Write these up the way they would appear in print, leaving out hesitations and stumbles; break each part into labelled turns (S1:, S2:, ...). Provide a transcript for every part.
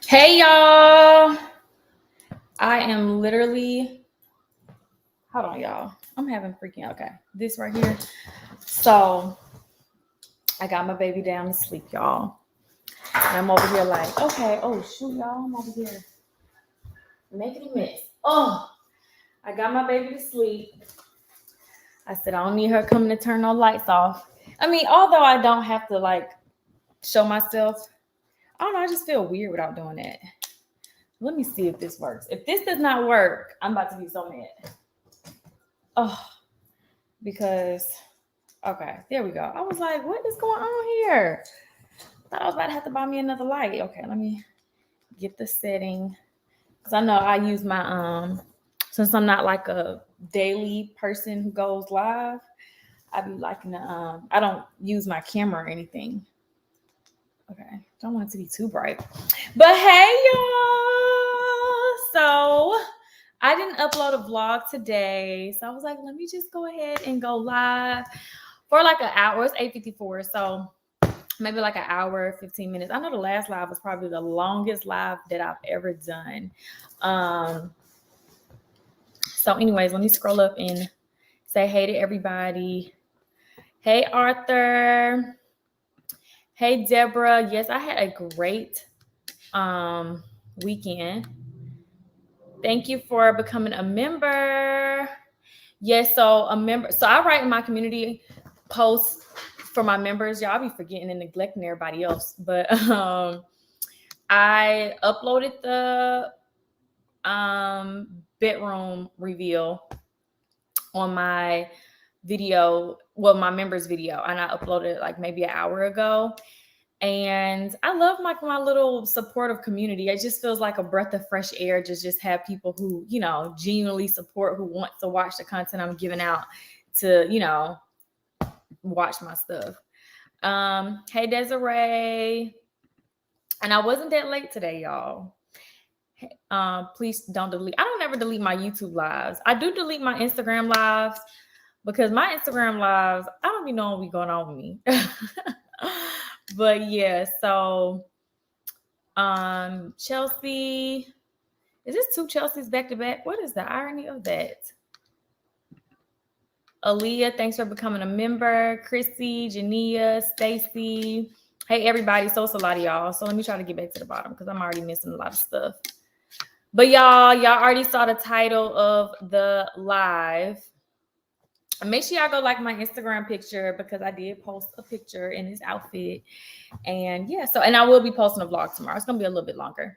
S1: Hey y'all. I am literally, hold on y'all. I'm having freaking, okay, this right here. So I got my baby down to sleep, y'all. And I'm over here like, okay, oh shoot, y'all, I'm over here making a mess. Oh, I got my baby to sleep. I said, I don't need her coming to turn no lights off. I mean, although I don't have to like show myself, I don't know, I just feel weird without doing that. Let me see if this works. If this does not work, I'm about to be so mad. Oh, because okay, there we go. I was like, what is going on here? Thought I was about to have to buy me another light. Okay, let me get the setting. Cause I know I use my since I'm not like a daily person who goes live, I be liking to I don't use my camera or anything. Okay, don't want it to be too bright. But hey y'all. So I didn't upload a vlog today. So I was like, let me just go ahead and go live for like an hour. It's 8:54. So maybe like an hour, 15 minutes. I know the last live was probably the longest live that I've ever done. So anyways, let me scroll up and say hey to everybody. Hey, Arthur. Hey, Deborah. Yes, I had a great weekend. Thank you for becoming a member. Yes, so a member. So I write in my community posts for my members. Y'all be forgetting and neglecting everybody else. But I uploaded the bedroom reveal on my video, well, my members video, and I uploaded it like maybe an hour ago. And I love my little supportive community. It just feels like a breath of fresh air to just have people who, you know, genuinely support, who want to watch the content I'm giving out to, you know, watch my stuff. Hey, Desiree. And I wasn't that late today, y'all. Please don't delete. I don't ever delete my YouTube lives. I do delete my Instagram lives because my Instagram lives, I don't even know what's going on with me. But yeah, so Chelsea, is this two Chelseas back to back? What is the irony of that? Aaliyah, thanks for becoming a member. Chrissy, Jania, Stacy. Hey everybody, so it's a lot of y'all. So let me try to get back to the bottom because I'm already missing a lot of stuff. But y'all already saw the title of the live. Make sure y'all go like my Instagram picture because I did post a picture in this outfit. And yeah, so, and I will be posting a vlog tomorrow. It's going to be a little bit longer.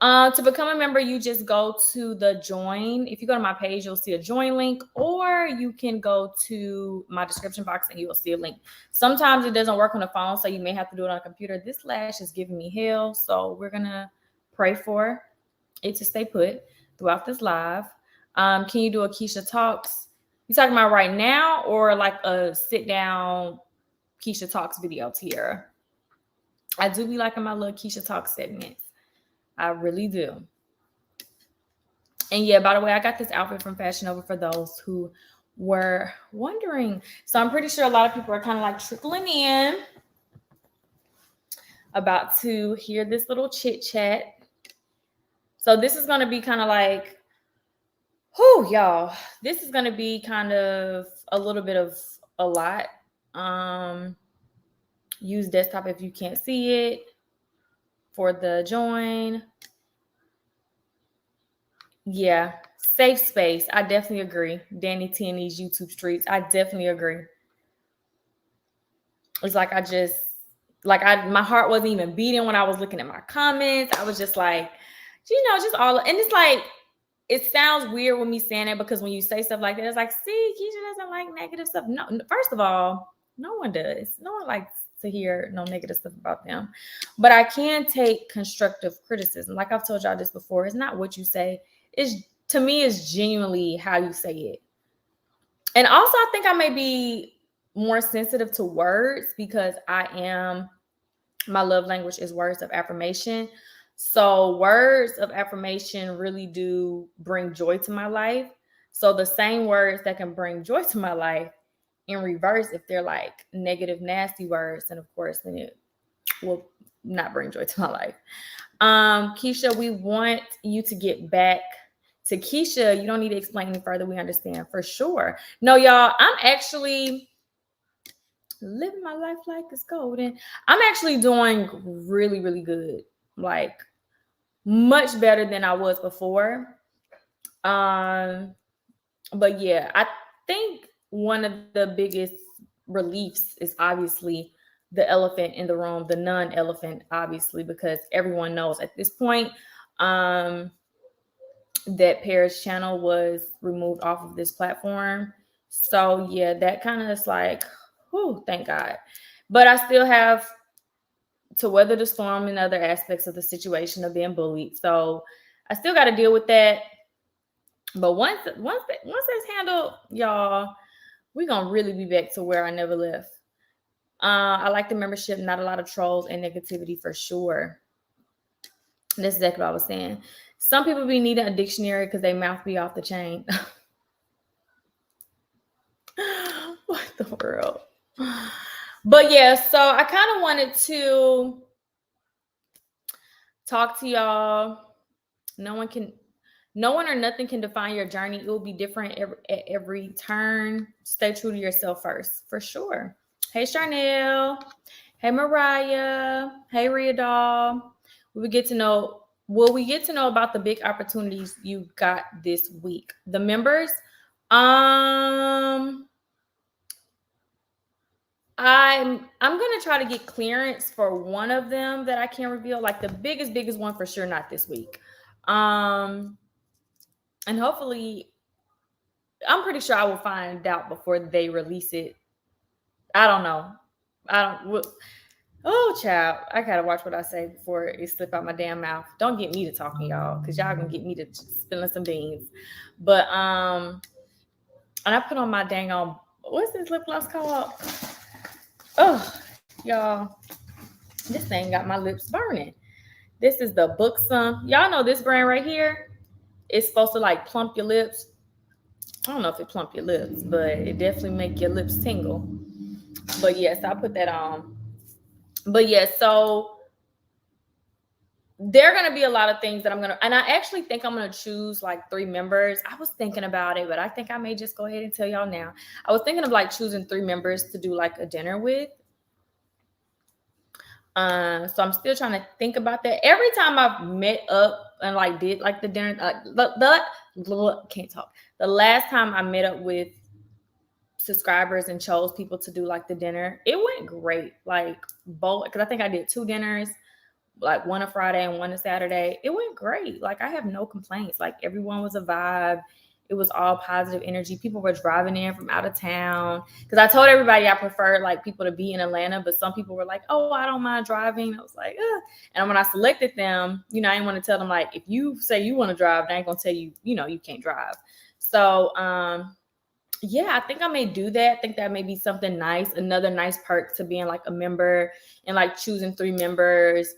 S1: To become a member, you just go to the join. If you go to my page, you'll see a join link, or you can go to my description box and you will see a link. Sometimes it doesn't work on the phone, so you may have to do it on a computer. This lash is giving me hell, so we're going to pray for it to stay put throughout this live. Can you do a Keesha Talks? You talking about right now or like a sit down Keesha Talks video, Tiara? I do be liking my little Keesha Talks segments. I really do. And yeah, by the way, I got this outfit from Fashion Nova for those who were wondering. So I'm pretty sure a lot of people are kind of like trickling in, about to hear this little chit chat. So this is going to be kind of like, whew, y'all, this is going to be kind of a little bit of a lot. Use desktop if you can't see it for the join. Yeah, safe space. I definitely agree. Danny T in these YouTube streets. I definitely agree. It's like my heart wasn't even beating when I was looking at my comments. I was just like, just all, and it's like, it sounds weird with me saying it because when you say stuff like that, it's like, see, Keesha doesn't like negative stuff. No, first of all, no one does. No one likes to hear no negative stuff about them. But I can take constructive criticism. Like I've told y'all this before, it's not what you say. To me, it's genuinely how you say it. And also, I think I may be more sensitive to words because my love language is words of affirmation. So words of affirmation really do bring joy to my life. So the same words that can bring joy to my life in reverse, if they're like negative, nasty words, then of course, then it will not bring joy to my life. Keesha, we want you to get back to Keesha. You don't need to explain any further. We understand for sure. No, y'all, I'm actually living my life like it's golden. I'm actually doing really, really good. Like much better than I was before. But yeah, I think one of the biggest reliefs is obviously the elephant in the room, the non-elephant, obviously, because everyone knows at this point that Paris channel was removed off of this platform. So yeah, that kind of is like, whew, thank God. But I still have to weather the storm in other aspects of the situation of being bullied. So I still got to deal with that. But once that's handled, y'all, we're gonna really be back to where I never left. I like the membership, not a lot of trolls and negativity for sure. That's exactly what I was saying. Some people be needing a dictionary because they mouth be off the chain. What the world? But yeah, so I kind of wanted to talk to y'all. No one or nothing can define your journey. It will be different at every turn. Stay true to yourself first, for sure. Hey, Charnel. Hey, Mariah. Hey, Riadol. Will we get to know about the big opportunities you got this week? The members, I'm gonna try to get clearance for one of them that I can't reveal, like the biggest one for sure, not this week. And hopefully, I'm pretty sure I will find out before they release it. I don't know. Oh, child, I gotta watch what I say before it slip out my damn mouth. Don't get me to talking, y'all, because y'all gonna get me to spilling some beans. But and I put on my dang on, what's this lip gloss called? Oh, y'all, this thing got my lips burning. This is the Buxom. Y'all know this brand right here? It's supposed to like plump your lips. I don't know if it plump your lips, but it definitely make your lips tingle. But yes, I put that on. But yeah, so there are going to be a lot of things that and I actually think I'm going to choose like 3 members. I was thinking about it, but I think I may just go ahead and tell y'all now. I was thinking of like choosing 3 members to do like a dinner with. So I'm still trying to think about that. Every time I've met up and like did like the dinner, can't talk. The last time I met up with subscribers and chose people to do like the dinner, it went great. Like both, because I think I did 2 dinners, like one a Friday and one a Saturday. It went great. Like I have no complaints. Like everyone was a vibe. It was all positive energy. People were driving in from out of town. Because I told everybody I preferred like people to be in Atlanta, but some people were like, oh, I don't mind driving. I was like, ugh. And when I selected them, I didn't want to tell them like, if you say you want to drive, they ain't gonna tell you, you can't drive. So yeah, I think I may do that. I think that may be something nice. Another nice perk to being like a member and like choosing 3 members.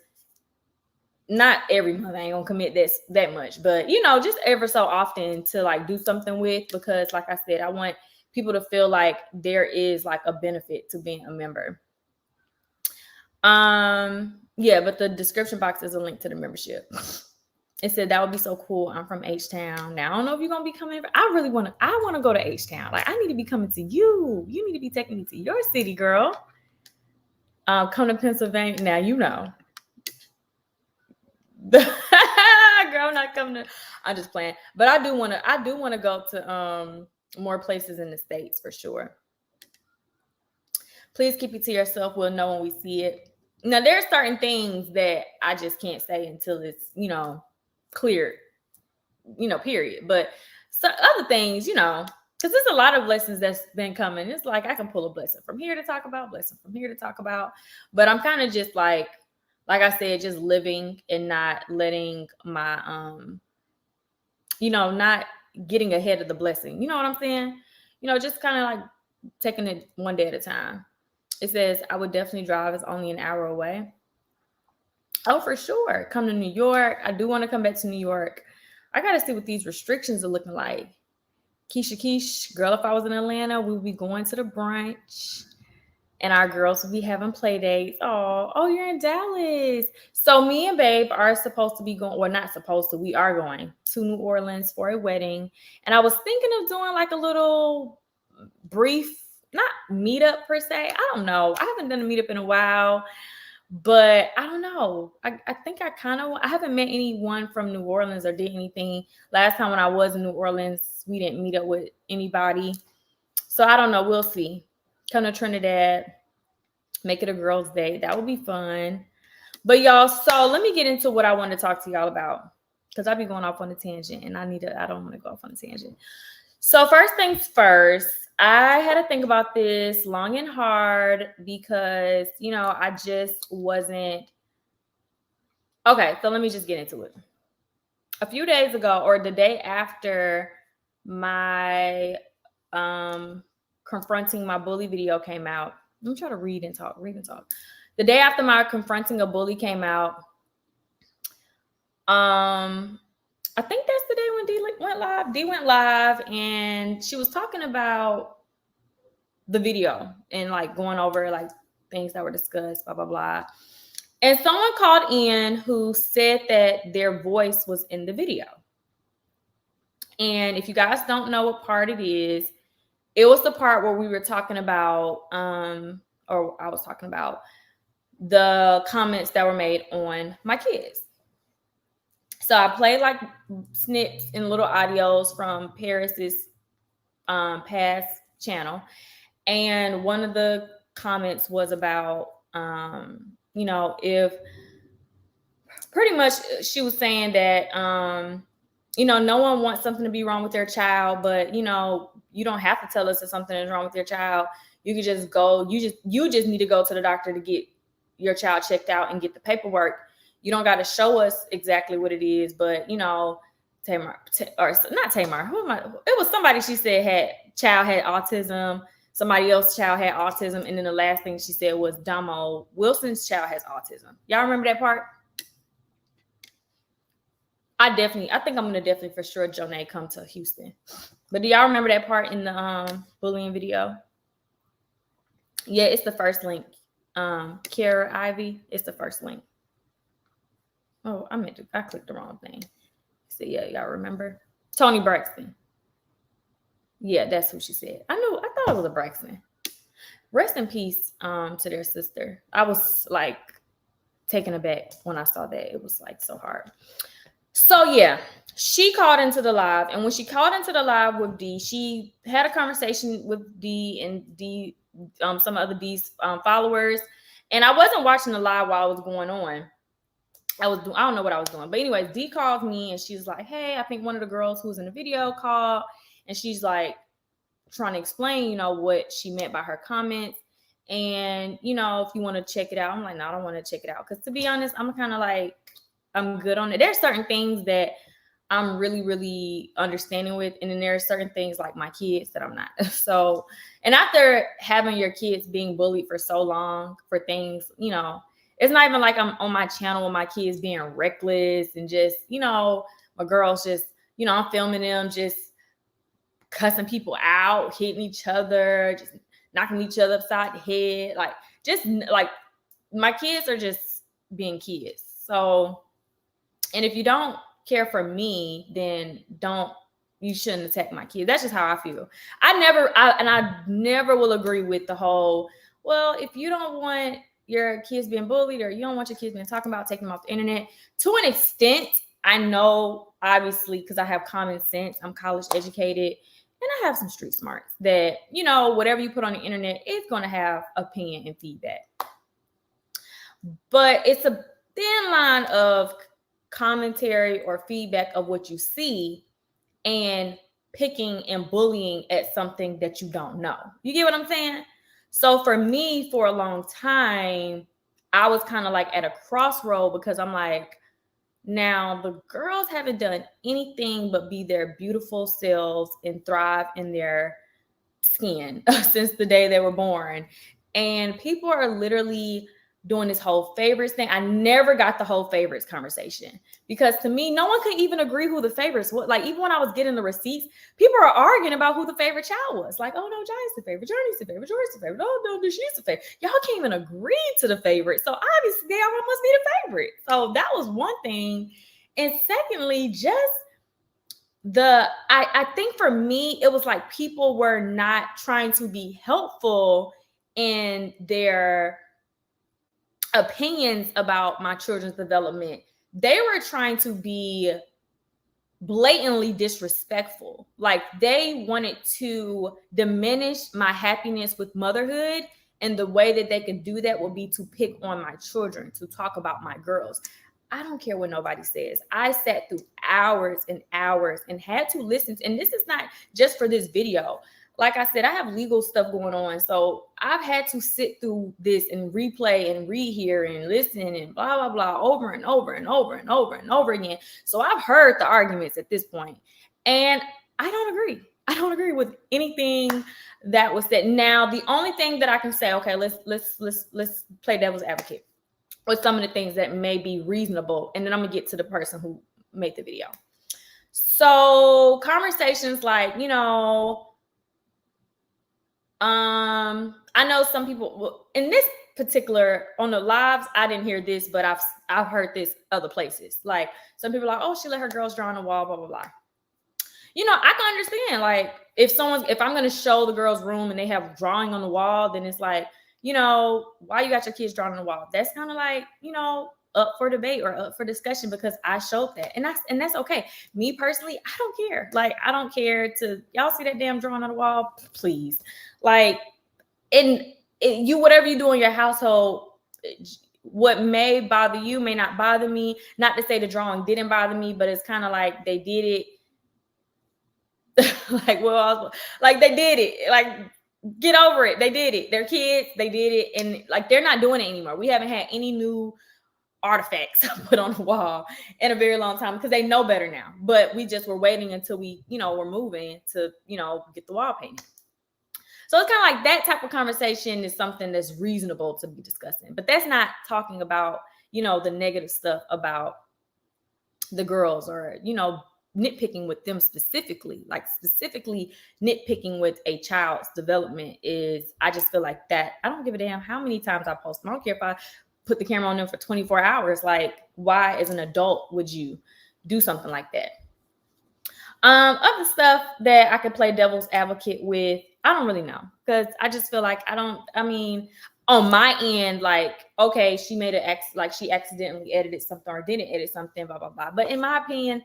S1: Not every month, I ain't gonna commit that much, but just ever so often to like do something with, because like I said, I want people to feel like there is like a benefit to being a member. Yeah, but the description box is a link to the membership. It said that would be so cool. I'm from H-Town. Now I don't know if you're gonna be coming. I want to go to H-Town. Like I need to be coming to you. You need to be taking me to your city, girl. Come to Pennsylvania. Now girl, not coming to. I'm just playing, but I do want to go to more places in the States for sure. Please keep it to yourself. We'll know when we see it. Now there's certain things that I just can't say until it's cleared, period. But so other things, because there's a lot of blessings that's been coming. It's like I can pull a blessing from here to talk about, but I'm kind of just like I said, just living and not letting my not getting ahead of the blessing. You know what I'm saying? Just kind of like taking it one day at a time. It says I would definitely drive. It's only an hour away. Oh, for sure. Come to New York. I do want to come back to New York. I got to see what these restrictions are looking like. Keesha, girl, if I was in Atlanta, we would be going to the brunch. and our girls will be having play dates. Oh, you're in Dallas. So me and Babe are supposed to be going, well, not supposed to, we are going to New Orleans for a wedding. And I was thinking of doing like a little brief, not meetup per se. I don't know. I haven't done a meetup in a while, but I don't know. I think I haven't met anyone from New Orleans or did anything. Last time when I was in New Orleans, we didn't meet up with anybody. So I don't know. We'll see. Come to Trinidad, make it a girls' day. That would be fun. But y'all, so let me get into what I want to talk to y'all about, because I'll be going off on a tangent, and I don't want to go off on a tangent. So first things first, I had to think about this long and hard because, I just wasn't. Okay, so let me just get into it. A few days ago, or the day after my confronting my bully video came out. Let me try to read and talk. The day after my confronting a bully came out, I think that's the day when D went live. D went live, and she was talking about the video and like going over like things that were discussed, blah, blah, blah. And someone called in who said that their voice was in the video. And if you guys don't know what part it is, it was the part where we were talking about, or I was talking about the comments that were made on my kids. So I played like snips and little audios from Paris's past channel. And one of the comments was about, if pretty much she was saying that, no one wants something to be wrong with their child, but, you don't have to tell us if something is wrong with your child. You can just go, you just need to go to the doctor to get your child checked out and get the paperwork. You don't got to show us exactly what it is, but, Tamar, or not Tamar, who am I? It was somebody she said child had autism. Somebody else's child had autism. And then the last thing she said was Damo Wilson's child has autism. Y'all remember that part? I think I'm going to definitely for sure Journie come to Houston. But do y'all remember that part in the bullying video? Yeah, it's the first link. Kara Ivy, it's the first link. Oh, I clicked the wrong thing. So yeah, y'all remember? Toni Braxton. Yeah, that's who she said. I thought it was a Braxton. Rest in peace to their sister. I was like taken aback when I saw that. It was like so hard. So yeah, she called into the live, and when she called into the live with D, she had a conversation with D and D, some other D's followers, and I wasn't watching the live while it was going on. I don't know what I was doing, but anyways, D called me and she's like, "Hey, I think one of the girls who was in the video called," and she's like trying to explain, what she meant by her comments, and if you want to check it out. I'm like, no, I don't want to check it out, because to be honest, I'm kind of like, I'm good on it. There's certain things that I'm really, really understanding with. And then there are certain things like my kids that I'm not. So, and after having your kids being bullied for so long for things, it's not even like I'm on my channel with my kids being reckless and just, my girls just, I'm filming them just cussing people out, hitting each other, just knocking each other upside the head. Like, just like my kids are just being kids. So, and if you don't care for me, then you shouldn't attack my kids. That's just how I feel. I never will agree with the whole, well, if you don't want your kids being bullied or you don't want your kids being talking about, taking them off the internet. To an extent, I know, obviously, because I have common sense, I'm college educated, and I have some street smarts that, whatever you put on the internet is going to have opinion and feedback. But it's a thin line of commentary or feedback of what you see and picking and bullying at something that you don't know. You get what I'm saying? So for me, for a long time, I was kind of like at a crossroad, because I'm like, now the girls haven't done anything but be their beautiful selves and thrive in their skin since the day they were born. And people are literally doing this whole favorites thing. I never got the whole favorites conversation because to me, no one could even agree who the favorites was. Like even when I was getting the receipts, people are arguing about who the favorite child was. Like, oh no, Jiya's the favorite, Journie's the favorite, Jori's the favorite. Oh no, she's the favorite. Y'all can't even agree to the favorite. So obviously, y'all must be the favorite. So that was one thing. And secondly, just I think for me, it was like people were not trying to be helpful in their opinions about my children's development. They were trying to be blatantly disrespectful. Like they wanted to diminish my happiness with motherhood. And the way that they could do that would be to pick on my children, to talk about my girls. I don't care what nobody says. I sat through hours and hours and had to listen. And this is not just for this video. Like I said, I have legal stuff going on. So I've had to sit through this and replay and rehear and listen and blah, blah, blah, over and over and over and over and over again. So I've heard the arguments at this point. And I don't agree. I don't agree with anything that was said. Now, the only thing that I can say, okay, let's play devil's advocate with some of the things that may be reasonable. And then I'm gonna get to the person who made the video. So conversations like, you know, I know some people in this particular on the lives, I didn't hear this, but I've heard this other places. Like some people are like, oh, she let her girls draw on the wall, blah, blah, blah. You know, I can understand like if I'm going to show the girls' room and they have drawing on the wall, then it's like, you know, why you got your kids drawing on the wall? That's kind of like, you know, up for debate or up for discussion because I showed that. And that's okay. Me personally, I don't care. Like, I don't care to y'all see that damn drawing on the wall, please. Like, you whatever you do in your household, what may bother you may not bother me. Not to say the drawing didn't bother me, but it's kind of like they did it. Like, well, like they did it. Like, get over it. They did it. They're kids. They did it. And like, they're not doing it anymore. We haven't had any new artifacts put on the wall in a very long time because they know better now. But we just were waiting until we, you know, were moving to, you know, get the wall painted. So it's kind of like that type of conversation is something that's reasonable to be discussing. But that's not talking about, you know, the negative stuff about the girls or, you know, nitpicking with them specifically. Like specifically nitpicking with a child's development is, I just feel like that. I don't give a damn how many times I post. I don't care if I put the camera on them for 24 hours. Like, why as an adult would you do something like that? Other stuff that I could play devil's advocate with, I don't really know because I just feel like I mean, on my end, like, okay, she made like she accidentally edited something or didn't edit something, blah, blah, blah. But in my opinion,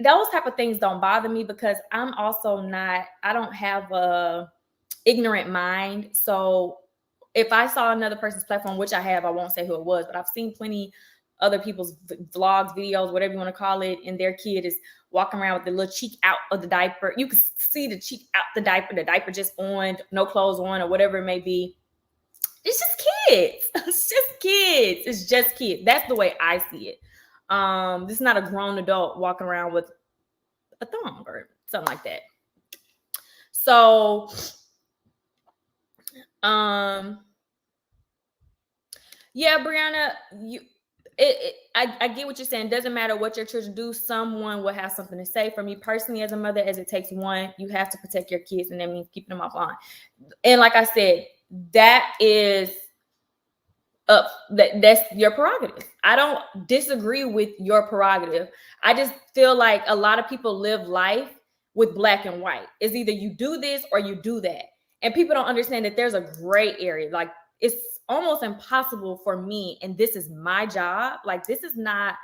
S1: those type of things don't bother me because I'm also I don't have a ignorant mind. So if I saw another person's platform, which I have, I won't say who it was, but I've seen plenty other people's vlogs, videos, whatever you want to call it, and their kid is walking around with the little cheek out of the diaper. You can see the cheek out the diaper just on, no clothes on, or whatever it may be. It's just kids. It's just kids. It's just kids. That's the way I see it. This is not a grown adult walking around with a thong or something like that. So, yeah, Brianna, I get what you're saying. It doesn't matter what your children do. Someone will have something to say. For me personally, as a mother, as it takes one, you have to protect your kids, and that means keeping them offline. And like I said, that is that's your prerogative. I don't disagree with your prerogative. I just feel like a lot of people live life with black and white. It's either you do this or you do that. And people don't understand that there's a gray area. Like, it's almost impossible for me, and this is my job. Like, this is not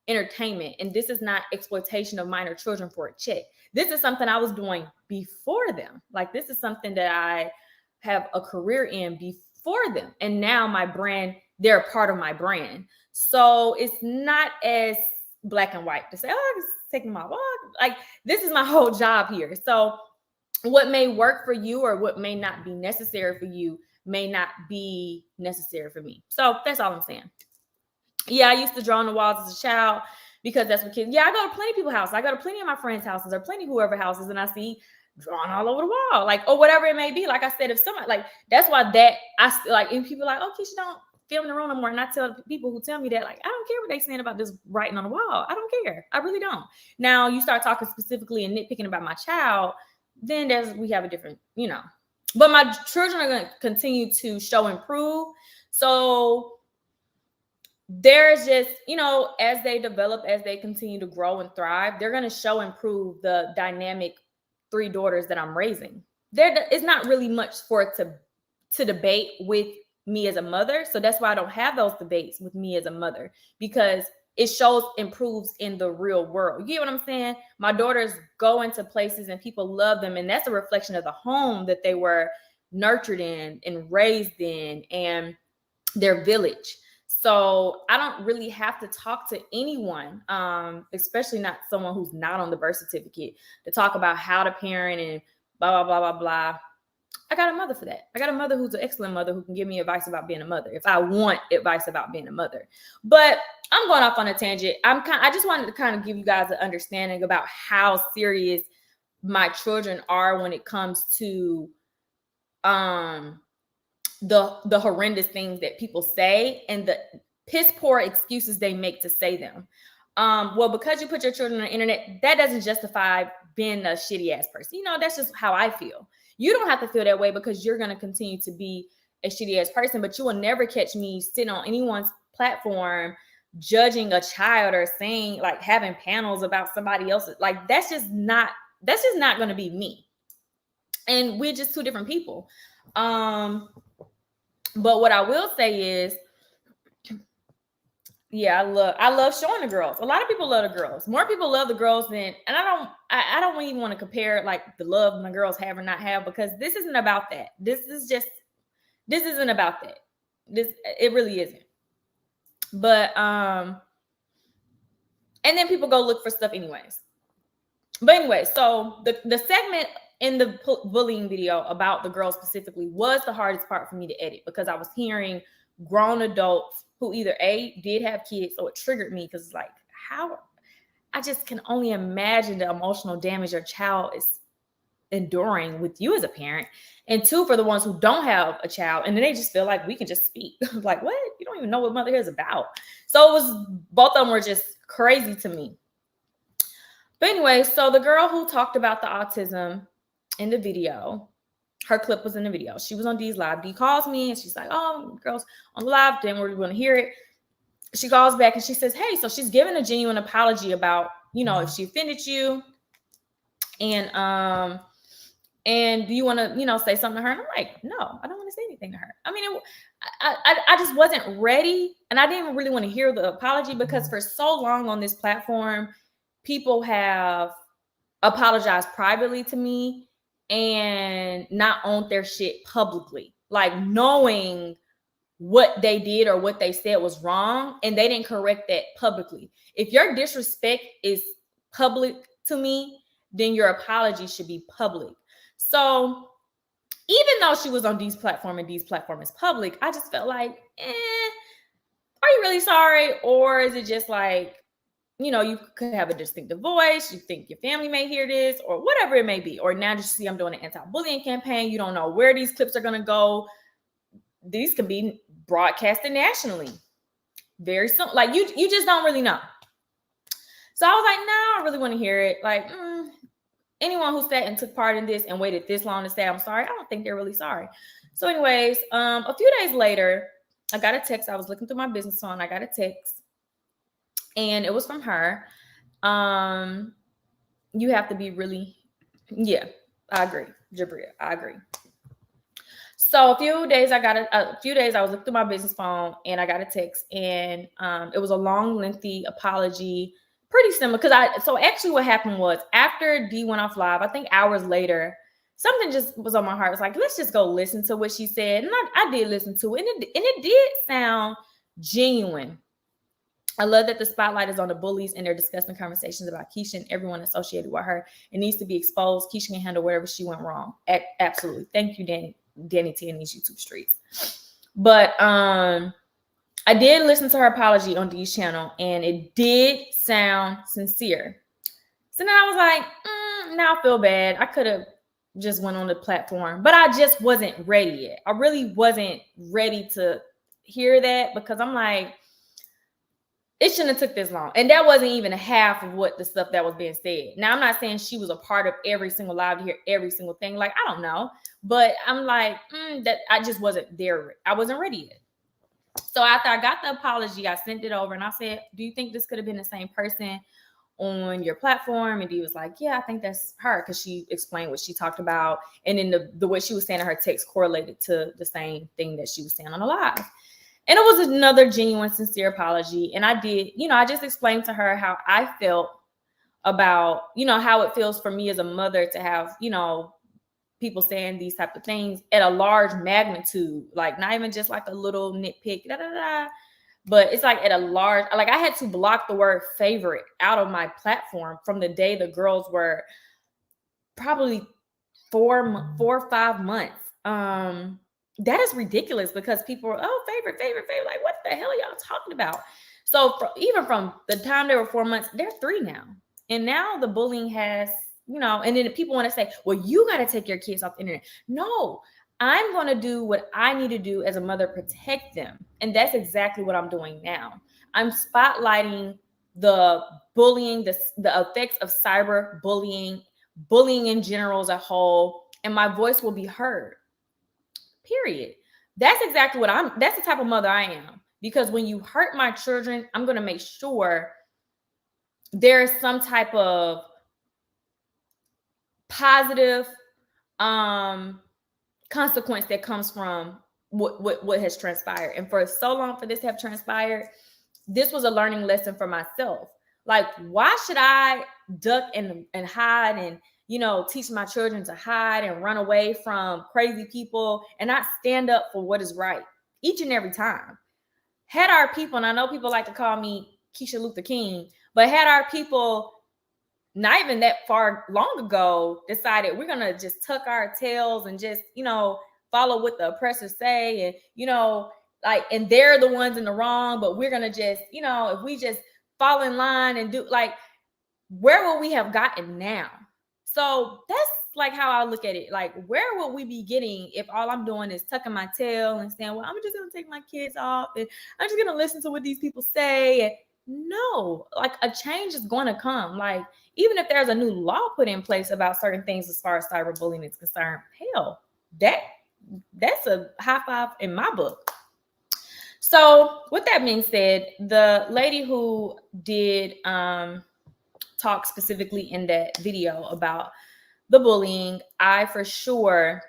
S1: entertainment, and this is not exploitation of minor children for a check. This is something I was doing before them. Like, this is something that I have a career in before them. And now my brand, they're a part of my brand. So it's not as black and white to say, oh, I'm just taking my walk. Like, this is my whole job here. So what may work for you or what may not be necessary for you may not be necessary for me. So that's all I'm saying. Yeah, I used to draw on the walls as a child because that's what kids. Yeah, I go to plenty of people's houses. I go to plenty of my friends' houses or plenty of whoever houses, and I see drawing all over the wall, like, or whatever it may be. Like I said, if somebody, like, that's why that I like, and people are like, oh, Keesha, don't film the room no more. And I tell people who tell me that, like, I don't care what they saying about this writing on the wall. I don't care. I really don't. Now you start talking specifically and nitpicking about my child, then we have a different, but my children are going to continue to show improve. So there's just, as they develop, as they continue to grow and thrive, they're going to show improve the dynamic 3 daughters that I'm raising. It's not really much for it to debate with me as a mother. So that's why I don't have those debates with me as a mother, because it shows improves in the real world. You get what I'm saying? My daughters go into places and people love them. And that's a reflection of the home that they were nurtured in and raised in and their village. So I don't really have to talk to anyone, especially not someone who's not on the birth certificate, to talk about how to parent and blah, blah, blah, blah, blah. I got a mother for that. I got a mother who's an excellent mother who can give me advice about being a mother if I want advice about being a mother. But I'm going off on a tangent. I just wanted to kind of give you guys an understanding about how serious my children are when it comes to the horrendous things that people say and the piss poor excuses they make to say them. Well, because you put your children on the internet, that doesn't justify being a shitty ass person. That's just how I feel. You don't have to feel that way because you're going to continue to be a shitty ass person, but you will never catch me sitting on anyone's platform judging a child or saying, like, having panels about somebody else's. Like, that's just not going to be me. And we're just 2 different people. But what I will say is, yeah, I love showing the girls. A lot of people love the girls. More people love the girls than, and I don't even want to compare like the love my girls have or not have, because this isn't about that. This isn't about that. It really isn't. But and then people go look for stuff anyways. But anyway, so the segment in the bullying video about the girls specifically was the hardest part for me to edit, because I was hearing grown adults who either did have kids, so it triggered me, because it's like, how I just can only imagine the emotional damage your child is enduring with you as a parent. And 2, for the ones who don't have a child, and then they just feel like we can just speak. Like, what? You don't even know what motherhood is about. So both of them were just crazy to me. But anyway, so the girl who talked about the autism in the video, her clip was in the video. She was on D's live. D calls me and she's like, oh, girls on the live, didn't really want to hear it. She calls back and she says, hey, so she's giving a genuine apology about, if she offended you. And do you want to, say something to her? And I'm like, no, I don't want to say anything to her. I mean, I just wasn't ready. And I didn't really want to hear the apology, because for so long on this platform, people have apologized privately to me and not owned their shit publicly, like knowing what they did or what they said was wrong, and they didn't correct that publicly. If your disrespect is public to me, then your apology should be public. So even though she was on D's platform and D's platform is public, I just felt like, are you really sorry? Or is it just like, you could have a distinctive voice. You think your family may hear this or whatever it may be. Or now you see I'm doing an anti-bullying campaign. You don't know where these clips are going to go. These can be broadcasted nationally very soon. Like you just don't really know. So I was like, no, I really want to hear it. Like anyone who sat and took part in this and waited this long to say I'm sorry, I don't think they're really sorry. So anyways, a few days later, I got a text. I was looking through my business phone. I got a text. And it was from her. You have to be really, yeah, I agree. Jabria, I agree. So a few days I was looking through my business phone and I got a text, and it was a long, lengthy apology, pretty similar. So actually what happened was, after D went off live, I think hours later, something just was on my heart. It was like, let's just go listen to what she said. And I did listen to it, and it did sound genuine. I love that the spotlight is on the bullies and they're discussing conversations about Keesha and everyone associated with her. It needs to be exposed. Keesha can handle whatever she went wrong. Absolutely. Thank you, Danny T in these YouTube streets. But I did listen to her apology on Dee's channel, and it did sound sincere. So now I was like, now I feel bad. I could have just went on the platform, but I just wasn't ready yet. I really wasn't ready to hear that, because I'm like, it shouldn't have took this long. And that wasn't even half of what the stuff that was being said. Now, I'm not saying she was a part of every single live to hear every single thing. Like, I don't know. But I'm like, that I just wasn't there. I wasn't ready yet. So after I got the apology, I sent it over and I said, do you think this could have been the same person on your platform? And he was like, yeah, I think that's her, because she explained what she talked about. And then the way she was saying in her text correlated to the same thing that she was saying on the live. And it was another genuine, sincere apology. And I did, I just explained to her how I felt about, how it feels for me as a mother to have, people saying these type of things at a large magnitude, like not even just like a little nitpick, but it's like at a large, like I had to block the word favorite out of my platform from the day the girls were probably 4 or 5 months. That is ridiculous, because people are, favorite. Like, what the hell are y'all talking about? So even from the time they were 4 months, they're 3 now. And now the bullying has, and then people want to say, well, you got to take your kids off the internet. No, I'm going to do what I need to do as a mother, protect them. And that's exactly what I'm doing now. I'm spotlighting the bullying, the effects of cyber bullying in general as a whole, and my voice will be heard. Period. That's exactly what that's the type of mother I am. Because when you hurt my children, I'm going to make sure there's some type of positive consequence that comes from what has transpired. And for so long for this to have transpired, this was a learning lesson for myself. Like, why should I duck and hide and teach my children to hide and run away from crazy people and not stand up for what is right each and every time? Had our people, and I know people like to call me Keesha Luther King, but had our people not even that far long ago decided we're going to just tuck our tails and just, follow what the oppressors say, and, and they're the ones in the wrong, but we're going to just, if we just fall in line and do, like, where will we have gotten now? So that's like how I look at it. Like, where will we be getting if all I'm doing is tucking my tail and saying, well, I'm just going to take my kids off and I'm just going to listen to what these people say? And no, like, a change is going to come. Like, even if there's a new law put in place about certain things as far as cyberbullying is concerned, hell, that's a high five in my book. So with that being said, the lady who did talk specifically in that video about the bullying, I forgive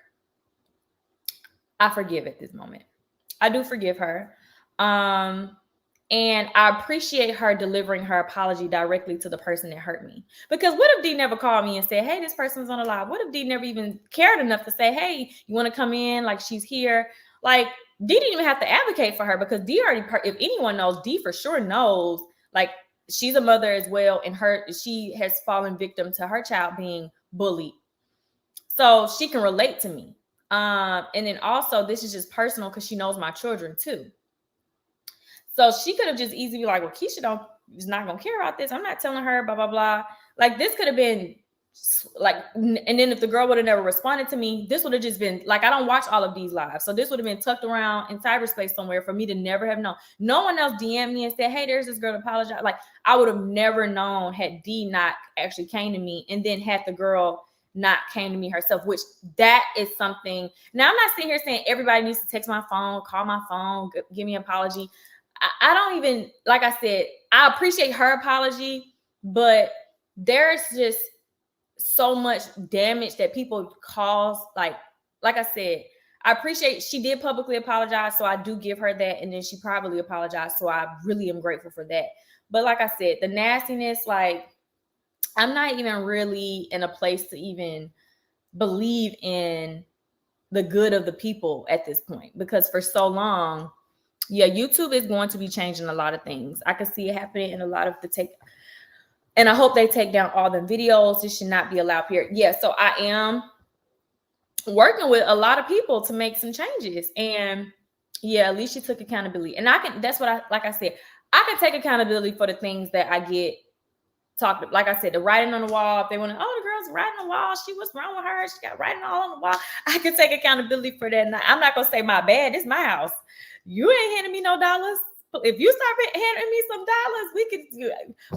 S1: at this moment. I do forgive her. And I appreciate her delivering her apology directly to the person that hurt me. Because what if Dee never called me and said, hey, this person's on a live? What if Dee never even cared enough to say, hey, you want to come in? Like, she's here. Like, Dee didn't even have to advocate for her, because Dee already, if anyone knows, Dee for sure knows, like, she's a mother as well. And she has fallen victim to her child being bullied. So she can relate to me. And then also, this is just personal because she knows my children too. So she could have just easily been like, well, Keesha is not going to care about this. I'm not telling her, blah, blah, blah. Like, this could have been like, and then if the girl would have never responded to me, this would have just been like, I don't watch all of these lives. So this would have been tucked around in cyberspace somewhere for me to never have known. No one else DM'd me and said, hey, there's this girl to apologize. Like, I would have never known had Dee not actually came to me, and then had the girl not came to me herself, which that is something. Now, I'm not sitting here saying everybody needs to text my phone, call my phone, give me an apology. I don't even, like I said, I appreciate her apology, but there's just so much damage that people cause. Like I said, I appreciate she did publicly apologize, so I do give her that, and then she privately apologized, so I really am grateful for that. But like I said, the nastiness, like, I'm not even really in a place to even believe in the good of the people at this point, because for so long, yeah, YouTube is going to be changing a lot of things. I can see it happening in a lot of and I hope they take down all the videos. This should not be allowed here. Yeah, so I am working with a lot of people to make some changes. And yeah, at least she took accountability. And that's what like I said, I can take accountability for the things that I get talked. Like I said, the writing on the wall. If they want to, the girl's writing on the wall. What's wrong with her? She got writing all on the wall. I can take accountability for that. And I'm not going to say my bad. It's my house. You ain't handing me no dollars. If you start handing me some dollars, we could,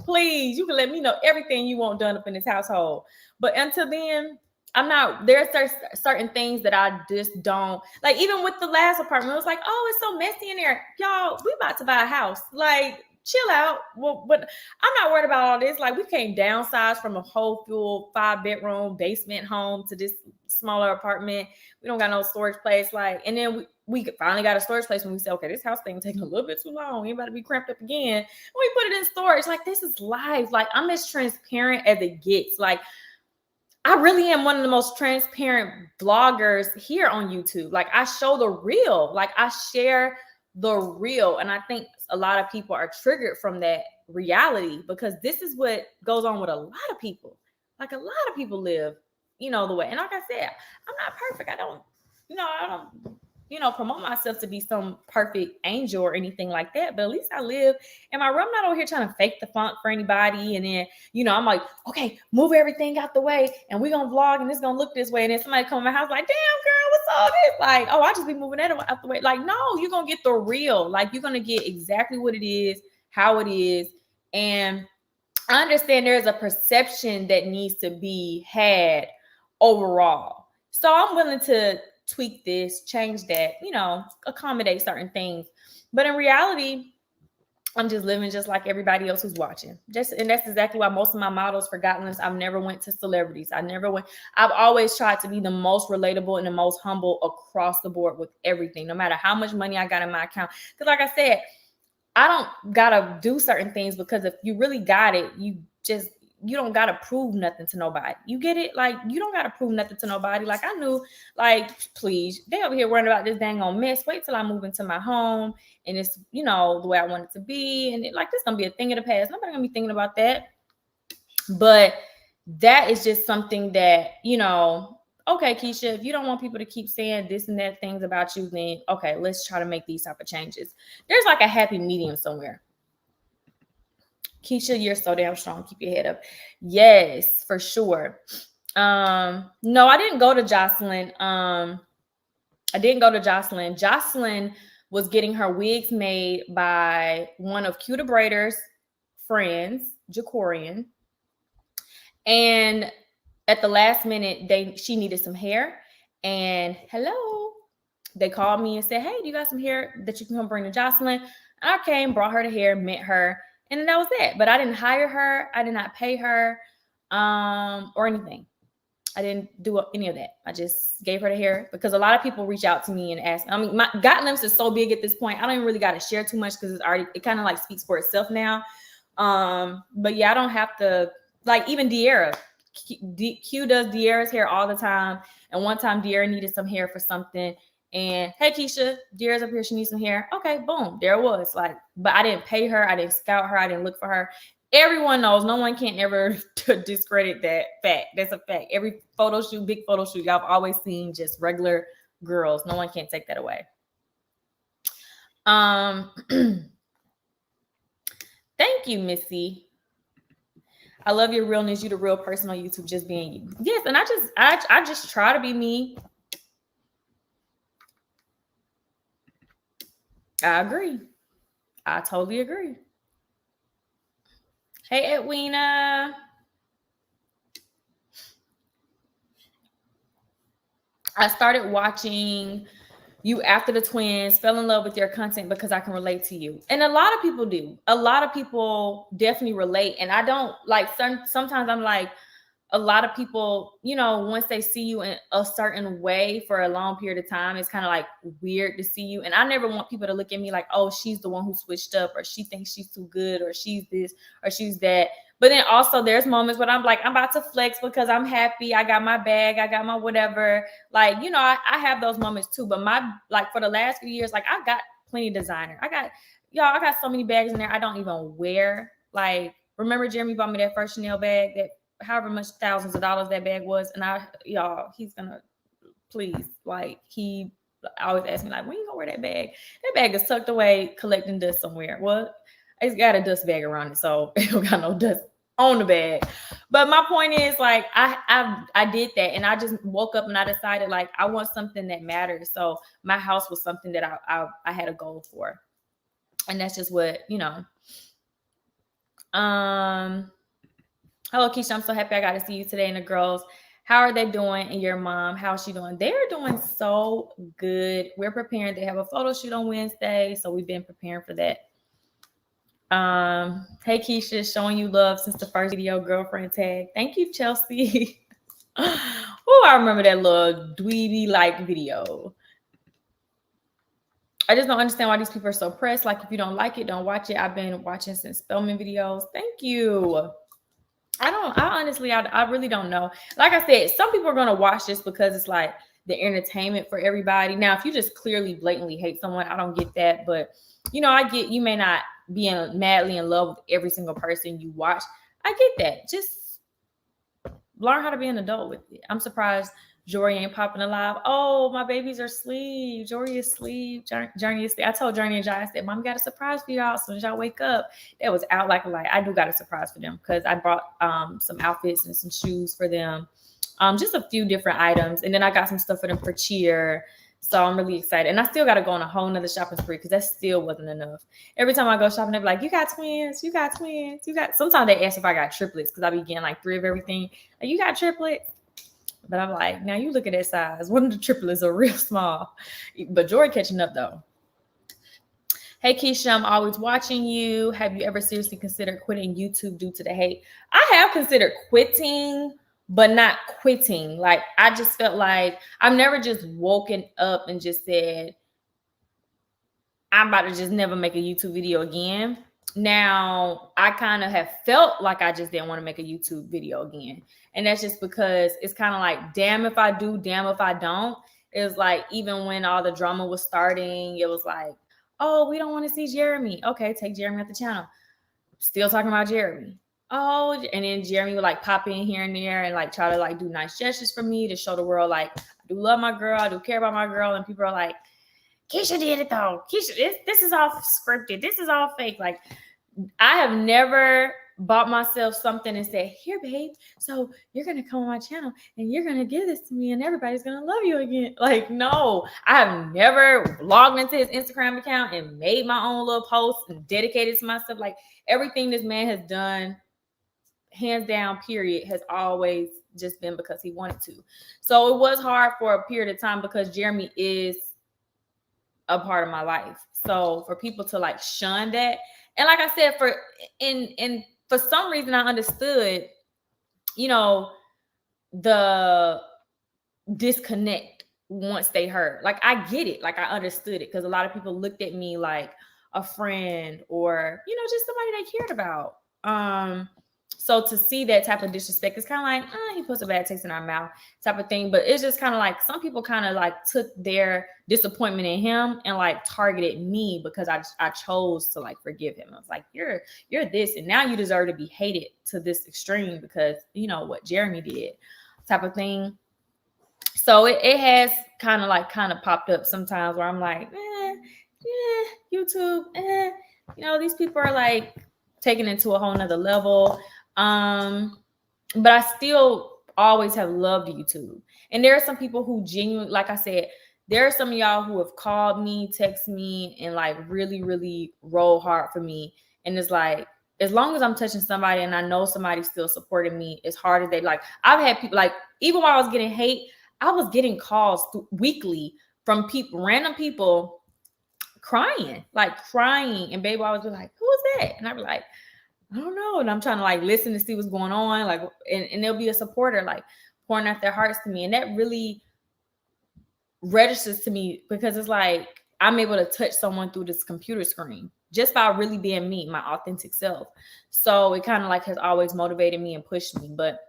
S1: please, you can let me know everything you want done up in this household. But until then, I'm not, there's certain things that I just don't, like, even with the last apartment, it was like, oh, it's so messy in there. Y'all, we about to buy a house. Like, chill out. Well, but I'm not worried about all this. Like, we came downsize from a whole full 5-bedroom basement home to this smaller apartment. We don't got no storage place. Like, and then we finally got a storage place when we said, okay, this house thing taking a little bit too long. You about to be cramped up again. And we put it in storage. Like, this is life. Like, I'm as transparent as it gets. Like, I really am one of the most transparent bloggers here on YouTube. Like, I show the real. Like, I share the real. And I think a lot of people are triggered from that reality, because this is what goes on with a lot of people. Like, a lot of people live, the way. And like I said, I'm not perfect. I don't promote myself to be some perfect angel or anything like that. But at least I live in my room. I'm not over here trying to fake the funk for anybody. And then, I'm like, okay, move everything out the way and we're going to vlog and it's going to look this way. And then somebody come in my house like, damn, girl, what's all this? Like, oh, I just be moving that out the way. Like, no, you're going to get the real. Like, you're going to get exactly what it is, how it is. And I understand there's a perception that needs to be had overall. So I'm willing to tweak this, change that, accommodate certain things. But in reality, I'm just living just like everybody else who's watching. And that's exactly why most of my models for Godliness, I've never went to celebrities. I've always tried to be the most relatable and the most humble across the board with everything, no matter how much money I got in my account. Because like I said, I don't gotta do certain things, because if you really got it, you don't got to prove nothing to nobody. You get it? Like, you don't got to prove nothing to nobody. Like, I knew, like, please, they over here worrying about this dang on mess. Wait till I move into my home and it's, the way I want it to be. And this going to be a thing of the past. Nobody going to be thinking about that. But that is just something that, okay, Keesha, if you don't want people to keep saying this and that things about you, then, okay, let's try to make these type of changes. There's like a happy medium somewhere. Keesha, you're so damn strong. Keep your head up. Yes, for sure. No, I didn't go to Jocelyn. Jocelyn was getting her wigs made by one of Cuda Braider's friends, Jacorian. And at the last minute, she needed some hair. And hello, they called me and said, hey, do you got some hair that you can come bring to Jocelyn? And I came, brought her the hair, met her. And that was it. But I didn't hire her. I did not pay her or anything. I didn't do any of that. I just gave her the hair, because a lot of people reach out to me and ask. I mean, my Godliness is so big at this point. I don't even really got to share too much, because it kind of like speaks for itself now. But yeah, I don't have to, like, even Dior. Q does Dior's hair all the time. And one time Dior needed some hair for something. And hey, Keesha, Dior's up here. She needs some hair. Okay, boom. There it was. Like, but I didn't pay her. I didn't scout her. I didn't look for her. Everyone knows. No one can ever discredit that fact. That's a fact. Every photo shoot, big photo shoot, y'all have always seen just regular girls. No one can take that away. Thank you, Missy. I love your realness. You the real person on YouTube, just being you. Yes, and I just try to be me. I agree. I totally agree. Hey, Edwina. I started watching you after the twins, fell in love with your content because I can relate to you. And a lot of people do. A lot of people definitely relate. And I don't like, sometimes I'm like, a lot of people, once they see you in a certain way for a long period of time, it's kind of like weird to see you. And I never want people to look at me like, oh, she's the one who switched up, or she thinks she's too good, or she's this, or she's that. But then also there's moments when I'm like, I'm about to flex because I'm happy. I got my bag. I got my whatever. Like, I have those moments too. But for the last few years, like, I got plenty of designer. I got so many bags in there I don't even wear. Like, remember Jeremy bought me that first Chanel bag, that however much thousands of dollars that bag was. And he's gonna, please, like, he always asks me like, when you gonna wear that bag? That bag is tucked away collecting dust somewhere. Well, it's got a dust bag around it, so it don't got no dust on the bag. But my point is, like, I did that, and I just woke up and I decided, like, I want something that matters. So my house was something that I had a goal for, and that's just what, you know. Hello, Keesha. I'm so happy I got to see you today. And the girls, how are they doing? And your mom, how's she doing? They're doing so good. We're preparing. They have a photo shoot on Wednesday, so we've been preparing for that. Hey Keesha, showing you love since the first video, girlfriend tag. Thank you, Chelsea. Oh, I remember that little dweeby like video. I just don't understand why these people are so pressed. Like, if you don't like it, don't watch it. I've been watching since Spelman videos. Thank you. I really don't know. Like I said, some people are going to watch this because it's like the entertainment for everybody. Now, if you just clearly, blatantly hate someone, I don't get that. But, you know, I get you may not be madly in love with every single person you watch. I get that. Just learn how to be an adult with it. I'm surprised Jori ain't popping alive. Oh, my babies are asleep. Jori is asleep. Journie is asleep. I told Journie and Jiya, I said, Mom, got a surprise for y'all. As soon as y'all wake up, that was out like a light. I do got a surprise for them because I brought some outfits and some shoes for them. Just a few different items. And then I got some stuff for them for cheer. So I'm really excited. And I still got to go on a whole nother shopping spree because that still wasn't enough. Every time I go shopping, they're like, you got twins, you got twins, you got. Sometimes they ask if I got triplets because I be getting like 3 of everything. Like, you got triplets? But I'm like, now you look at that size. One of the triplets are real small. But Jori catching up though. Hey, Keesha, I'm always watching you. Have you ever seriously considered quitting YouTube due to the hate? I have considered quitting, but not quitting. Like, I just felt like I've never just woken up and just said, I'm about to just never make a YouTube video again. Now, I kind of have felt like I just didn't want to make a YouTube video again. And that's just because it's kind of like, damn if I do, damn if I don't. It was like, even when all the drama was starting, it was like, oh, we don't want to see Jeremy. Okay, take Jeremy off the channel. Still talking about Jeremy. Oh, and then Jeremy would like pop in here and there and like try to like do nice gestures for me to show the world like, I do love my girl, I do care about my girl. And people are like, Keesha did it though. Keesha, this is all scripted. This is all fake. Like, I have never bought myself something and said, here, babe, so you're going to come on my channel and you're going to give this to me and everybody's going to love you again. Like, no, I have never logged into his Instagram account and made my own little post and dedicated to myself. Like, everything this man has done, hands down, period, has always just been because he wanted to. So it was hard for a period of time because Jeremy is a part of my life. So for people to like shun that, and like I said, for some reason I understood, you know, the disconnect once they heard. Like, I get it. Like, I understood it because a lot of people looked at me like a friend or, you know, just somebody they cared about. So to see that type of disrespect, it's kind of like, he puts a bad taste in our mouth type of thing. But it's just kind of like some people kind of like took their disappointment in him and like targeted me because I chose to like forgive him. I was like, you're this, and now you deserve to be hated to this extreme because, you know, what Jeremy did type of thing. So it has kind of popped up sometimes where I'm like, YouTube, you know, these people are like taking it to a whole nother level. But I still always have loved YouTube. And there are some people who genuinely, like I said, there are some of y'all who have called me, text me, and like really, really roll hard for me. And it's like, as long as I'm touching somebody and I know somebody's still supporting me, as hard as they like, I've had people like, even while I was getting hate, I was getting calls weekly from people, random people crying. And baby, I was like, who is that? And I'd be like, I don't know. And I'm trying to like listen to see what's going on. Like, and there'll be a supporter like pouring out their hearts to me. And that really registers to me because it's like, I'm able to touch someone through this computer screen just by really being me, my authentic self. So it kind of like has always motivated me and pushed me, but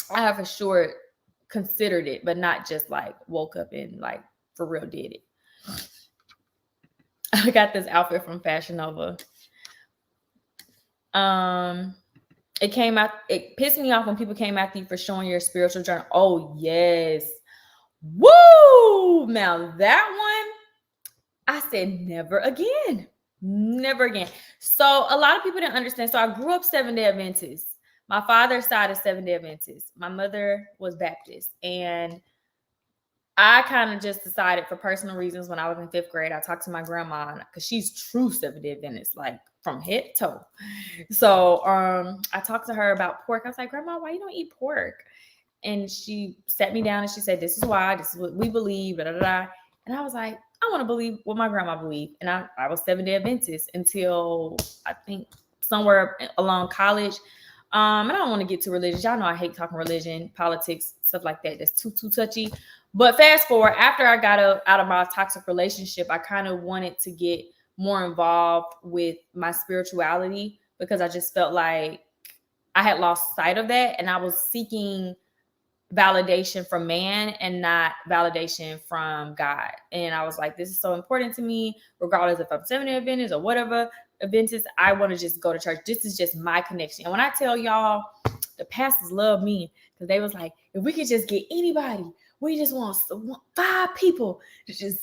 S1: I have for sure considered it, but not just like woke up and like for real did it. I got this outfit from Fashion Nova. It pissed me off when people came after you for showing your spiritual journey. Oh, yes. Woo! Now that one, I said never again. Never again. So a lot of people didn't understand. So I grew up 7-Day Adventist, My father's side is Seventh-day Adventist. My mother was Baptist. And I kind of just decided for personal reasons when I was in 5th grade, I talked to my grandma because she's true Seventh-day Adventist, like from head to toe. So I talked to her about pork. I was like, Grandma, why you don't eat pork? And she sat me down and she said, this is why, this is what we believe, da, da, da. And I was like, I want to believe what my grandma believed. And I was Seventh-day Adventist until I think somewhere along college. And I don't want to get too religious. Y'all know I hate talking religion, politics, stuff like that. That's too touchy. But fast forward, after I got out of my toxic relationship, I kind of wanted to get more involved with my spirituality because I just felt like I had lost sight of that. And I was seeking validation from man and not validation from God. And I was like, this is so important to me, regardless if I'm Seventh-day Adventist or whatever Adventist, I want to just go to church. This is just my connection. And when I tell y'all, the pastors love me because they was like, if we could just get anybody, we just want 5 people to just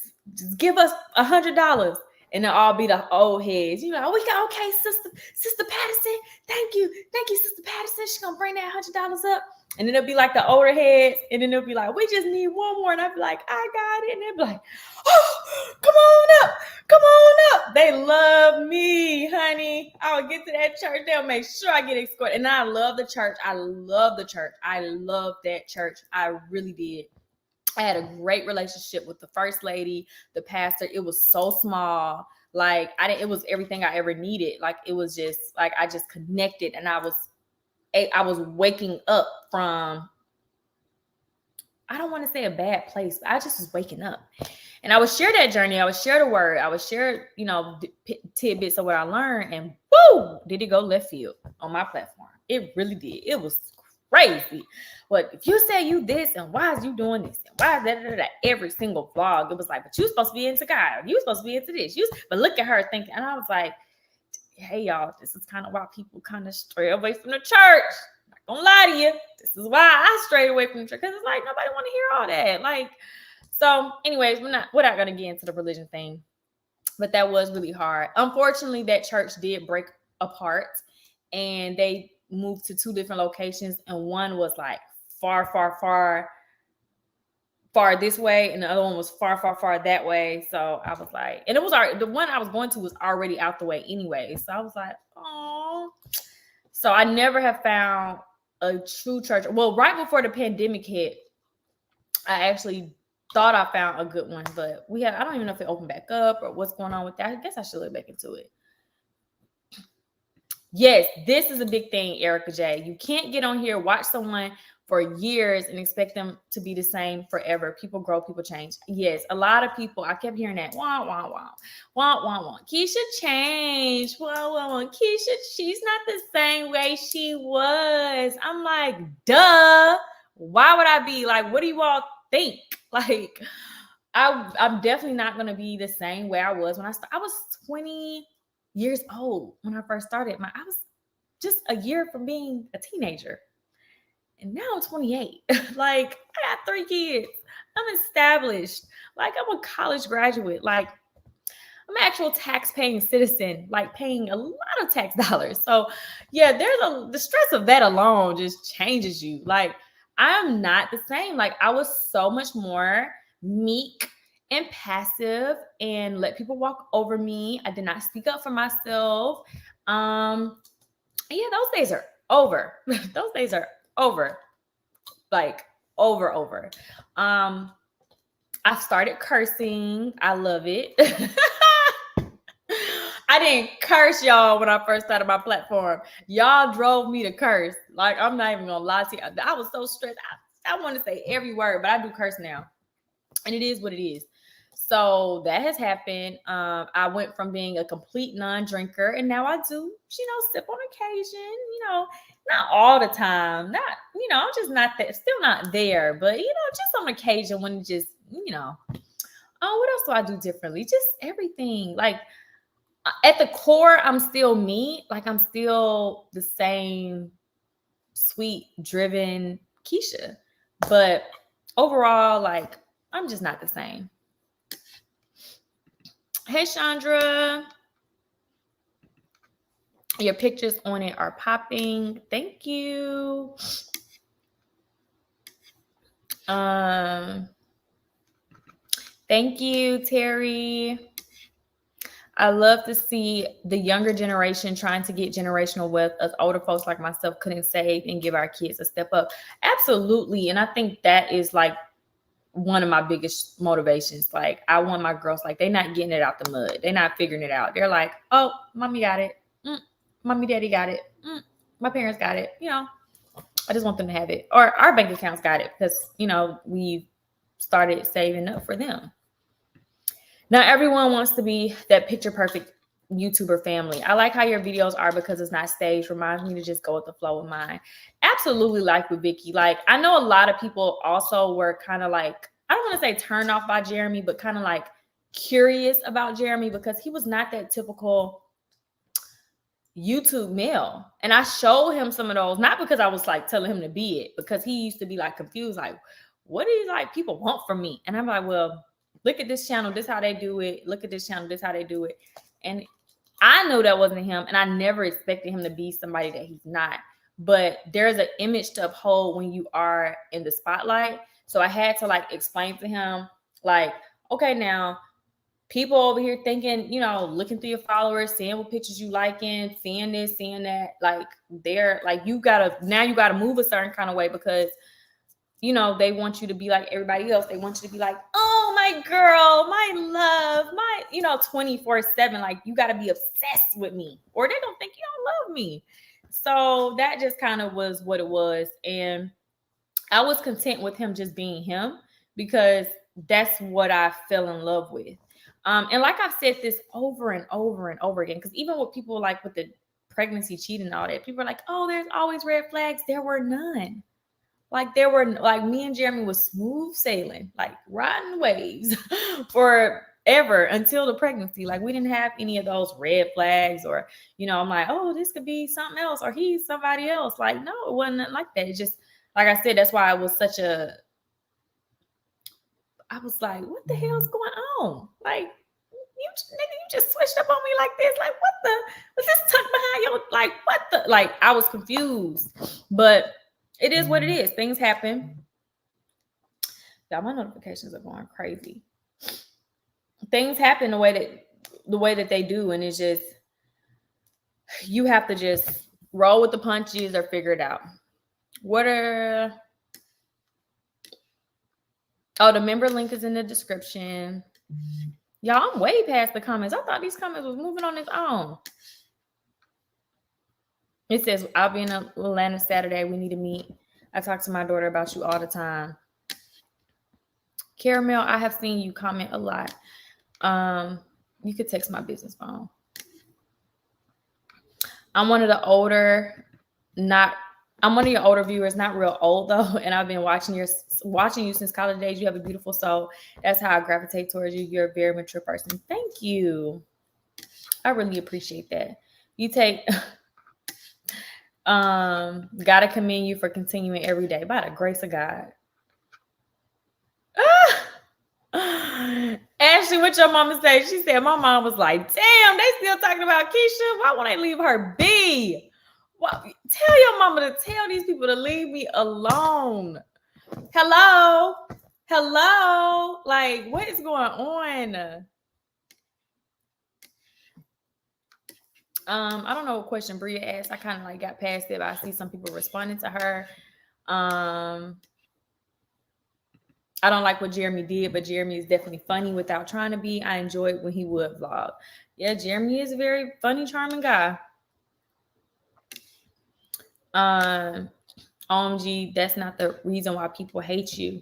S1: give us $100. And they'll all be the old heads. You know, we got, okay, Sister Patterson. Thank you, Sister Patterson. She's gonna bring that $100 up. And then it'll be like the older heads, and then they'll be like, we just need one more. And I'll be like, I got it. And they'll be like, oh, come on up. They love me, honey. I'll get to that church. They'll make sure I get escorted. And I love the church. I love that church. I really did. I had a great relationship with the first lady, the pastor. It was so small. Like it was everything I ever needed. Like it was just like, I just connected, and I was waking up from, I don't want to say a bad place, but I just was waking up. And I would share that journey. I would share the word. I would share, tidbits of what I learned. And woo, did it go left field on my platform. It really did. It was crazy. But if you say you this, and why is you doing this? And why is that? Every single vlog, it was like, but you supposed to be into God. You supposed to be into this. But look at her thinking. And I was like, hey, y'all, this is kind of why people kind of stray away from the church. Not gonna lie to you. This is why I strayed away from the church. Because it's like, nobody want to hear all that. Like, so anyways, we're not going to get into the religion thing. But that was really hard. Unfortunately, that church did break apart. And they moved to 2 different locations. And one was like far this way, and the other one was far that way. So I was like, and it was the one I was going to was already out the way anyway. So I was like, oh. So I never have found a true church. Well, right before the pandemic hit, I actually thought I found a good one, but I don't even know if it opened back up or what's going on with that. I guess I should look back into it. Yes, this is a big thing, Erica J. You can't get on here, watch someone for years and expect them to be the same forever. People grow, people change. Yes, a lot of people, I kept hearing that. Wah, wah, wah. Wah, wah, wah. Keesha changed. Wah, wah, wah. Keesha, she's not the same way she was. I'm like, duh. Why would I be? Like, what do you all think? Like, I'm definitely not going to be the same way I was when I started. I was 20 years old when I first started. I was just a year from being a teenager. And now I'm 28. Like, I got 3 kids. I'm established. Like, I'm a college graduate. Like, I'm an actual tax-paying citizen, like paying a lot of tax dollars. So, yeah, the stress of that alone just changes you. Like, I'm not the same. Like, I was so much more meek and passive and let people walk over me. I did not speak up for myself. Yeah, those days are over. Those days are over. Like, over. I started cursing. I love it. I didn't curse y'all when I first started my platform. Y'all drove me to curse. Like, I'm not even gonna lie to you. I was so stressed. I want to say every word, but I do curse now. And it is what it is. So that has happened. I went from being a complete non-drinker, and now I do, sip on occasion, not all the time. Not, I'm just not that, still not there, but, just on occasion when it just, oh, what else do I do differently? Just everything. Like, at the core, I'm still me. Like, I'm still the same sweet, driven Keesha. But overall, like, I'm just not the same. Hey, Chandra. Your pictures on it are popping. Thank you. Thank you, Terry. I love to see the younger generation trying to get generational wealth. Us older folks like myself couldn't save and give our kids a step up. Absolutely. And I think that is like one of my biggest motivations. Like, I want my girls, like, they're not getting it out the mud. They're not figuring it out. They're like, oh, mommy got it. Mommy, daddy got it. My parents got it. You know, I just want them to have it. Or our bank accounts got it because, you know, we started saving up for them. Now, everyone wants to be that picture perfect YouTuber family. I like how your videos are because it's not staged. Reminds me to just go with the flow of mine. Absolutely, like with Vicky. Like, I know a lot of people also were kind of like, I don't want to say turned off by Jeremy, but kind of like curious about Jeremy because he was not that typical YouTube male. And I showed him some of those, not because I was like telling him to be it, because he used to be like confused, like, what do you like people want from me? And I'm like, well, look at this channel, this how they do it. Look at this channel, this how they do it. And I knew that wasn't him, and I never expected him to be somebody that he's not. But there's an image to uphold when you are in the spotlight. So I had to like explain to him, like, okay, now people over here thinking, you know, looking through your followers, seeing what pictures you liking, seeing this, seeing that, like, they're like, you gotta move a certain kind of way because, you know, they want you to be like everybody else. They want you to be like, oh, my girl, my love, my, you know, 24/7. Like, you got to be obsessed with me or they don't think you don't love me. So that just kind of was what it was. And I was content with him just being him because that's what I fell in love with. And like I've said this over and over and over again, because even with people like with the pregnancy cheating and all that, people are like, oh, there's always red flags. There were none. Like, there were, like, me and Jeremy was smooth sailing, like riding waves forever until the pregnancy. Like, we didn't have any of those red flags or, you know, I'm like, oh, this could be something else or he's somebody else. Like, no, it wasn't like that. It just, like I said, that's why I was I was like, what the hell's going on? Like, you just switched up on me like this. Like, what the, was this tucked behind your, like, what the, like, I was confused. But it is what it is. Things happen. Y'all, my notifications are going crazy. Things happen the way that they do, and it's just, you have to just roll with the punches or figure it out. The member link is in the description. Y'all, I'm way past the comments. I thought these comments was moving on its own. It says, I'll be in Atlanta Saturday. We need to meet. I talk to my daughter about you all the time. Caramel, I have seen you comment a lot. You could text my business phone. I'm one of your older viewers, not real old though. And I've been watching you since college days. You have a beautiful soul. That's how I gravitate towards you. You're a very mature person. Thank you. I really appreciate that. You take, gotta commend you for continuing every day by the grace of God. Ashley, what your mama say? She said, my mom was like, damn, they still talking about Keesha. Why won't they leave her be? Well, tell your mama to tell these people to leave me alone. Hello? Like, what is going on? I don't know what question Bria asked. I kind of like got past it, but I see some people responding to her. I don't like what Jeremy did, but Jeremy is definitely funny without trying to be. I enjoyed when he would vlog. Yeah, Jeremy is a very funny, charming guy. OMG, that's not the reason why people hate you.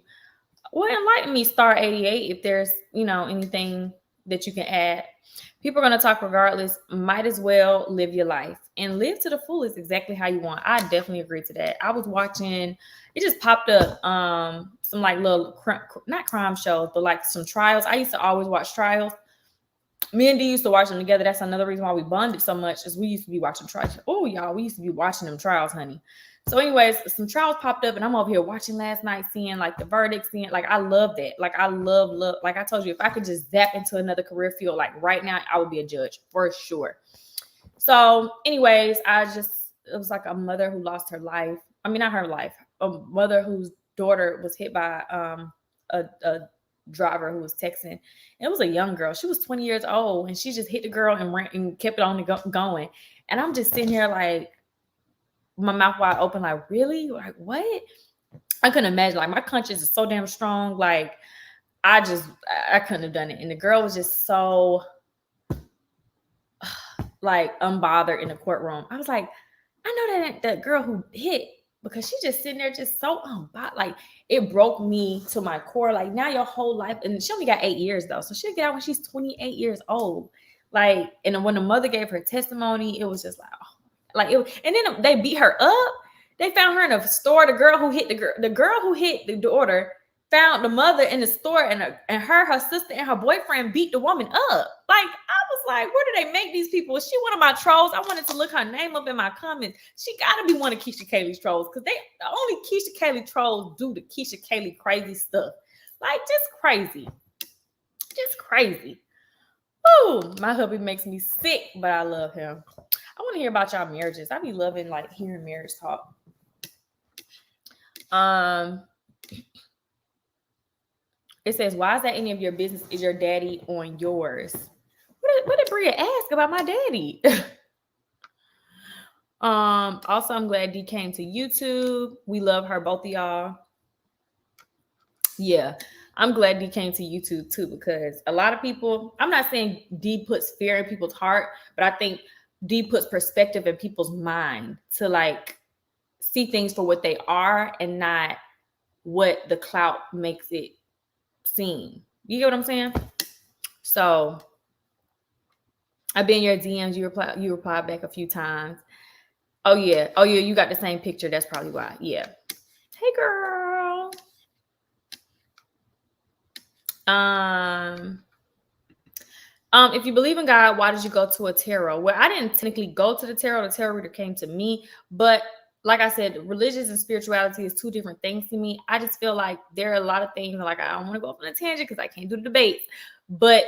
S1: Well, enlighten me, Star 88, if there's, you know, anything that you can add. People are going to talk regardless. Might as well live your life and live to the fullest exactly how you want. I definitely agree to that. I was watching, it just popped up some like little, not crime shows, but like some trials. I used to always watch trials. Me and D used to watch them together. That's another reason why we bonded so much, is we used to be watching trials. Oh, y'all, we used to be watching them trials, honey. So anyways, some trials popped up and I'm over here watching last night, seeing like the verdicts, seeing, like, I love that. Like, I love, like I told you, if I could just zap into another career field, like right now, I would be a judge for sure. So, anyways, it was like a mother who lost her life. I mean, not her life, a mother whose daughter was hit by a driver who was texting. It was a young girl. She was 20 years old, and she just hit the girl and ran and kept it on going. And I'm just sitting here like, my mouth wide open, like, really? Like, what? I couldn't imagine. Like, my conscience is so damn strong. Like, I couldn't have done it. And the girl was just so like unbothered in the courtroom. I was like, I know that girl who hit, because she's just sitting there just so unbothered. Like, it broke me to my core. Like, now your whole life, and she only got 8 years though, so she'll get out when she's 28 years old. Like, and when the mother gave her testimony, it was just like, oh, like it. And then they beat her up. They found her in a store. The girl who hit the girl who hit the daughter found the mother in the store, and her sister and her boyfriend beat the woman up. Like, I was like, where do they make these people? Is she one of my trolls? I wanted to look her name up in my comments. She got to be one of Keesha Kaylee's trolls, because the only Keesha Kaylee trolls do the Keesha Kaylee crazy stuff. Like, just crazy. Just crazy. Oh, my hubby makes me sick, but I love him. I want to hear about y'all marriages. I be loving like hearing marriage talk. It says, why is that any of your business? Is your daddy on yours? What did Bria ask about my daddy? Also, I'm glad D came to YouTube. We love her, both of y'all. Yeah, I'm glad D came to YouTube too, because a lot of people, I'm not saying D puts fear in people's heart, but I think D puts perspective in people's mind to like see things for what they are and not what the clout makes it seem. You get what I'm saying? So I've been in your DMs. You replied back a few times. Oh yeah, you got the same picture. That's probably why. Yeah. Hey girl. If you believe in God, why did you go to a tarot? Well, I didn't technically go to the tarot. The tarot reader came to me, but like I said, religious and spirituality is two different things to me. I just feel like there are a lot of things, like, I don't want to go off on a tangent because I can't do the debates, but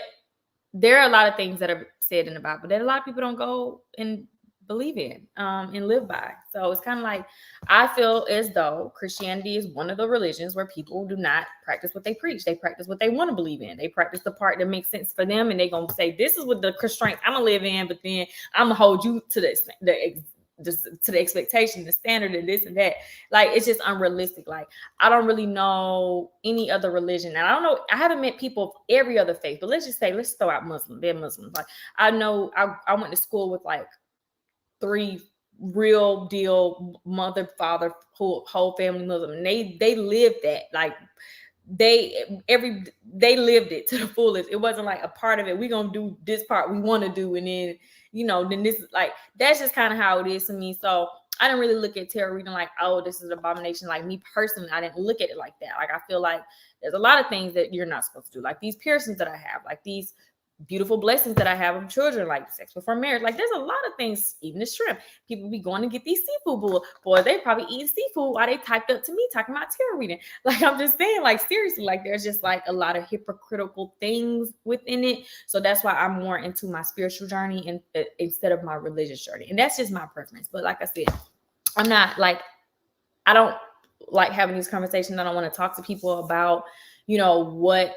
S1: there are a lot of things that are said in the Bible that a lot of people don't go and believe in and live by. So it's kind of like, I feel as though Christianity is one of the religions where people do not practice what they preach. They practice what they want to believe in. They practice the part that makes sense for them, and they're going to say, this is what the constraints I'm going to live in, but then I'm going to hold you to the expectation, the standard, and this and that. Like, it's just unrealistic. Like, I don't really know any other religion, and I don't know, I haven't met people of every other faith, but let's throw out Muslims. They're Muslims. Like, I know I went to school with like 3 real deal mother, father, whole family Muslim, and they lived that. Like, they lived it to the fullest. It wasn't like a part of it. We're gonna do this part we want to do, and then then this is like, that's just kind of how it is to me. So I didn't really look at tarot reading like, oh, this is an abomination. Like, me personally, I didn't look at it like that. Like, I feel like there's a lot of things that you're not supposed to do, like these piercings that I have, like these beautiful blessings that I have of children, like sex before marriage. Like, there's a lot of things, even the shrimp. People be going to get these seafood boy, they probably eating seafood while they typed up to me talking about tarot reading. Like, I'm just saying, like, seriously, like, there's just like a lot of hypocritical things within it. So that's why I'm more into my spiritual journey and instead of my religious journey. And that's just my preference. But like I said, I'm not like, I don't like having these conversations. I don't want to talk to people about, what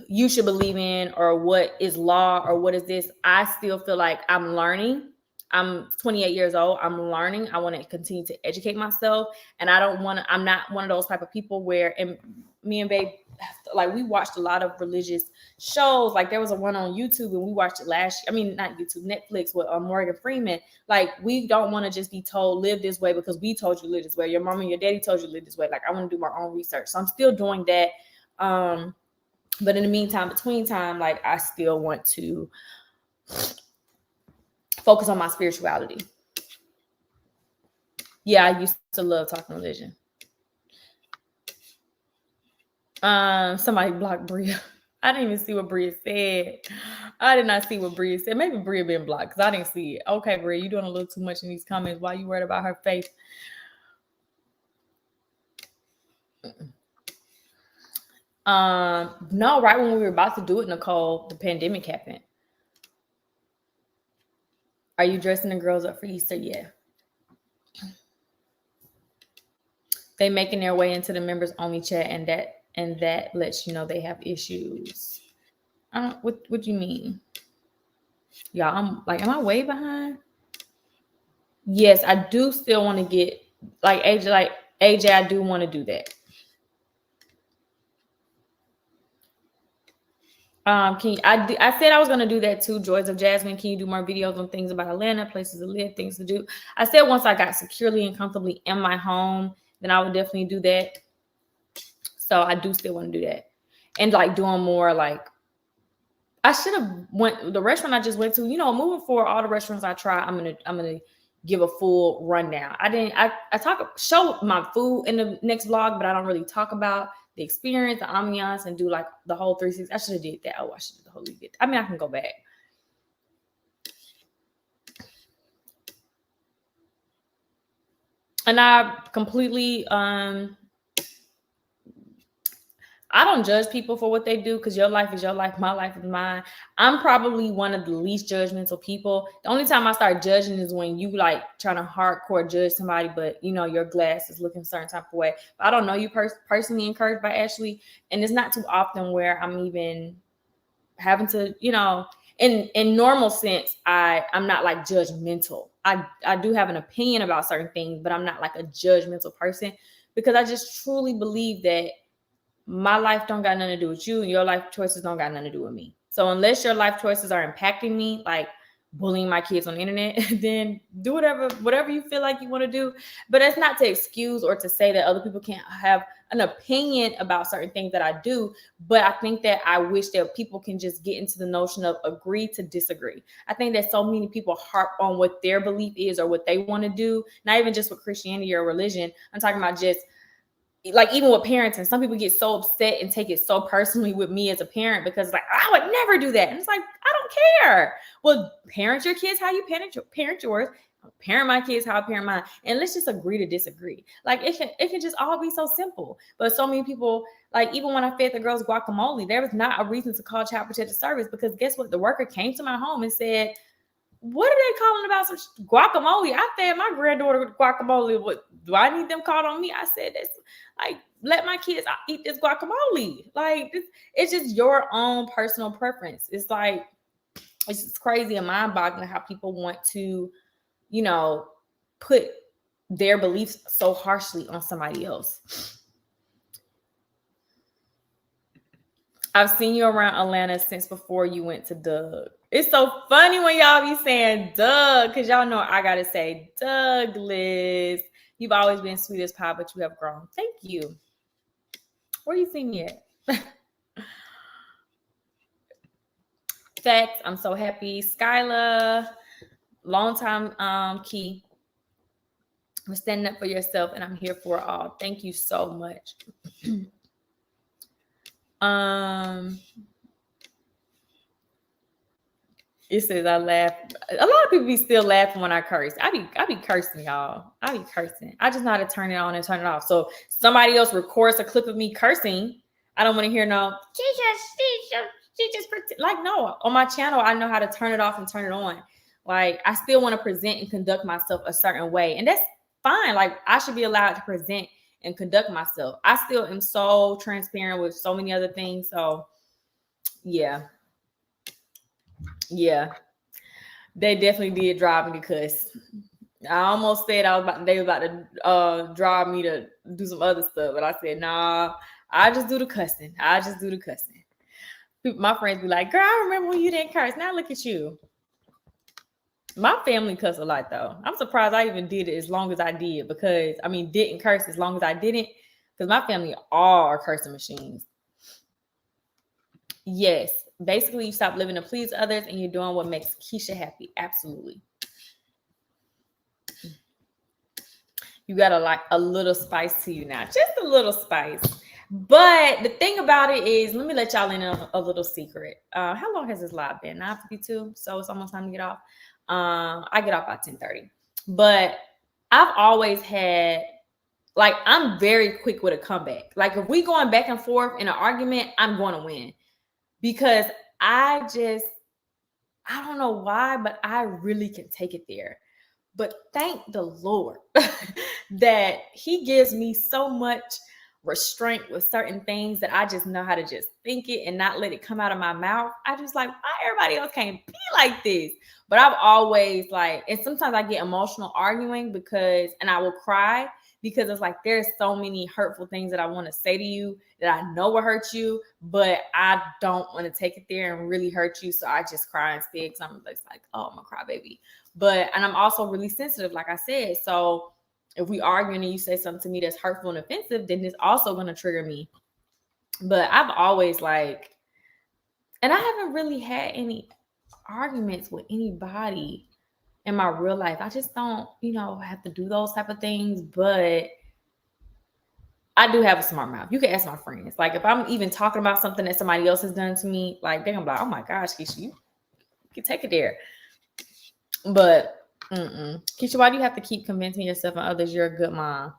S1: you should believe in or what is law or what is this. I still feel like I'm learning. I'm 28 years old. I'm learning. I want to continue to educate myself. And I'm not one of those type of people where, and me and Babe, like, we watched a lot of religious shows. Like, there was one on YouTube and we watched it not YouTube, Netflix, with Morgan Freeman. Like, we don't want to just be told live this way because we told you to live this way. Your mom and your daddy told you to live this way. Like, I want to do my own research. So I'm still doing that. But in the meantime, between time, like, I still want to focus on my spirituality. Yeah, I used to love talking religion. Somebody blocked Bria. I didn't even see what Bria said. I did not see what Bria said. Maybe Bria been blocked because I didn't see it. Okay, Bria, you doing a little too much in these comments. Why you worried about her faith? No, right when we were about to do it, Nicole, the pandemic happened. Are you dressing the girls up for Easter? Yeah. They making their way into the members only chat, and that lets you know they have issues. What do you mean? Y'all, I'm like, am I way behind? Yes, I do still want to get like AJ, I do want to do that. I said I was gonna do that too. Joys of Jasmine. Can you do more videos on things about Atlanta, places to live, things to do? I said once I got securely and comfortably in my home, then I would definitely do that. So I do still want to do that, and like doing more like. I should have went the restaurant I just went to. You know, moving forward, all the restaurants I try, I'm gonna give a full rundown. I show my food in the next vlog, but I don't really talk about the experience, the ambiance, and do like the whole 360. I should have did that. Oh, I should have totally did. I mean, I can go back. And I completely I don't judge people for what they do because your life is your life, my life is mine. I'm probably one of the least judgmental people. The only time I start judging is when you like trying to hardcore judge somebody, but you know your glass is looking a certain type of way. But I don't know you personally encouraged by Ashley, and it's not too often where I'm even having to, you know, in normal sense, I'm not like judgmental. I do have an opinion about certain things, but I'm not like a judgmental person because I just truly believe that my life don't got nothing to do with you, and your life choices don't got nothing to do with me. So unless your life choices are impacting me, like bullying my kids on the internet, then do whatever you feel like you want to do. But that's not to excuse or to say that other people can't have an opinion about certain things that I do. But I think that I wish that people can just get into the notion of agree to disagree. I think that so many people harp on what their belief is or what they want to do, not even just with Christianity or religion. I'm talking about just like even with parenting, some people get so upset and take it so personally with me as a parent because like I would never do that. And it's like, I don't care. Well, parent your kids how you parent yours. Parent my kids how I parent mine. And let's just agree to disagree. Like it can just all be so simple. But so many people, like even when I fed the girls guacamole, there was not a reason to call Child Protective Service because guess what? The worker came to my home and said, what are they calling about some guacamole? I fed my granddaughter guacamole. What do I need them called on me? I said this, like, let my kids eat this guacamole. Like, it's just your own personal preference. It's like, it's just crazy and mind-boggling how people want to, you know, put their beliefs so harshly on somebody else. I've seen you around Atlanta since before you went to Doug. It's so funny when y'all be saying Doug, because y'all know I gotta say Douglas. You've always been sweet as pie, but you have grown. Thank you. Where you see me at? Facts. I'm so happy. Skyla, long time Key. I'm standing up for yourself, and I'm here for it all. Thank you so much. It says I laugh. A lot of people be still laughing when I curse. I be cursing, y'all. I be cursing. I just know how to turn it on and turn it off. So somebody else records a clip of me cursing. I don't want to hear no. She just like no. On my channel, I know how to turn it off and turn it on. Like I still want to present and conduct myself a certain way, and that's fine. Like I should be allowed to present and conduct myself. I still am so transparent with so many other things. So yeah. Yeah, they definitely did drive me to cuss. I almost said they were about to drive me to do some other stuff, but I said, nah, I just do the cussing. I just do the cussing. My friends be like, girl, I remember when you didn't curse. Now look at you. My family cuss a lot though. I'm surprised I even did it as long as I did because didn't curse as long as I didn't because my family all are cursing machines. Yes. Basically, you stop living to please others and you're doing what makes Keesha happy. Absolutely. You got a little spice to you now. Just a little spice. But the thing about it is, let me let y'all in on a little secret. How long has this live been? 9:52. So it's almost time to get off. I get off by 10:30. But I've always had, like, I'm very quick with a comeback. Like, if we going back and forth in an argument, I'm going to win. Because I I don't know why, but I really can take it there. But thank the Lord that he gives me so much restraint with certain things that I just know how to just think it and not let it come out of my mouth. I just like, why everybody else can't be like this? But I've always like, and sometimes I get emotional arguing because, and I will cry because it's like there's so many hurtful things that I want to say to you that I know will hurt you, but I don't want to take it there and really hurt you. So I just cry instead because I'm just like, oh, I'm a crybaby. But, and I'm also really sensitive, like I said. So if we arguing and you say something to me that's hurtful and offensive, then it's also going to trigger me. But I've always like, and I haven't really had any arguments with anybody in my real life. I just don't, have to do those type of things. But I do have a smart mouth. You can ask my friends. Like if I'm even talking about something that somebody else has done to me, like they're gonna be like, oh my gosh, Keesha, you can take it there. But Keesha, why do you have to keep convincing yourself and others you're a good mom?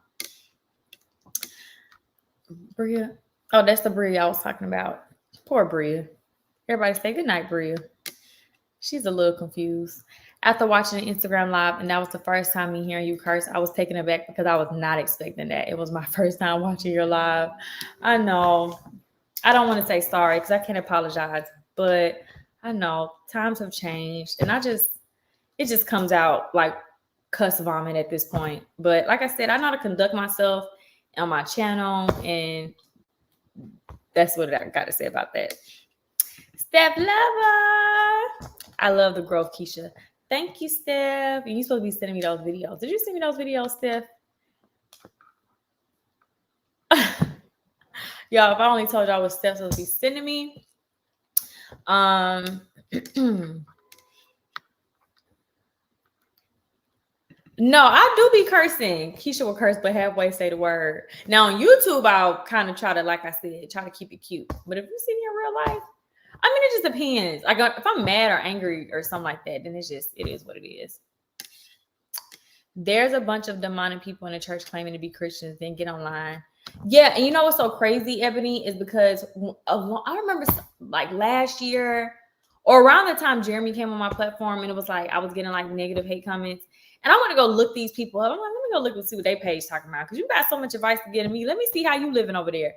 S1: Bria. Oh, that's the Bria I was talking about. Poor Bria. Everybody say good night, Bria. She's a little confused. After watching the Instagram live, and that was the first time me hearing you curse, I was taken aback because I was not expecting that. It was my first time watching your live. I know. I don't want to say sorry because I can't apologize, but I know times have changed, and it just comes out like cuss vomit at this point. But like I said, I know how to conduct myself on my channel, and that's what I got to say about that. Steph Lover. I love the growth, Keesha. Thank you, Steph. And you're supposed to be sending me those videos. Did you send me those videos, Steph? Y'all, if I only told y'all what Steph's supposed to be sending me. No, I do be cursing. Keesha will curse, but halfway say the word. Now on YouTube, I'll kind of try to, like I said, try to keep it cute. But if you see me in real life, I mean, it just depends. Like if I'm mad or angry or something like that, then it is what it is. There's a bunch of demonic people in the church claiming to be Christians, then get online. Yeah, and you know what's so crazy, Ebony, is because I remember like last year or around the time Jeremy came on my platform, and it was like I was getting like negative hate comments. And I want to go look these people up. I'm like, let me go look and see what they page talking about. Because you got so much advice to give me. Let me see how you living over there.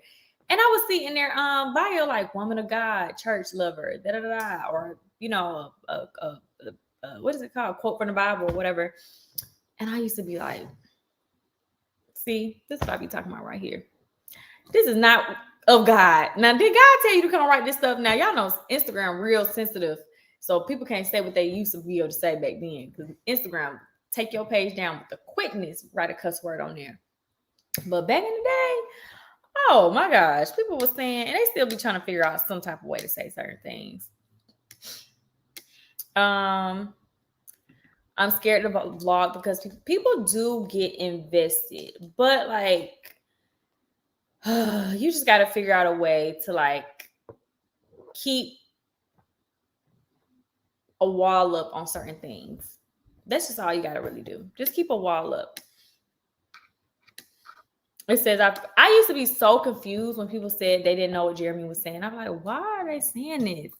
S1: And I was seeing their bio like woman of God, church lover, or what is it called? Quote from the Bible or whatever. And I used to be like, see, this is what I be talking about right here. This is not of God. Now, did God tell you to come write this stuff? Now, y'all know Instagram real sensitive. So people can't say what they used to be able to say back then. Because Instagram, take your page down with the quickness, write a cuss word on there. But back in the day, oh my gosh, people were saying, and they still be trying to figure out some type of way to say certain things. I'm scared to vlog because people do get invested, but like, you just got to figure out a way to like keep a wall up on certain things. That's just all you got to really do. Just keep a wall up. It says, I used to be so confused when people said they didn't know what Jeremy was saying. I'm like, why are they saying this?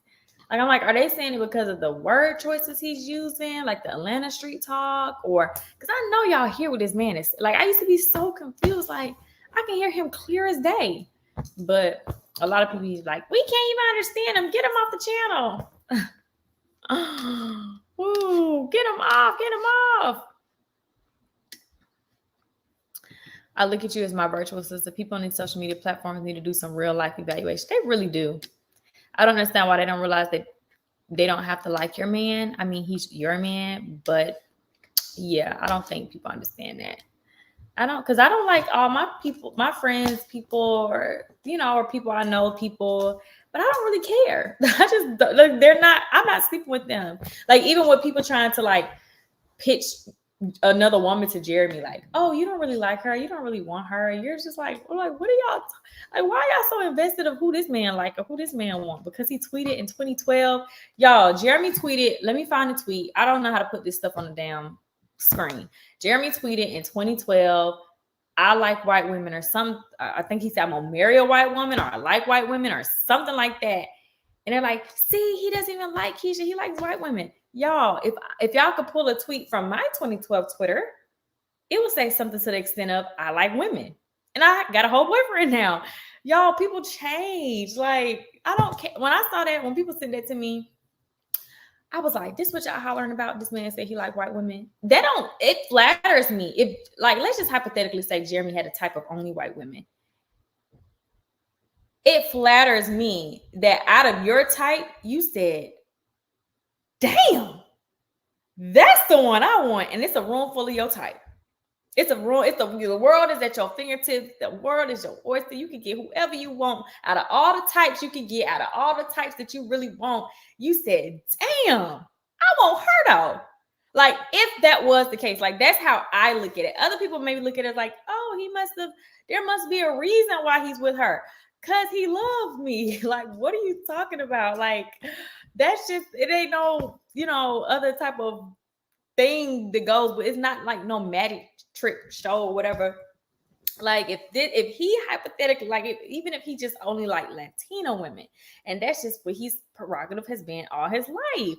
S1: Like, I'm like, are they saying it because of the word choices he's using, like the Atlanta street talk? Or, because I know y'all hear what this man is. Like, I used to be so confused. Like, I can hear him clear as day. But a lot of people, he's like, we can't even understand him. Get him off the channel. Ooh, get him off. I look at you as my virtual sister. People on these social media platforms need to do some real life evaluation. They really do. I don't understand why they don't realize that they don't have to like your man. I mean, he's your man, but yeah, I don't think people understand that. Because I don't like all my people, my friends, people, or people I know, people, but I don't really care. I just like I'm not sleeping with them. Like even with people trying to like pitch another woman to Jeremy, like, oh, you don't really like her, you don't really want her. You're just like, what are y'all like? Why are y'all so invested of who this man like or who this man want? Because he tweeted in 2012. Y'all, Jeremy tweeted. Let me find a tweet. I don't know how to put this stuff on the damn screen. Jeremy tweeted in 2012. I like white women or some. I think he said I'm gonna marry a white woman or I like white women or something like that. And they're like, see, he doesn't even like Keesha. He likes white women. Y'all, if y'all could pull a tweet from my 2012 Twitter, it would say something to the extent of, I like women. And I got a whole boyfriend now. Y'all, people change. Like, I don't care. When I saw that, when people said that to me, I was like, this what y'all hollering about? This man said he like white women. It flatters me. If, like, let's just hypothetically say Jeremy had a type of only white women. It flatters me that out of your type, you said, damn, that's the one I want. And it's a room full of your type. It's a room. The world is at your fingertips. The world is your oyster. You can get whoever you want. Out of all the types you can get, out of all the types that you really want, you said, damn, I want her though. Like, if that was the case, like, that's how I look at it. Other people maybe look at it like, oh, there must be a reason why he's with her. Cause he loved me. Like, what are you talking about? Like, that's just, it ain't no, other type of thing that goes, but it's not like no magic trick show or whatever. Like, if he hypothetically, like, even if he just only like Latino women, and that's just what his prerogative has been all his life.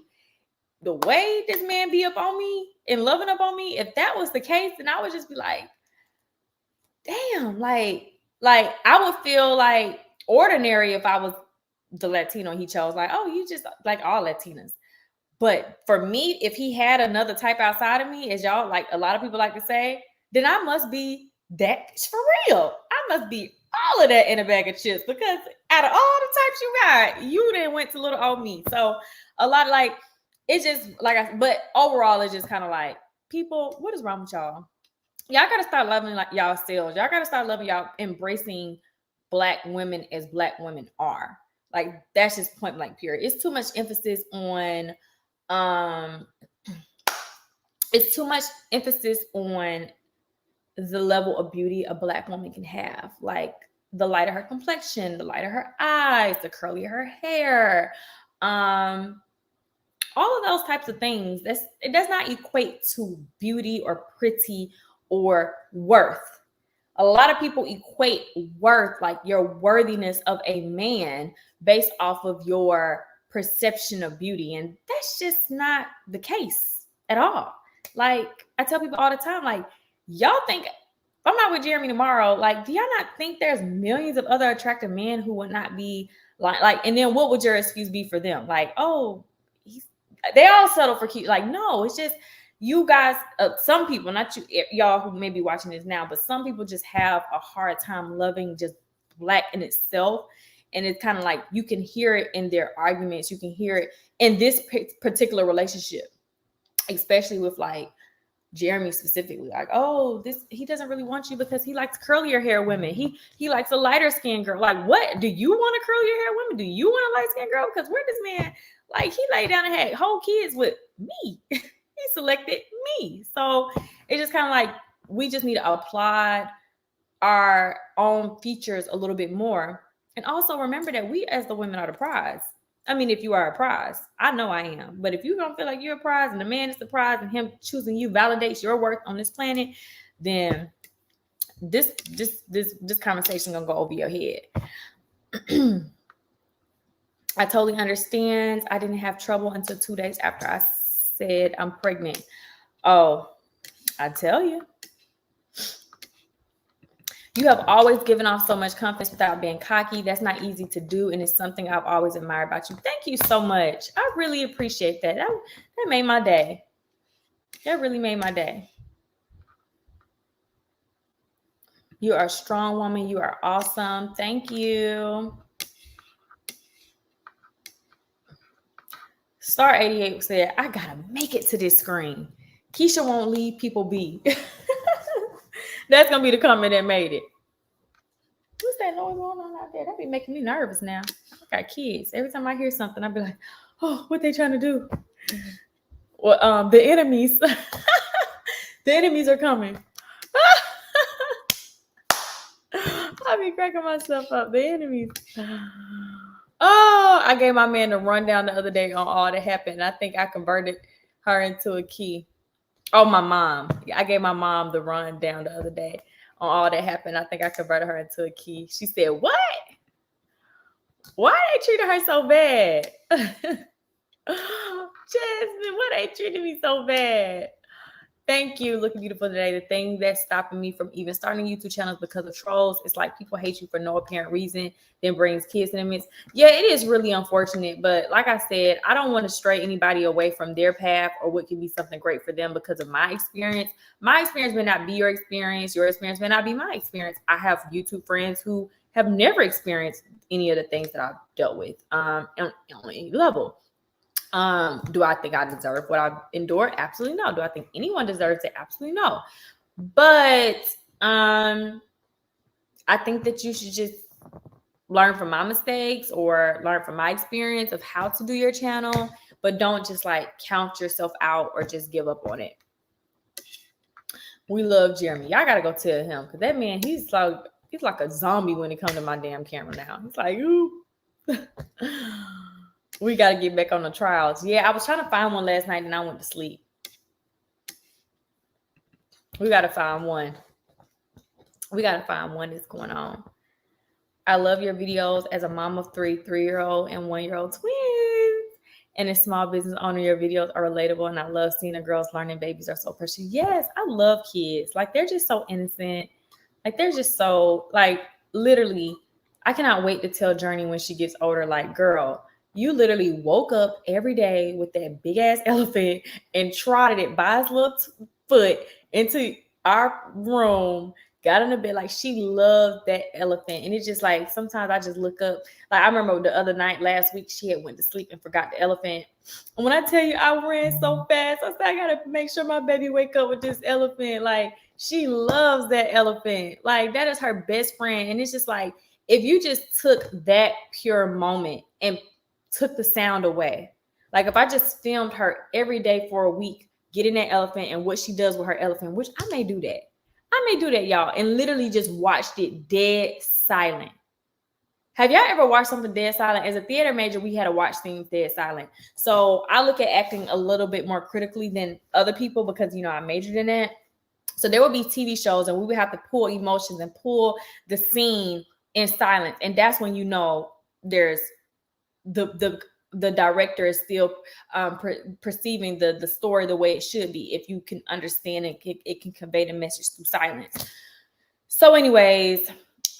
S1: The way this man be up on me and loving up on me, if that was the case, then I would just be like, damn, like I would feel like ordinary if I was the Latino he chose. Like, oh, you just like all Latinas. But for me, if he had another type outside of me, as y'all, like a lot of people like to say, then I must be that bitch for real. I must be all of that in a bag of chips, because out of all the types you got, you then went to little old me. So a lot of, like, it's just like, but overall, it's just kind of like, people, what is wrong with y'all? Y'all got to start loving like y'all selves. Y'all got to start loving y'all, embracing Black women as Black women are. Like, that's just point blank period. It's too much emphasis on, the level of beauty a Black woman can have. Like, the light of her complexion, the light of her eyes, the curly of her hair, all of those types of things. It does not equate to beauty or pretty or worth. A lot of people equate worth, like your worthiness of a man, based off of your perception of beauty. And that's just not the case at all. Like, I tell people all the time, like, y'all think, if I'm not with Jeremy tomorrow, like, do y'all not think there's millions of other attractive men who would not be like, and then what would your excuse be for them? Like, oh, they all settle for cute. Like, no, it's just, you guys, some people, not you, y'all who may be watching this now, but some people just have a hard time loving just Black in itself. And it's kind of like, you can hear it in their arguments. You can hear it in this particular relationship, especially with like Jeremy specifically. Like, oh, he doesn't really want you because he likes curlier hair women. He likes a lighter skinned girl. Like, what? Do you want a curlier hair woman? Do you want a light skinned girl? Because where this man, like, he laid down and had whole kids with me. He selected me. So it's just kind of like, we just need to applaud our own features a little bit more. And also remember that we as the women are the prize. I mean, if you are a prize, I know I am. But if you don't feel like you're a prize and the man is the prize and him choosing you validates your worth on this planet, then this conversation gonna go over your head. I totally understand. I didn't have trouble until 2 days after I said I'm pregnant. Oh, I tell you. You have always given off so much confidence without being cocky. That's not easy to do, and it's something I've always admired about you. Thank you so much. I really appreciate that. That made my day. That really made my day. You are a strong woman. You are awesome. Thank you. Star 88 said, I gotta make it to this screen. Keesha won't leave people be. That's gonna be the comment that made it. What's that noise going on out there? That be making me nervous now. I got kids. Every time I hear something, I be like, oh, what they trying to do? Well, the enemies. The enemies are coming. I be cracking myself up. The enemies. Oh, I gave my man the rundown the other day on all that happened. I think I converted her into a key. Oh, my mom. I gave my mom the rundown the other day on all that happened. I think I converted her into a key. She said, what? Why they treating her so bad? Jasmine, why they treating me so bad? Thank you. Looking beautiful today. The thing that's stopping me from even starting YouTube channels because of trolls, it's like people hate you for no apparent reason, then brings kids in the midst. Yeah, it is really unfortunate. But like I said, I don't want to stray anybody away from their path or what could be something great for them because of my experience. My experience may not be your experience. Your experience may not be my experience. I have YouTube friends who have never experienced any of the things that I've dealt with on any level. Do I think I deserve what I've endured? Absolutely no. Do I think anyone deserves it? Absolutely no. But I think that you should just learn from my mistakes or learn from my experience of how to do your channel, but don't just like count yourself out or just give up on it. We love Jeremy. Y'all gotta go tell him because that man, he's like a zombie when it comes to my damn camera now. He's like, ooh. We got to get back on the trials. Yeah, I was trying to find one last night and I went to sleep. We got to find one. We got to find one that's going on. I love your videos as a mom of 3-year-old and 1-year-old twins. And a small business owner, your videos are relatable. And I love seeing the girls learning. Babies are so precious. Yes, I love kids. Like, they're just so innocent. Like, they're just so, like, literally, I cannot wait to tell Journey when she gets older, like, girl, you literally woke up every day with that big ass elephant and trotted it by his little foot into our room, got in the bed. Like, she loved that elephant. And it's just like, sometimes I just look up. Like, I remember the other night last week, she had went to sleep and forgot the elephant. And when I tell you I ran so fast, I said, I got to make sure my baby wake up with this elephant. Like, she loves that elephant. Like, that is her best friend. And it's just like, if you just took that pure moment and took the sound away. Like, if I just filmed her every day for a week, getting that elephant and what she does with her elephant, which I may do that. I may do that, y'all, and literally just watched it dead silent. Have y'all ever watched something dead silent? As a theater major, we had to watch things dead silent. So I look at acting a little bit more critically than other people because, you know, I majored in it. So there would be TV shows and we would have to pull emotions and pull the scene in silence. And that's when you know there's the director is still perceiving the story the way it should be. If you can understand it, it can convey the message through silence. So anyways,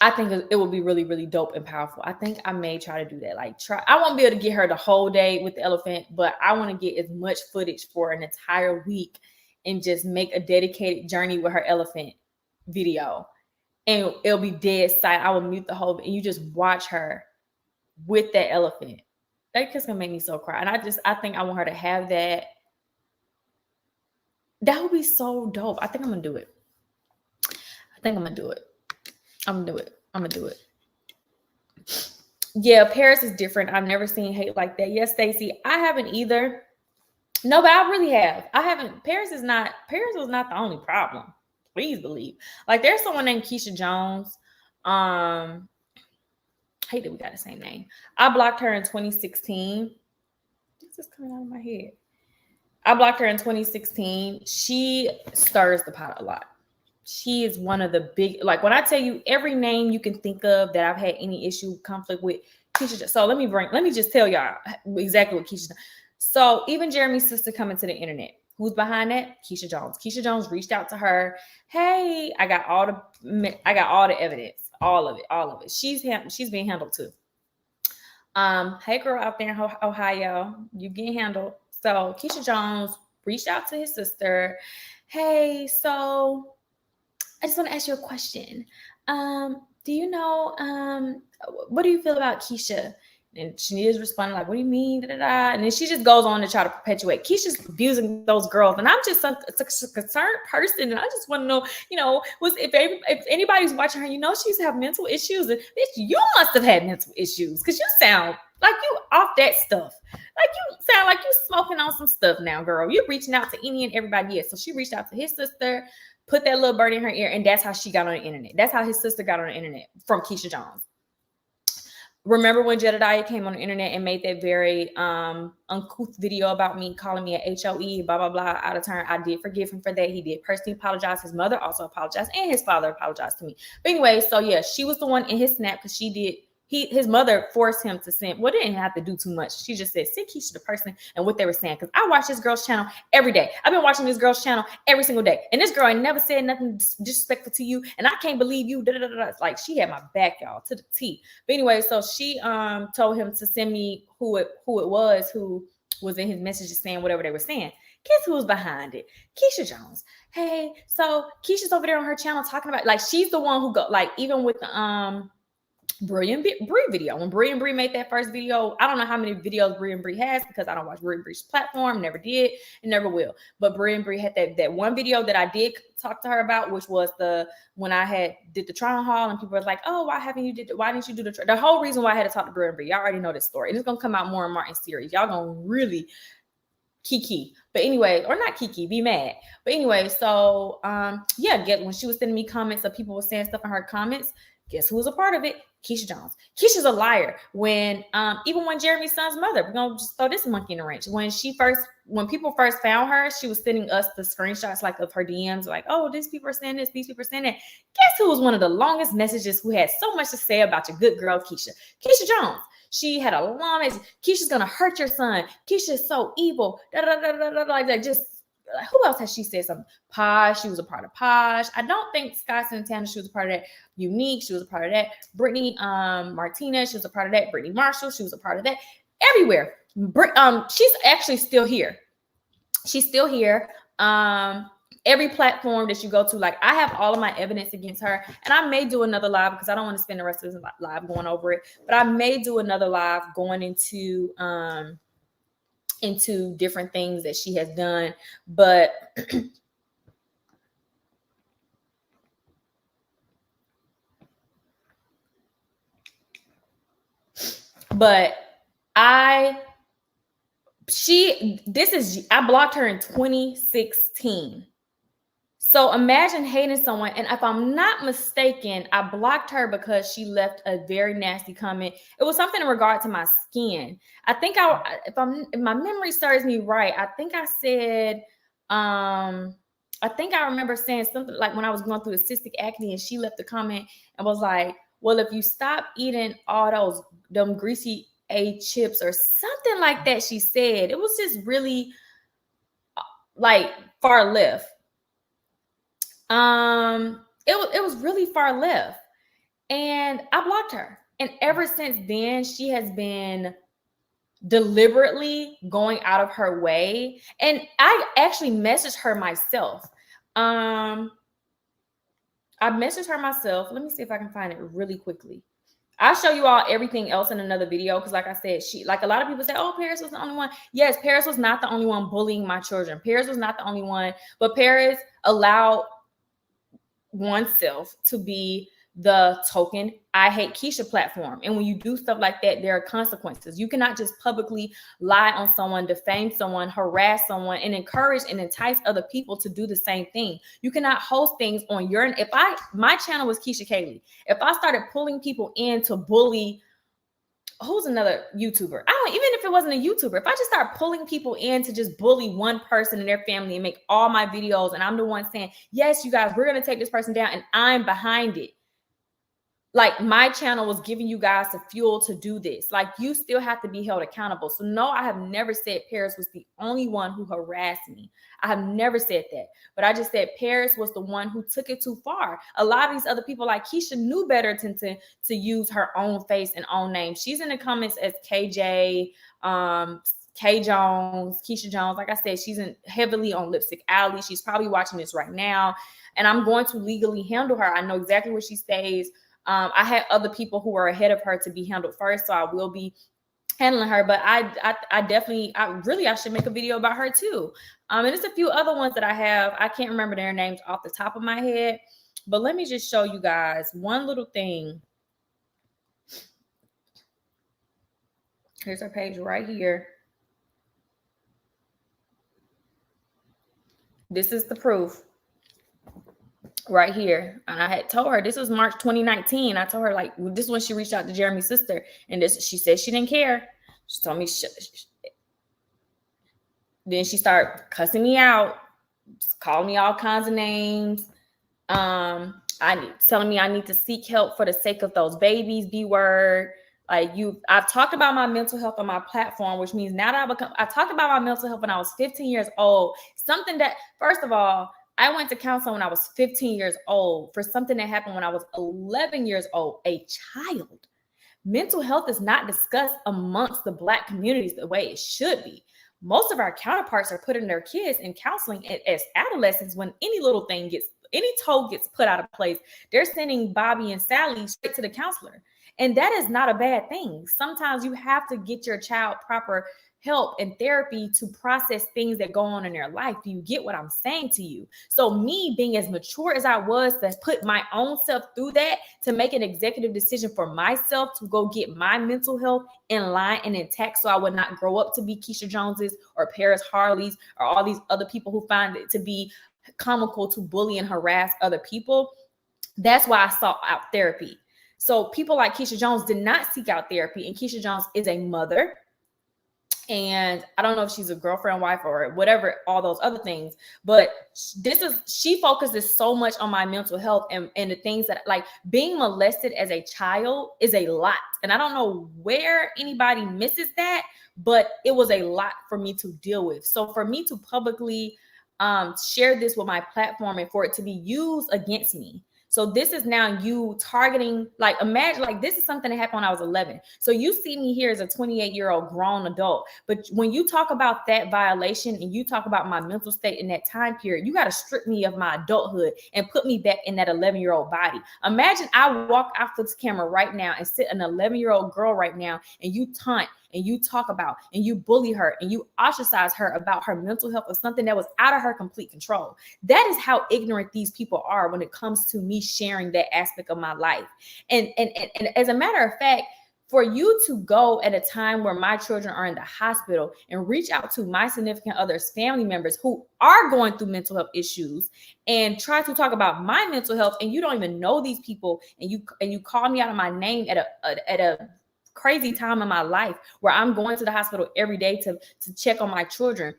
S1: I think it will be really, really dope and powerful. I think I may try to do that. Like, I won't be able to get her the whole day with the elephant, but I want to get as much footage for an entire week and just make a dedicated journey with her elephant video. And it'll be dead silent. I will mute the whole, and you just watch her with that elephant. That just gonna make me so cry. And I think I want her to have that. That would be so dope. I think I'm gonna do it. I'm gonna do it. Yeah, Paris is different. I've never seen hate like that. Yes, Stacey, I haven't either. No, but I really have. I haven't. Paris was not the only problem. Please believe. Like, there's someone named Keesha Jones. I hate that we got the same name. I blocked her in 2016. This is coming out of my head. I blocked her in 2016. She stirs the pot a lot. She is one of the big, like, when I tell you every name you can think of that I've had any issue, conflict with, Keesha. So let me just tell y'all exactly what Keesha. So even Jeremy's sister coming to the internet. Who's behind that? Keesha Jones. Keesha Jones reached out to her. Hey, I got all the evidence. All of it. She's being handled too. Hey girl out there in Ohio, you getting handled. So Keesha Jones reached out to his sister. Hey, so I just want to ask you a question. Do you know, what do you feel about Keesha? And she is responding like, what do you mean? Da, da, da. And then she just goes on to try to perpetuate. Keisha's abusing those girls. And I'm just such a concerned person. And I just want to know, if anybody's watching her, she's have mental issues. And bitch, you must have had mental issues because you sound like you off that stuff. Like, you sound like you smoking on some stuff now, girl. You're reaching out to any and everybody else. So she reached out to his sister, put that little bird in her ear. And that's how she got on the internet. That's how his sister got on the internet, from Keesha Jones. Remember when Jedediah came on the internet and made that very uncouth video about me, calling me a HOE, blah, blah, blah, out of turn? I did forgive him for that. He did personally apologize. His mother also apologized, and his father apologized to me. But anyway, so yeah, she was the one in his snap because he his mother forced him to send, well, they didn't have to do too much. She just said, send Keesha the person and what they were saying. Because I watch this girl's channel every day. I've been watching this girl's channel every single day. And this girl ain't never said nothing disrespectful to you. And I can't believe you. It's like, she had my back, y'all, to the T. But anyway, so she told him to send me who it was who was in his messages saying whatever they were saying. Guess who was behind it? Keesha Jones. Hey, so Keisha's over there on her channel talking about, like, she's the one who got, like, even with the Brie and Bree video. When Brie and Bree made that first video, I don't know how many videos Brie and Bree has because I don't watch Brie and Bree's platform, never did and never will. But Brie and Bree had that one video that I did talk to her about, which was when I did the trial haul and people were like, oh, why didn't you do the whole reason why I had to talk to Brie and Bree. Y'all already know this story. And it's gonna come out more and more in series. Y'all gonna really kiki. But anyway, or not kiki, be mad. But anyway, so when she was sending me comments of people were saying stuff in her comments, guess who was a part of it? Keesha Jones. Keisha's a liar. Even when Jeremy's son's mother, we're gonna just throw this monkey in the wrench. When people first found her, she was sending us the screenshots like of her DMs, like, oh, these people are saying this, these people are saying that. Guess who was one of the longest messages who had so much to say about your good girl, Keesha? Keesha Jones. She had a long message. Keisha's gonna hurt your son. Keisha's so evil. Like that. Just who else has she said something? Posh. She was a part of Posh. I don't think Sky Santana. She was a part of that. Unique. She was a part of that. Brittany Martinez. She was a part of that. Brittany Marshall. She was a part of that. Everywhere. She's actually still here. She's still here. Every platform that you go to, like I have all of my evidence against her, and I may do another live because I don't want to spend the rest of this live going over it, but I may do another live going into different things that she has done. But I blocked her in 2016. So imagine hating someone, and if I'm not mistaken, I blocked her because she left a very nasty comment. It was something in regard to my skin. I think if my memory serves me right, I think I said, I think I remember saying something like when I was going through the cystic acne, and she left a comment and was like, well, if you stop eating all them greasy chips or something like that, she said. It was just really like far left. It was really far left, and I blocked her. And ever since then, she has been deliberately going out of her way. And I actually messaged her myself. I messaged her myself. Let me see if I can find it really quickly. I'll show you all everything else in another video because, like I said, a lot of people say, oh, Paris was the only one. Yes, Paris was not the only one bullying my children. Paris was not the only one, but Paris allowed oneself to be the token I hate Keesha platform. And when you do stuff like that, there are consequences. You cannot just publicly lie on someone, defame someone, harass someone, and encourage and entice other people to do the same thing. You cannot host things on my channel was Keesha Kaylee. If I started pulling people in to bully, who's another YouTuber? Even if it wasn't a YouTuber, if I just start pulling people in to just bully one person and their family and make all my videos, and I'm the one saying, yes, you guys, we're going to take this person down, and I'm behind it. Like my channel was giving you guys the fuel to do this. Like you still have to be held accountable. So no, I have never said Paris was the only one who harassed me. I have never said that. But I just said Paris was the one who took it too far. A lot of these other people like Keesha knew better to use her own face and own name. She's in the comments as KJ, K Jones, Keesha Jones. Like I said, she's heavily on Lipstick Alley. She's probably watching this right now. And I'm going to legally handle her. I know exactly where she stays. I had other people who are ahead of her to be handled first, so I will be handling her. But I should make a video about her too. And there's a few other ones that I have. I can't remember their names off the top of my head, but let me just show you guys one little thing. Here's her page right here. This is the proof. Right here. And I had told her this was March 2019. I told her like this is when she reached out to Jeremy's sister, and she said she didn't care. She told me then she started cussing me out, calling me all kinds of names. Telling me I need to seek help for the sake of those babies, B word. I've talked about my mental health on my platform, which means now that I talked about my mental health when I was 15 years old. Something that, first of all, I went to counseling when I was 15 years old for something that happened when I was 11 years old, a child. Mental health is not discussed amongst the Black communities the way it should be. Most of our counterparts are putting their kids in counseling as adolescents. When any toe gets put out of place, they're sending Bobby and Sally straight to the counselor. And that is not a bad thing. Sometimes you have to get your child proper help and therapy to process things that go on in their life. Do you get what I'm saying to you? So me being as mature as I was to put my own self through that, to make an executive decision for myself to go get my mental health in line and intact, so I would not grow up to be Keesha Joneses or Paris Harleys or all these other people who find it to be comical to bully and harass other people. That's why I sought out therapy. So people like Keesha Jones did not seek out therapy, and Keesha Jones is a mother. And I don't know if she's a girlfriend, wife, or whatever, all those other things, but she focuses so much on my mental health and the things that, like, being molested as a child is a lot. And I don't know where anybody misses that, but it was a lot for me to deal with. So for me to publicly share this with my platform and for it to be used against me. So this is now you targeting, like, imagine, like, this is something that happened when I was 11. So you see me here as a 28-year-old grown adult. But when you talk about that violation and you talk about my mental state in that time period, you got to strip me of my adulthood and put me back in that 11-year-old body. Imagine I walk out this camera right now and sit an 11-year-old girl right now, and you taunt and you talk about and you bully her and you ostracize her about her mental health or something that was out of her complete control. That is how ignorant these people are when it comes to me sharing that aspect of my life. And as a matter of fact, for you to go at a time where my children are in the hospital and reach out to my significant other's family members who are going through mental health issues and try to talk about my mental health, and you don't even know these people, and you call me out of my name at a crazy time in my life where I'm going to the hospital every day to check on my children.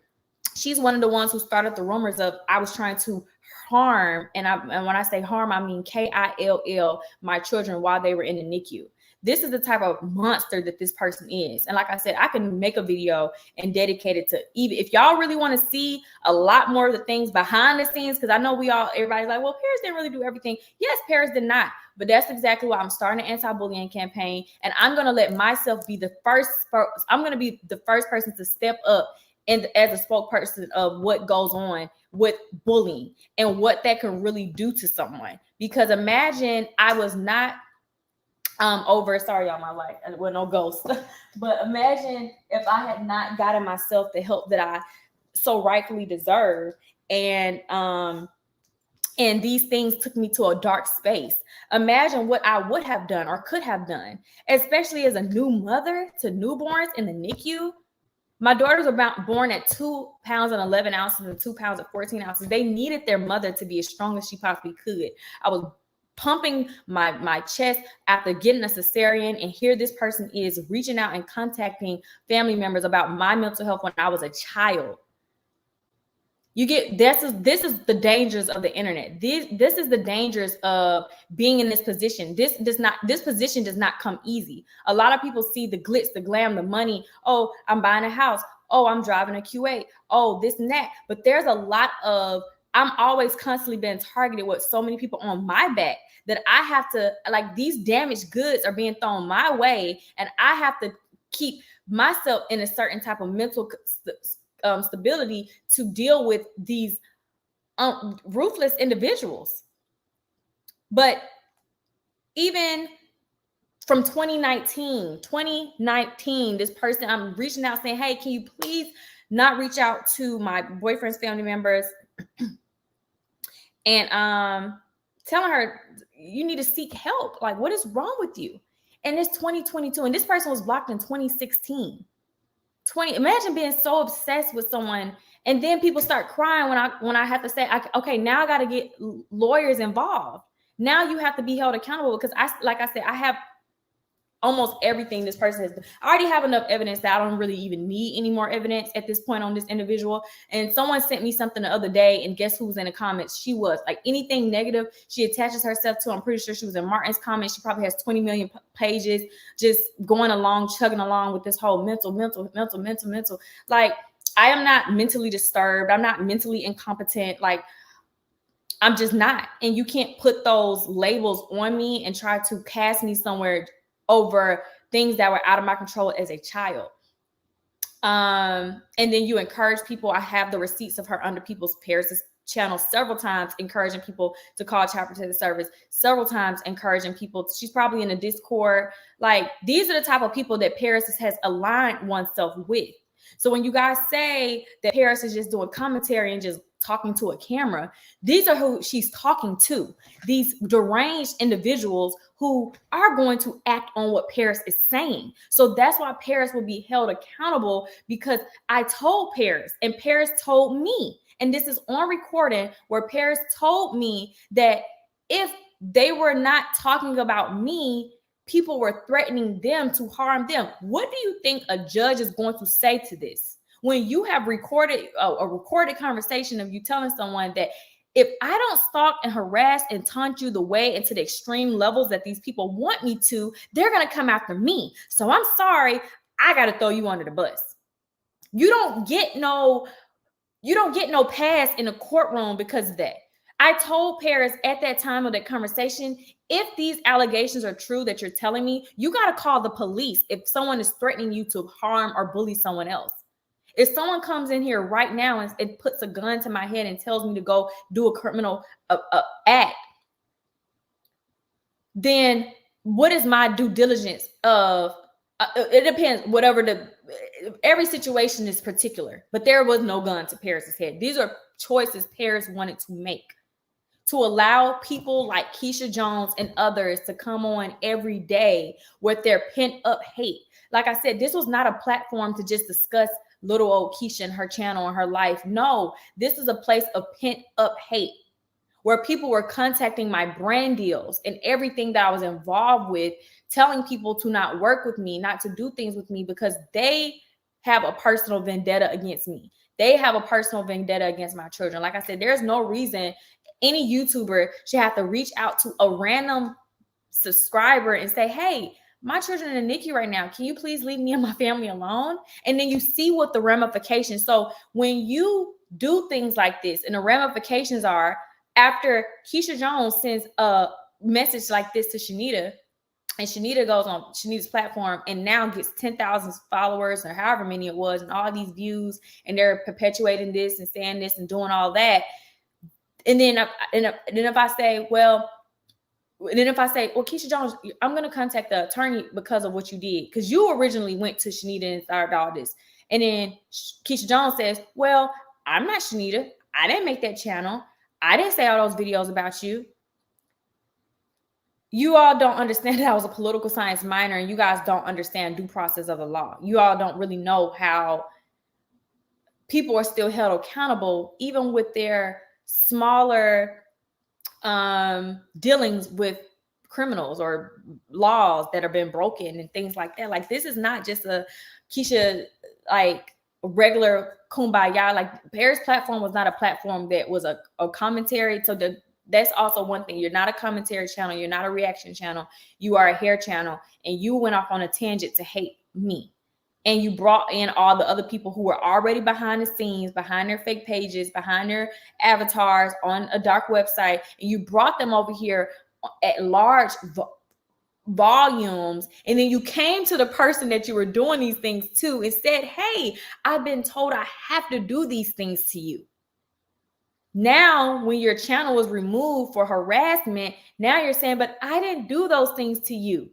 S1: She's one of the ones who started the rumors of I was trying to harm, and when I say harm, I mean KILL, my children while they were in the NICU. This is the type of monster that this person is. And like I said, I can make a video and dedicate it to, even if y'all really want to see a lot more of the things behind the scenes, because I know everybody's like, well, Paris didn't really do everything. Yes, Paris did not. But that's exactly why I'm starting an anti-bullying campaign. And I'm going to let myself be I'm going to be the first person to step up and as a spokesperson of what goes on with bullying and what that can really do to someone. Because imagine I was not sorry y'all, my life with no ghosts. But imagine if I had not gotten myself the help that I so rightfully deserve, and these things took me to a dark space. Imagine what I would have done or could have done, especially as a new mother to newborns in the NICU. My daughters were born at 2 pounds and 11 ounces and 2 pounds and 14 ounces. They needed their mother to be as strong as she possibly could. I was pumping my chest after getting a cesarean, and here this person is reaching out and contacting family members about my mental health when I was a child. This is the dangers of the internet. This is the dangers of being in this position. This position does not come easy. A lot of people see the glitz, the glam, the money. Oh, I'm buying a house. Oh, I'm driving a Q8. Oh, this and that. But there's a lot of, I'm always constantly being targeted with so many people on my back that I have to, like, these damaged goods are being thrown my way, and I have to keep myself in a certain type of mental stability to deal with these ruthless individuals. But even from 2019, this person, I'm reaching out saying, hey, can you please not reach out to my boyfriend's family members? And telling her, you need to seek help. Like, what is wrong with you? And it's 2022, and this person was blocked in 2016. Imagine being so obsessed with someone, and then people start crying when I have to say, okay, now I got to get lawyers involved. Now you have to be held accountable, because I have almost everything this person has done. I already have enough evidence that I don't really even need any more evidence at this point on this individual. And someone sent me something the other day, and guess who was in the comments? She was like, anything negative she attaches herself to. I'm pretty sure she was in Martin's comments. She probably has 20 million pages just going along, chugging along with this whole mental. Like, I am not mentally disturbed. I'm not mentally incompetent. Like, I'm just not. And you can't put those labels on me and try to cast me somewhere over things that were out of my control as a child. And then you encourage people. I have the receipts of her under people's Paris's channel several times, encouraging people to call Child Protective Service, several times encouraging people. She's probably in a Discord. Like, these are the type of people that Paris has aligned oneself with. So when you guys say that Paris is just doing commentary and just talking to a camera, these are who she's talking to. These deranged individuals who are going to act on what Paris is saying. So that's why Paris will be held accountable, because I told Paris and Paris told me, and this is on recording, where Paris told me that if they were not talking about me, people were threatening them to harm them. What do you think a judge is going to say to this? When you have recorded a recorded conversation of you telling someone that if I don't stalk and harass and taunt you the way into the extreme levels that these people want me to, they're going to come after me. So I'm sorry, I got to throw you under the bus. You don't get no pass in a courtroom because of that. I told Paris at that time of that conversation, if these allegations are true that you're telling me, you got to call the police if someone is threatening you to harm or bully someone else. If someone comes in here right now and puts a gun to my head and tells me to go do a criminal act, then what is my due diligence of? It depends. Every situation is particular, but there was no gun to Paris's head. These are choices Paris wanted to make, to allow people like Keesha Jones and others to come on every day with their pent up hate. Like I said, this was not a platform to just discuss little old Keesha and her channel and her life. No, this is a place of pent up hate where people were contacting my brand deals and everything that I was involved with, telling people to not work with me, not to do things with me, because they have a personal vendetta against me. They have a personal vendetta against my children. Like I said, there's no reason any YouTuber should have to reach out to a random subscriber and say, hey, my children are in the NICU right now. Can you please leave me and my family alone? And then you see what the ramifications. So when you do things like this, and the ramifications are, after Keesha Jones sends a message like this to Shanita, and Shanita goes on Shanita's platform and now gets 10,000 followers or however many it was, and all these views, and they're perpetuating this and saying this and doing all that. And then if I say, well, Keesha Jones, I'm going to contact the attorney because of what you did, because you originally went to Shanita and started all this. And then Keesha Jones says, well, I'm not Shanita. I didn't make that channel. I didn't say all those videos about you. You all don't understand that I was a political science minor, and you guys don't understand due process of the law. You all don't really know how people are still held accountable, even with their smaller dealings with criminals or laws that have been broken and things like that. Like, this is not just a Keesha, like, regular kumbaya. Like, Paris' platform was not a platform that was a commentary. So that's also one thing. You're not a commentary channel. You're not a reaction channel. You are a hair channel. And you went off on a tangent to hate me. And you brought in all the other people who were already behind the scenes, behind their fake pages, behind their avatars on a dark website. And you brought them over here at large volumes. And then you came to the person that you were doing these things to and said, hey, I've been told I have to do these things to you. Now, when your channel was removed for harassment, now you're saying, but I didn't do those things to you.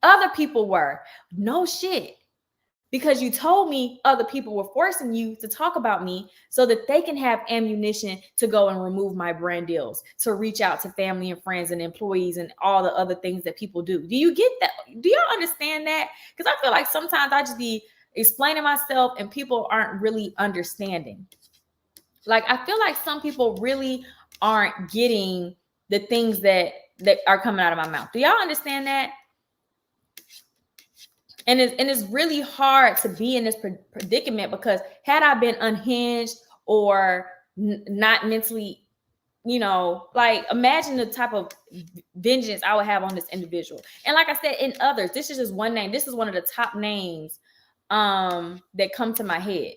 S1: Other people were. No shit. Because you told me other people were forcing you to talk about me so that they can have ammunition to go and remove my brand deals, to reach out to family and friends and employees and all the other things that people do. Do you get that? Do y'all understand that? Because I feel like sometimes I just be explaining myself and people aren't really understanding. Like, I feel like some people really aren't getting the things that are coming out of my mouth. Do y'all understand that? And it's really hard to be in this predicament, because had I been unhinged or not mentally, like, imagine the type of vengeance I would have on this individual. And like I said, in others, this is just one name. This is one of the top names that come to my head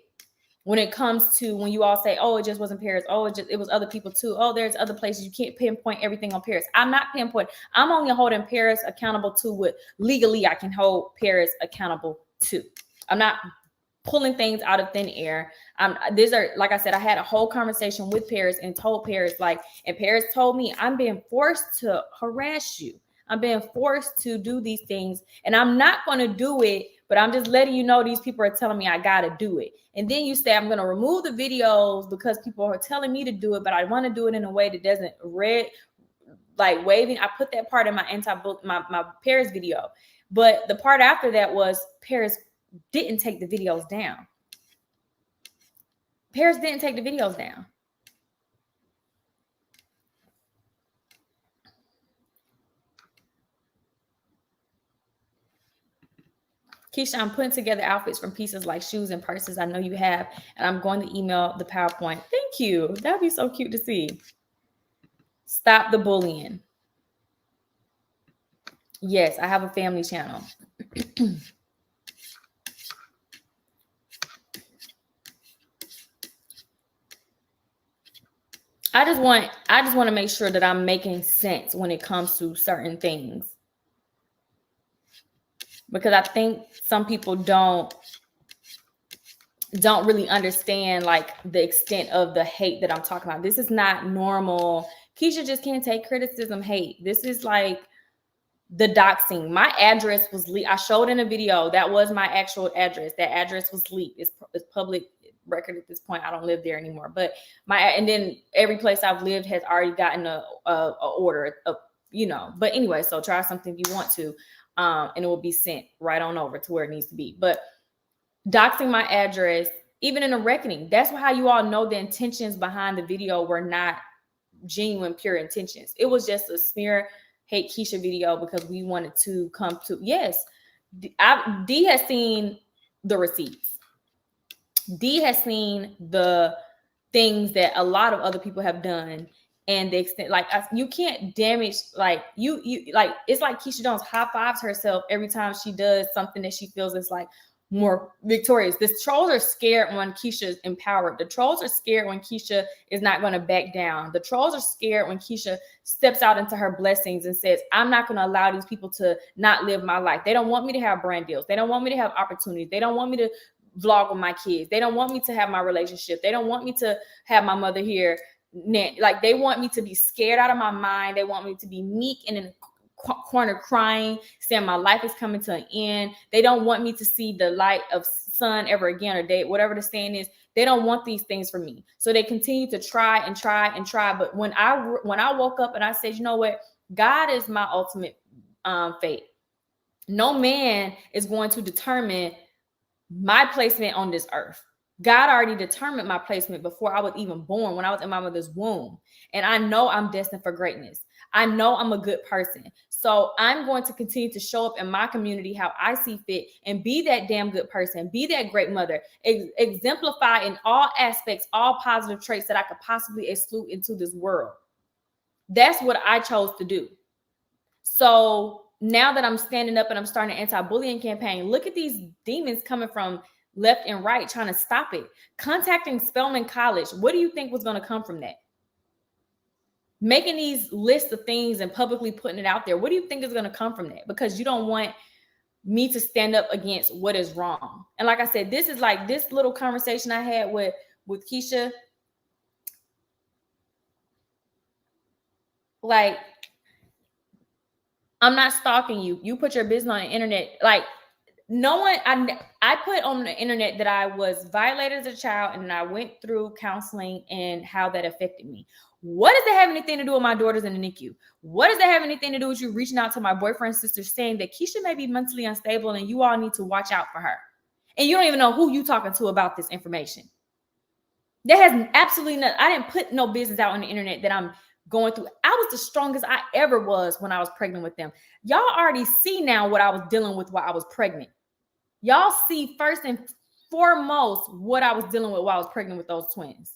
S1: when it comes to, when you all say, oh, it just wasn't Paris. Oh, it was other people too. Oh, there's other places. You can't pinpoint everything on Paris. I'm not pinpointing. I'm only holding Paris accountable to what legally I can hold Paris accountable to. I'm not pulling things out of thin air. These are, like I said, I had a whole conversation with Paris and told Paris, and Paris told me, I'm being forced to harass you. I'm being forced to do these things, and I'm not going to do it, but I'm just letting you know these people are telling me I got to do it. And then you say, I'm going to remove the videos because people are telling me to do it, but I want to do it in a way that doesn't like waving. I put that part in my Paris video. But the part after that was Paris didn't take the videos down. Paris didn't take the videos down. Keesha, I'm putting together outfits from pieces like shoes and purses I know you have, and I'm going to email the PowerPoint. Thank you. That'd be so cute to see. Stop the bullying. Yes, I have a family channel. I just want to make sure that I'm making sense when it comes to certain things, because I think some people don't really understand like the extent of the hate that I'm talking about. This is not normal. Keesha just can't take criticism, hate. This is like the doxing. My address was leaked. I showed in a video. That was my actual address. That address was leaked. It's public record at this point. I don't live there anymore. But and then every place I've lived has already gotten a order, But anyway, so try something if you want to, and it will be sent right on over to where it needs to be. But doxing my address, even in a reckoning, that's how you all know the intentions behind the video were not genuine, pure intentions. It was just a smear hate Keesha video because we wanted to come to, yes, D has seen the receipts. D has seen the things that a lot of other people have done, and the extent, like, you can't damage, like, you like, it's like Keesha Jones high fives herself every time she does something that she feels is like more victorious. The trolls are scared when Keesha is empowered. The trolls are scared when Keesha is not going to back down. The trolls are scared when Keesha steps out into her blessings and says, I'm not going to allow these people to not live my life. They don't want me to have brand deals. They don't want me to have opportunities. They don't want me to vlog with my kids. They don't want me to have my relationship. They don't want me to have my mother here. Like, they want me to be scared out of my mind. They want me to be meek and in corner crying, saying my life is coming to an end. They don't want me to see the light of sun ever again, or day, whatever the saying is. They don't want these things for me. So they continue to try and try and try. But when I woke up and I said, you know what? God is my ultimate fate. No man is going to determine my placement on this earth. God already determined my placement before I was even born, when I was in my mother's womb. And I know I'm destined for greatness. I know I'm a good person. So I'm going to continue to show up in my community how I see fit and be that damn good person, be that great mother, exemplify in all aspects, all positive traits that I could possibly exclude into this world. That's what I chose to do. So now that I'm standing up and I'm starting an anti-bullying campaign, look at these demons coming from left and right trying to stop it. Contacting Spelman College, what do you think was going to come from that? Making these lists of things and publicly putting it out there, what do you think is going to come from that? Because you don't want me to stand up against what is wrong. And like I said, this is like this little conversation I had with Keesha. Like, I'm not stalking you. You put your business on the internet. Like, no one, I put on the internet that I was violated as a child and I went through counseling and how that affected me. What does that have anything to do with my daughters in the NICU? What does that have anything to do with you reaching out to my boyfriend's sister saying that Keesha may be mentally unstable and you all need to watch out for her? And you don't even know who you talking to about this information. That has absolutely nothing. I didn't put no business out on the internet that I'm going through. I was the strongest I ever was when I was pregnant with them. Y'all already see now what I was dealing with while I was pregnant. Y'all see first and foremost what I was dealing with while I was pregnant with those twins.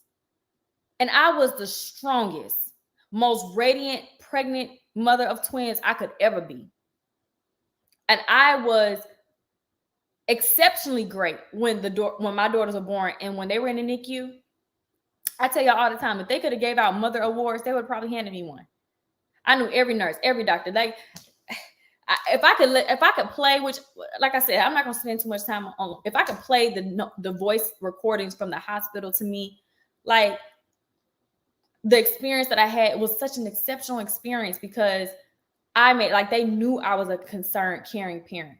S1: And I was the strongest, most radiant, pregnant mother of twins I could ever be. And I was exceptionally great when my daughters were born, and when they were in the NICU. I tell y'all all the time, if they could have gave out mother awards, they would probably handed me one. I knew every nurse, every doctor. Like, if I could play, which, like I said, I'm not gonna spend too much time on. If I could play the voice recordings from the hospital, to me, like, the experience that I had was such an exceptional experience, because they knew I was a concerned, caring parent.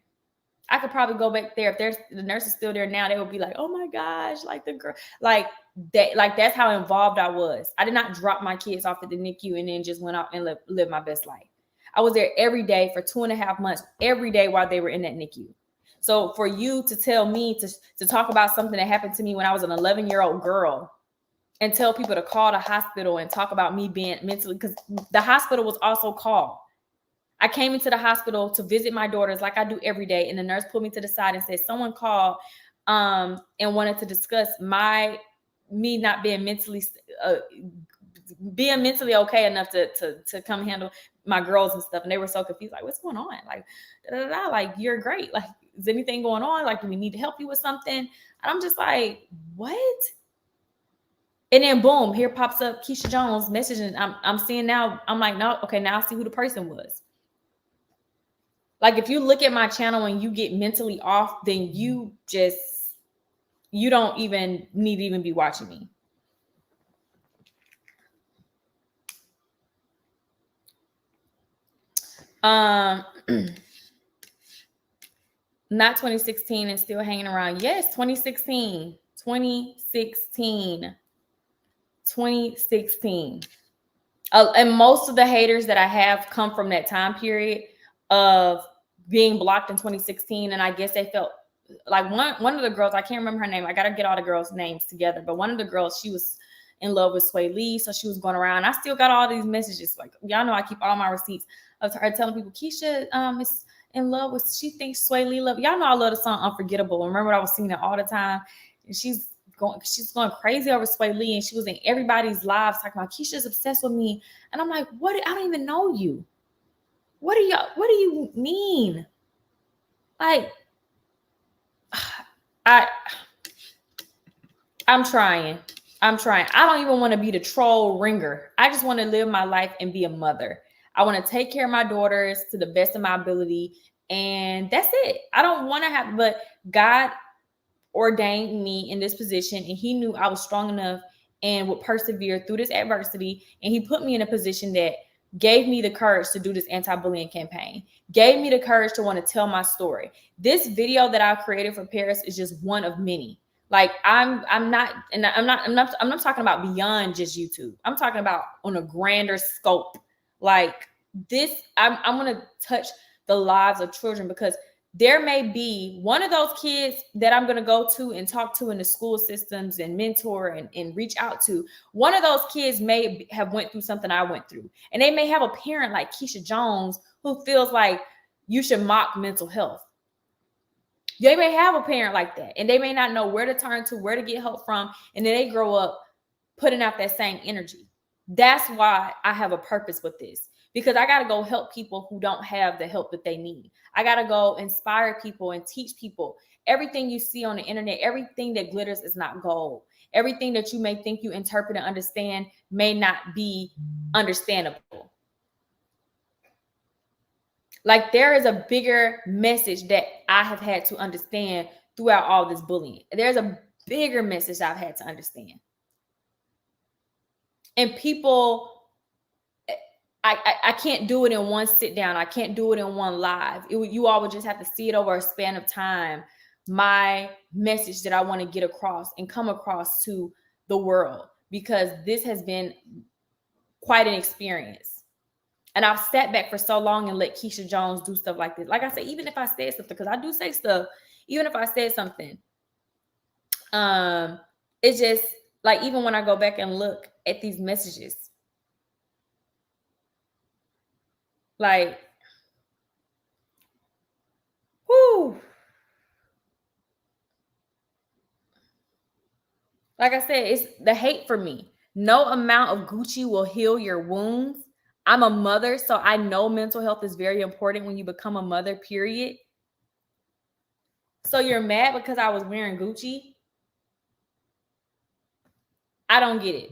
S1: I could probably go back there. If the nurse is still there now, they would be like, oh my gosh, like the girl, like that's how involved I was. I did not drop my kids off at the NICU and then just went out and live my best life. I was there every day for 2.5 months, every day while they were in that NICU. So for you to tell me to talk about something that happened to me when I was an 11-year-old girl, and tell people to call the hospital and talk about me being mentally, because the hospital was also called. I came into the hospital to visit my daughters like I do every day. And the nurse pulled me to the side and said, someone called and wanted to discuss me not being mentally okay enough to come handle my girls and stuff. And they were so confused, like, what's going on? Like, like, you're great. Like, is anything going on? Like, do we need to help you with something? And I'm just like, what? And then boom, here pops up Keesha Jones messaging. I'm seeing now, I'm like, no, okay, now I see who the person was. Like, if you look at my channel and you get mentally off, then you don't even need to even be watching me. Not 2016 and still hanging around. Yes, 2016. And most of the haters that I have come from that time period of being blocked in 2016. And I guess they felt like one of the girls, I can't remember her name. I got to get all the girls' names together. But one of the girls, she was in love with Sway Lee. So she was going around. I still got all these messages. Like, y'all know I keep all my receipts of her telling people, Keesha is in love with, she thinks Sway Lee love. Y'all know I love the song Unforgettable. Remember, I was singing it all the time. And she's going crazy over Sway Lee, and she was in everybody's lives talking about Keisha's obsessed with me. And I'm like, what? I don't even know you. What do you mean? Like, I'm trying. I don't even want to be the troll ringer. I just want to live my life and be a mother. I want to take care of my daughters to the best of my ability. And that's it. I don't want to have, but God ordained me in this position, and he knew I was strong enough and would persevere through this adversity. And he put me in a position that gave me the courage to do this anti-bullying campaign, gave me the courage to want to tell my story. This video that I created for Paris is just one of many. Like, I'm not talking about beyond just YouTube. I'm talking about on a grander scope. Like this, I'm going to touch the lives of children, because there may be one of those kids that I'm going to go to and talk to in the school systems and mentor and reach out to. One of those kids may have went through something I went through. And they may have a parent like Keesha Jones who feels like you should mock mental health. They may have a parent like that, and they may not know where to turn to, where to get help from. And then they grow up putting out that same energy. That's why I have a purpose with this, because I got to go help people who don't have the help that they need. I got to go inspire people and teach people. Everything you see on the internet, everything that glitters is not gold. Everything that you may think you interpret and understand may not be understandable. Like, there is a bigger message that I have had to understand throughout all this bullying. There's a bigger message I've had to understand. And people, I can't do it in one sit down. I can't do it in one live. You all would just have to see it over a span of time. My message that I want to get across and come across to the world, because this has been quite an experience. And I've sat back for so long and let Keesha Jones do stuff like this. Like I said, even if I said something, because I do say stuff, even if I said something, it's just like, even when I go back and look at these messages, like, whoo, Like I said, it's the hate for me. No amount of Gucci will heal your wounds. I'm a mother, so I know mental health is very important when you become a mother, period. So you're mad because I was wearing Gucci? I don't get it.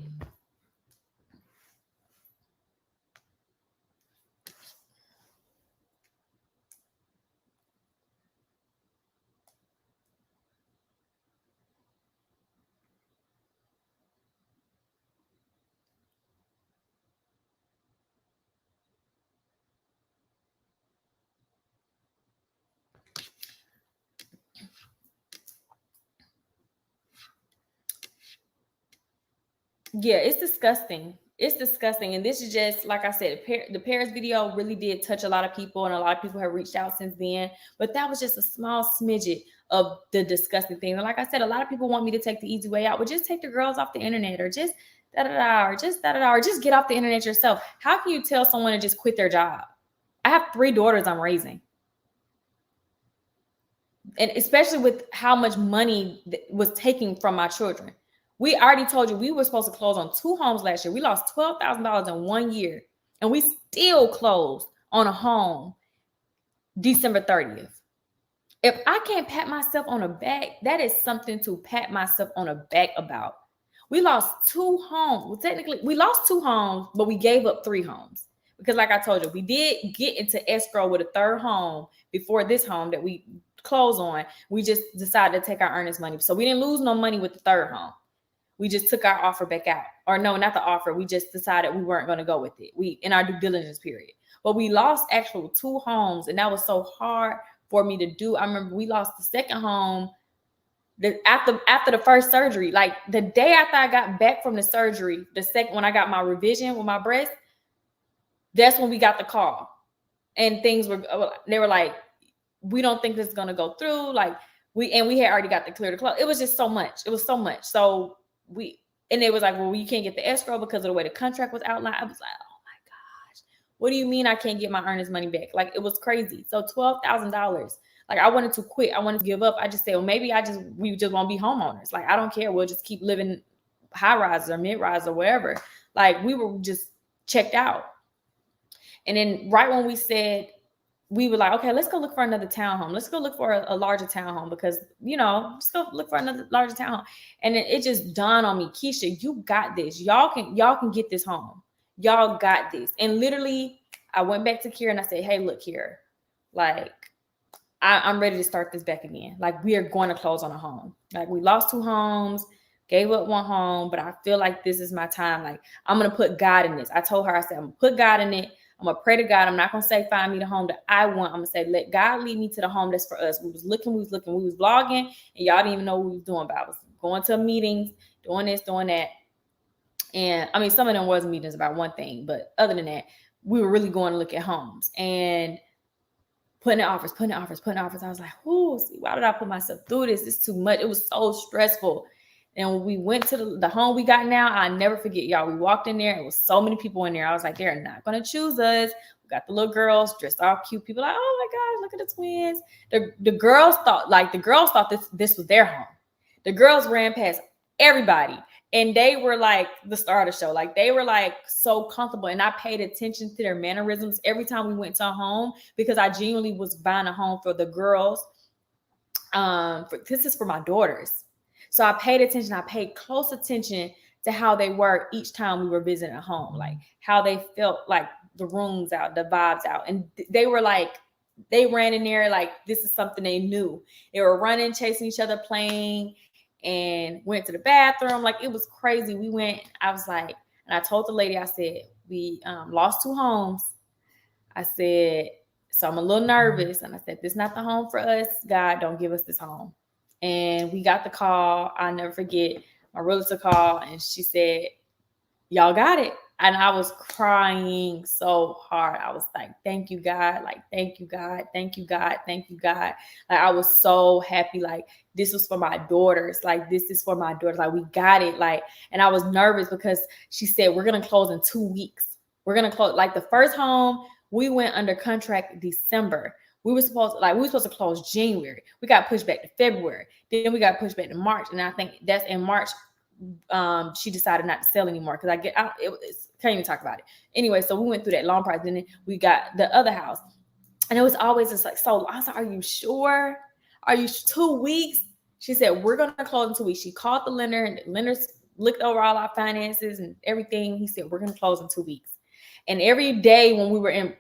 S1: Yeah, it's disgusting. It's disgusting. And this is just, like I said, the Paris video really did touch a lot of people, and a lot of people have reached out since then. But that was just a small smidget of the disgusting thing. And like I said, a lot of people want me to take the easy way out, but just take the girls off the internet, or just da-da-da, or just da-da-da, or just get off the internet yourself. How can you tell someone to just quit their job? I have 3 daughters I'm raising. And especially with how much money was taken from my children. We already told you we were supposed to close on 2 homes last year. We lost $12,000 in 1 year, and we still closed on a home December 30th. If I can't pat myself on the back, that is something to pat myself on the back about. We lost 2 homes. Well, technically, we lost 2 homes, but we gave up 3 homes. Because like I told you, we did get into escrow with a 3rd home before this home that we closed on. We just decided to take our earnest money. So we didn't lose no money with the 3rd home. We just took our offer back out. Or no, not the offer. We just decided we weren't going to go with it. We in our due diligence period. But we lost actual 2 homes, and that was so hard for me to do. I remember we lost the 2nd home after the first surgery. Like the day after I got back from the surgery, the second when I got my revision with my breast, that's when we got the call. And they were like, we don't think this is gonna go through. Like we had already got the clear to close. It was just so much. It was so much. So it was like, well, you can't get the escrow because of the way the contract was outlined. I was like, oh my gosh, what do you mean I can't get my earnest money back? Like it was crazy. So $12,000. Like I wanted to quit. I wanted to give up. I just said, well, maybe we just won't be homeowners. Like I don't care. We'll just keep living high rise or mid rise or wherever. Like we were just checked out. And then right when we said, we were like, okay, let's go look for another townhome. Let's go look for a larger townhome because, let's go look for another larger townhome. And it just dawned on me, Keesha, you got this. Y'all can get this home. Y'all got this. And literally, I went back to Kira and I said, hey, look here. Like, I'm ready to start this back again. Like, we are going to close on a home. Like, we lost 2 homes, gave up 1 home, but I feel like this is my time. Like, I'm going to put God in this. I told her, I said, I'm going to put God in it. I'm going to pray to God. I'm not going to say, find me the home that I want. I'm going to say, let God lead me to the home that's for us. We was vlogging, and y'all didn't even know what we was doing. But I was going to meetings, doing this, doing that. And I mean, some of them was meetings about one thing, but other than that, we were really going to look at homes and putting in offers. I was like, why did I put myself through this? It's too much. It was so stressful. And when we went to the home we got now, I'll never forget, y'all. We walked in there. It was so many people in there. I was like, they're not going to choose us. We got the little girls dressed all cute. People like, oh my gosh, look at the twins. The girls thought this was their home. The girls ran past everybody. And they were like the star of the show. Like they were like so comfortable. And I paid attention to their mannerisms every time we went to a home because I genuinely was buying a home for the girls. This is for my daughters. So I paid attention. I paid close attention to how they were each time we were visiting a home, like how they felt, like the rooms out, the vibes out. And they were like, they ran in there like this is something they knew. They were running, chasing each other, playing, and went to the bathroom. Like it was crazy. We went, I was like, and I told the lady, I said, we lost 2 homes. I said, so I'm a little nervous. And I said, this is not the home for us. God, don't give us this home. And we got the call. I'll never forget. My realtor called and she said, y'all got it. And I was crying so hard. I was like, thank you, God. Like, thank you, God. Thank you, God. Thank you, God. Like, I was so happy. Like, this was for my daughters. Like, this is for my daughters. Like, we got it. Like, and I was nervous because she said, we're going to close in 2 weeks. We're going to close. Like, the first home, we went under contract December. We were supposed to close January. We got pushed back to February. Then we got pushed back to March. And I think that's in March. she decided not to sell anymore because can't even talk about it. Anyway, so we went through that long process, and then we got the other house, and it was always just like so. I was like, "Are you sure? Are you 2 weeks?" She said, "We're gonna close in 2 weeks." She called the lender, and the lenders looked over all our finances and everything. He said, "We're gonna close in 2 weeks." And every day when we were in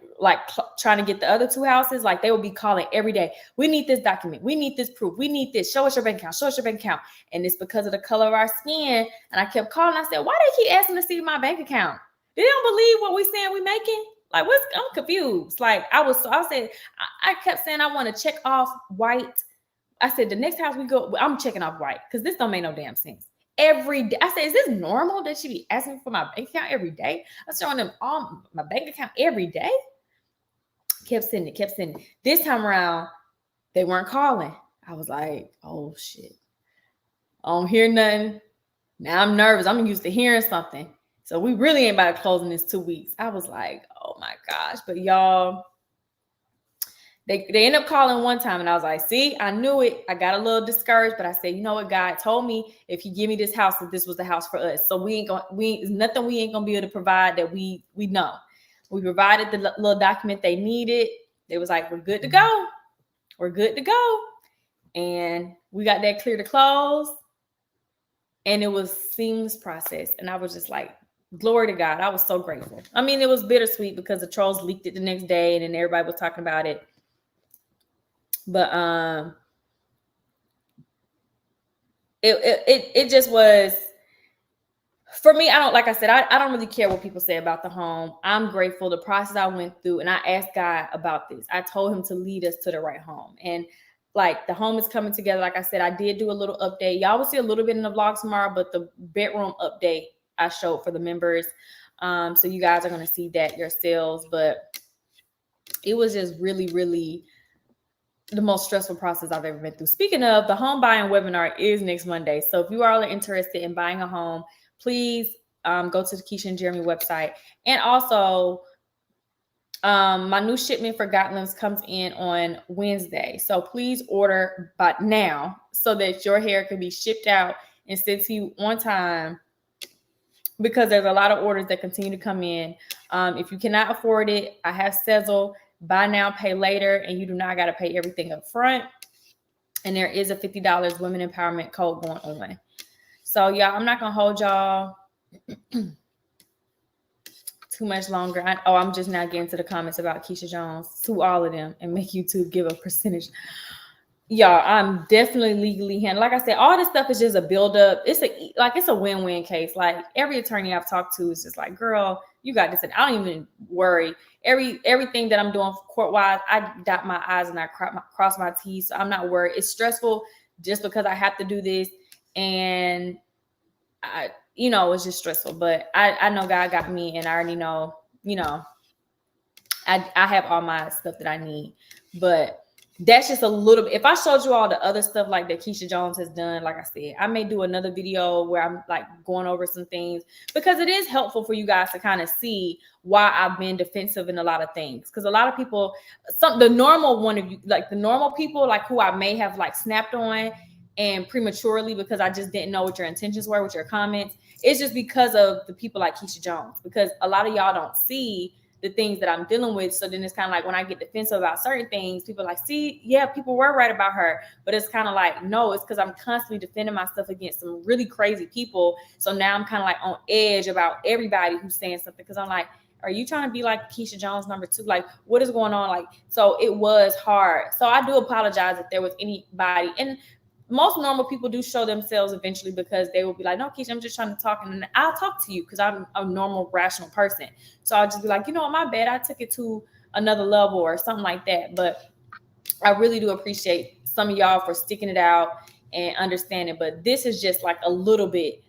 S1: trying to get the other 2 houses, like they would be calling every day. "We need this document. We need this proof. We need this. Show us your bank account. Show us your bank account." And it's because of the color of our skin. And I kept calling. I said, "Why do they keep asking to see my bank account? They don't believe what we saying we making? Like, I'm confused." Like I kept saying I want to check off white. I said, the next house we go, I'm checking off white because this don't make no damn sense. Every day. I said, "Is this normal that she be asking for my bank account every day?" I'm showing them all my bank account every day. Kept sending it. This time around, they weren't calling. I was like, "Oh shit. I don't hear nothing." Now I'm nervous. I'm used to hearing something. So we really ain't about to close in this 2 weeks. I was like, "Oh my gosh." But y'all, they end up calling one time, and I was like, "See, I knew it." I got a little discouraged, but I said, "You know what? God told me if He give me this house, that this was the house for us. So there's nothing we ain't gonna be able to provide that we know." We provided the little document they needed. They was like, "We're good to go. We're good to go." And we got that clear to close, and it was seamless process. And I was just like, glory to God. I was so grateful. I mean, it was bittersweet because the trolls leaked it the next day, and then everybody was talking about it. But it just was, for me. I don't, like I said, I don't really care what people say about the home. I'm grateful the process I went through, and I asked God about this. I told Him to lead us to the right home, and like the home is coming together. Like I said, I did do a little update. Y'all will see a little bit in the vlog tomorrow, but the bedroom update I showed for the members. So you guys are going to see that yourselves. But it was just really, really the most stressful process I've ever been through. Speaking of, the home buying webinar is next Monday. So if you are interested in buying a home, please go to the Keesha and Jeremy website. And also, my new shipment for Gotland's comes in on Wednesday. So please order by now so that your hair can be shipped out and sent to you on time, because there's a lot of orders that continue to come in. If you cannot afford it, I have Sezzle, buy now, pay later, and you do not got to pay everything up front. And there is a $50 women empowerment code going on. So y'all, I'm not going to hold y'all too much longer. I'm just now getting to the comments about Keesha Jones. To all of them, and make YouTube give a percentage. Y'all, I'm definitely legally handled. Like I said, all this stuff is just a buildup. It's a win-win case. Like every attorney I've talked to is just like, "Girl, you got this." And I don't even worry. Everything that I'm doing court-wise, I dot my I's and I cross my T's. So I'm not worried. It's stressful just because I have to do this, and it's just stressful. But I know God got me, and I already know, I have all my stuff that I need. But that's just a little bit. If I showed you all the other stuff like that Keesha Jones has done, like I said, I may do another video where I'm like going over some things, because it is helpful for you guys to kind of see why I've been defensive in a lot of things. Because a lot of people, the normal people, like who I may have like snapped on and prematurely because I just didn't know what your intentions were with your comments. It's just because of the people like Keesha Jones, because a lot of y'all don't see the things that I'm dealing with. So then it's kind of like when I get defensive about certain things, people are like, "See, yeah, people were right about her." But it's kind of like, no, it's because I'm constantly defending myself against some really crazy people. So now I'm kind of like on edge about everybody who's saying something, because I'm like, are you trying to be like Keesha Jones #2? Like, what is going on? Like, so it was hard. So I do apologize if there was anybody. And most normal people do show themselves eventually, because they will be like, "No, Keesha, I'm just trying to talk." And I'll talk to you because I'm a normal, rational person. So I'll just be like, "My bad. I took it to another level," or something like that. But I really do appreciate some of y'all for sticking it out and understanding. But this is just like a little bit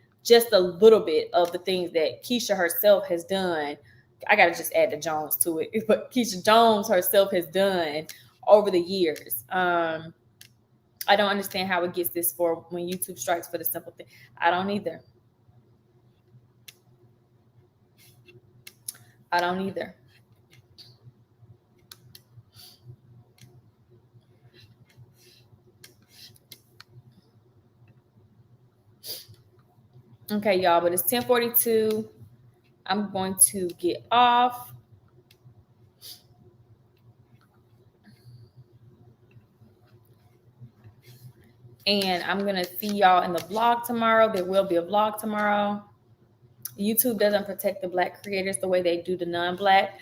S1: of the things that Keesha herself has done. I got to just add the Jones to it. But Keesha Jones herself has done over the years. I don't understand how it gets this for when YouTube strikes for the simple thing. I don't either. Okay, y'all, but it's 10:42. I'm going to get off. And I'm going to see y'all in the vlog tomorrow. There will be a vlog tomorrow. YouTube doesn't protect the Black creators the way they do the non-Black.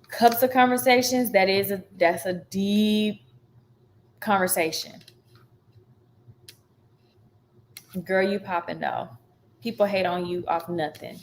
S1: Cups of Conversations, that's a deep conversation. Girl, you popping though. People hate on you off nothing.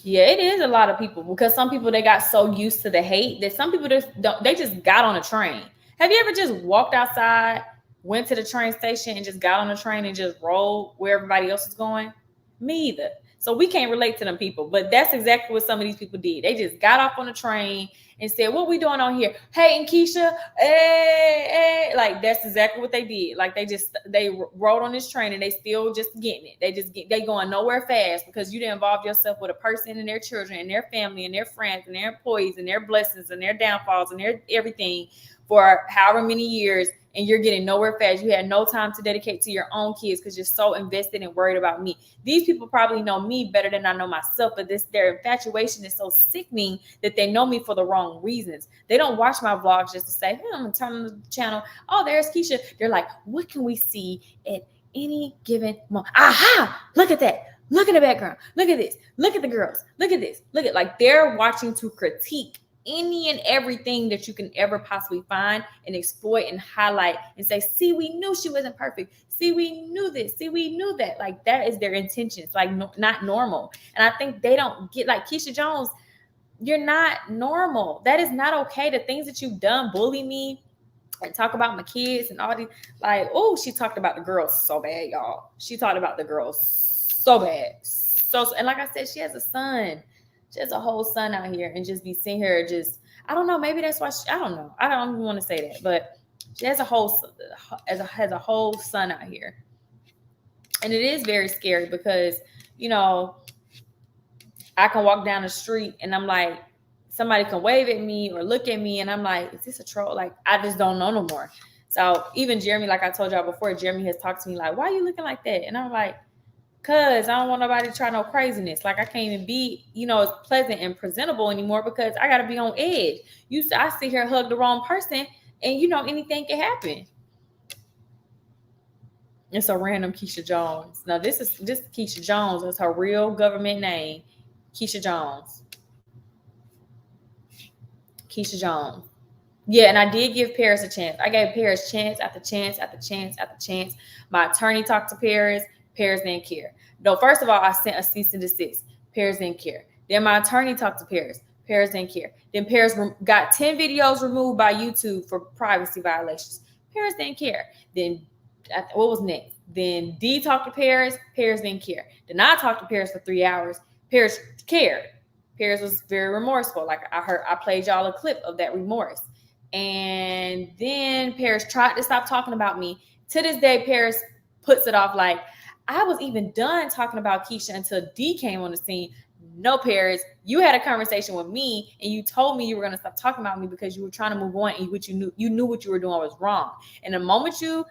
S1: Yeah, it is a lot of people, because some people, they got so used to the hate that some people just don't, they just got on a train. Have you ever just walked outside, went to the train station and just got on the train and just rolled where everybody else is going? Me either. So we can't relate to them people, but that's exactly what some of these people did. They just got off on the train and said, "What we doing on here? Hey, and Keesha, hey." Like, that's exactly what they did. Like, they rode on this train and they still just getting it. They going nowhere fast because you didn't involve yourself with a person and their children and their family and their friends and their employees and their blessings and their downfalls and their everything for however many years, and you're getting nowhere fast. You had no time to dedicate to your own kids because you're so invested and worried about me. These people probably know me better than I know myself, but their infatuation is so sickening that they know me for the wrong reasons. They don't watch my vlogs just to say, "Hey, I'm gonna turn on the channel. Oh, there's Keesha." They're like, "What can we see at any given moment? Aha! Look at that. Look at the background. Look at this. Look at the girls. Look at this. Look at," like, they're watching to critique any and everything that you can ever possibly find and exploit and highlight and say, "See, we knew she wasn't perfect. See, we knew this. See, we knew that." Like, that is their intention. It's like not normal. And I think they don't get, like, Keesha Jones, you're not normal. That is not okay. The things that you've done, bully me and talk about my kids and all these, like, oh, she talked about the girls so bad, y'all. She talked about the girls so bad. And like I said, she has a son. She has a whole son out here, and just be seeing her just, I don't know, maybe that's why I don't know. I don't even want to say that, but she has a whole son out here. And it is very scary because, you know, I can walk down the street and I'm like, somebody can wave at me or look at me and I'm like, is this a troll? Like, I just don't know no more. So even Jeremy, like I told y'all before, Jeremy has talked to me like, "Why are you looking like that?" And I'm like, "Cause I don't want nobody to try no craziness. Like, I can't even be, as pleasant and presentable anymore because I got to be on edge. I sit here, hug the wrong person, and anything can happen." It's a random Keesha Jones. Now this Keesha Jones is her real government name, Keesha Jones. Keesha Jones. Yeah, and I did give Paris a chance. I gave Paris chance after chance after chance after chance. My attorney talked to Paris. Paris didn't care. No, first of all, I sent a cease and desist. Paris didn't care. Then my attorney talked to Paris. Paris didn't care. Then Paris got 10 videos removed by YouTube for privacy violations. Paris didn't care. Then what was next? Then D talked to Paris. Paris didn't care. Then I talked to Paris for 3 hours. Paris cared. Paris was very remorseful. Like, I played y'all a clip of that remorse. And then Paris tried to stop talking about me. To this day, Paris puts it off like, I was even done talking about Keesha until D came on the scene. No, Paris, you had a conversation with me and you told me you were going to stop talking about me because you were trying to move on, and you knew what you were doing was wrong. And the moment you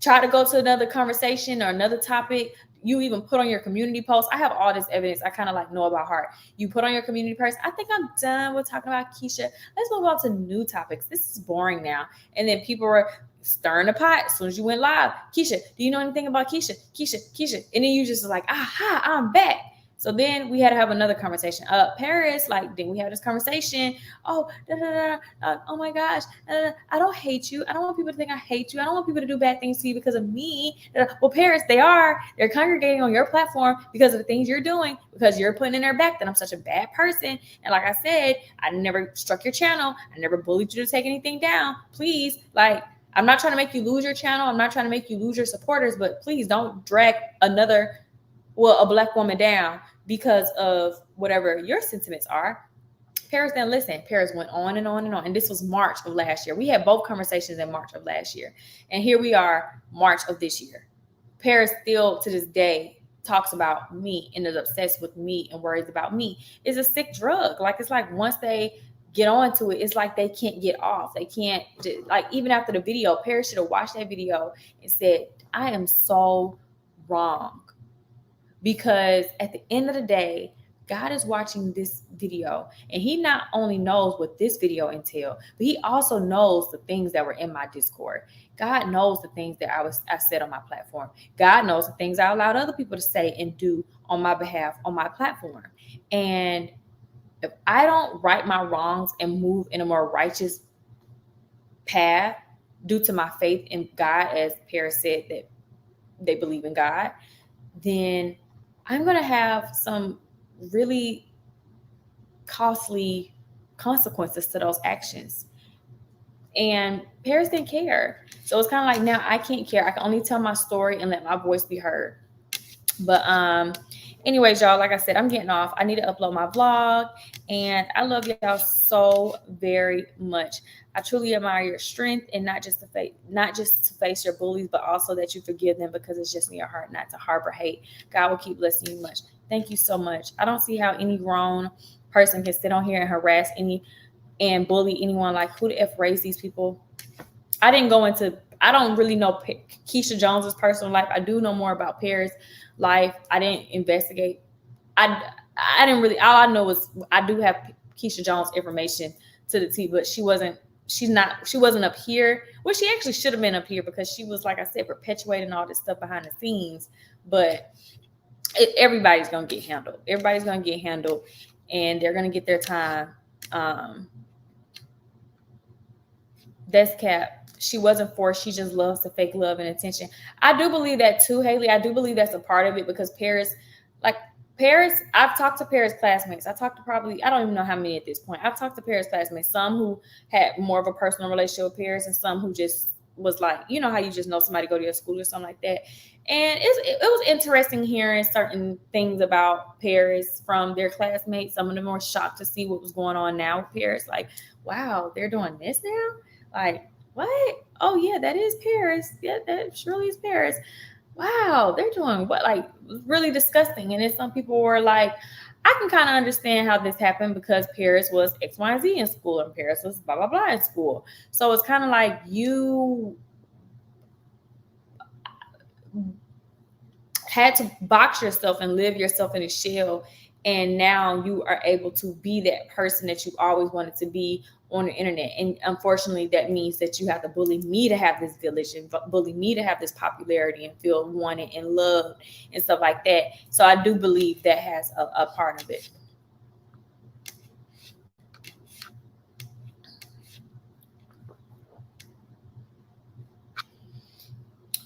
S1: try to go to another conversation or another topic, you even put on your community post. I have all this evidence. I kind of like know about heart. You put on your community post, "I think I'm done with talking about Keesha. Let's move on to new topics. This is boring now." And then people were stirring the pot as soon as you went live. "Keesha, do you know anything about Keesha? Keesha." And then you just like, "Aha, I'm back." So then we had to have another conversation. Paris, like, then we had this conversation. "Oh, oh my gosh, I don't hate you. I don't want people to think I hate you. I don't want people to do bad things to you because of me." Well, Paris, they're congregating on your platform because of the things you're doing, because you're putting in their back that I'm such a bad person. And like I said, I never struck your channel. I never bullied you to take anything down. Please, like, I'm not trying to make you lose your channel. I'm not trying to make you lose your supporters, but please don't drag a Black woman down because of whatever your sentiments are. Paris didn't listen. Paris went on and on and on. And this was March of last year. We had both conversations in March of last year. And here we are, March of this year. Paris still to this day talks about me and is obsessed with me and worries about me. It's a sick drug. Like, it's like once they get on to it, it's like they can't get off. They can't, like, even after the video, Paris should have watched that video and said, I am so wrong. Because at the end of the day, God is watching this video, and he not only knows what this video entails, but he also knows the things that were in my Discord. God knows the things that I said on my platform. God knows the things I allowed other people to say and do on my behalf on my platform. And if I don't right my wrongs and move in a more righteous path due to my faith in God, as Paris said that they believe in God, then I'm going to have some really costly consequences to those actions. And Paris didn't care. So it's kind of like, now I can't care. I can only tell my story and let my voice be heard. But anyways, y'all, like I said, I'm getting off. I need to upload my vlog, and I love y'all so very much. I truly admire your strength, and not just to face your bullies, but also that you forgive them, because it's just in your heart not to harbor hate. God will keep blessing you much. Thank you so much. I don't see how any grown person can sit on here and harass and bully anyone. Like, who the F raised these people? I don't really know Keesha Jones's personal life. I do know more about Paris' life. I didn't investigate. I didn't really, all I know is I do have Keesha Jones information to the T, but she wasn't up here. Well, she actually should have been up here, because she was, like I said, perpetuating all this stuff behind the scenes. But everybody's going to get handled. Everybody's going to get handled, and they're going to get their time. That's cap. She wasn't forced. She just loves the fake love and attention. I do believe that too, Haley. I do believe that's a part of it, because Paris, I've talked to Paris classmates. I talked to I don't even know how many at this point. I've talked to Paris classmates, some who had more of a personal relationship with Paris, and some who just was like, you know how you just know somebody go to your school or something like that. And it was interesting hearing certain things about Paris from their classmates. Some of them were shocked to see what was going on now with Paris. Like, wow, they're doing this now? Like, what? Oh yeah, that is Paris. Yeah, that surely is Paris. Wow, they're doing what? Like, really disgusting. And then some people were like, I can kind of understand how this happened, because Paris was X, Y, and Z in school, and Paris was blah, blah, blah in school. So it's kind of like you had to box yourself and live yourself in a shell, and now you are able to be that person that you always wanted to be on the internet. And unfortunately, that means that you have to bully me to have this village, and bully me to have this popularity and feel wanted and loved and stuff like that. So I do believe that has a part of it.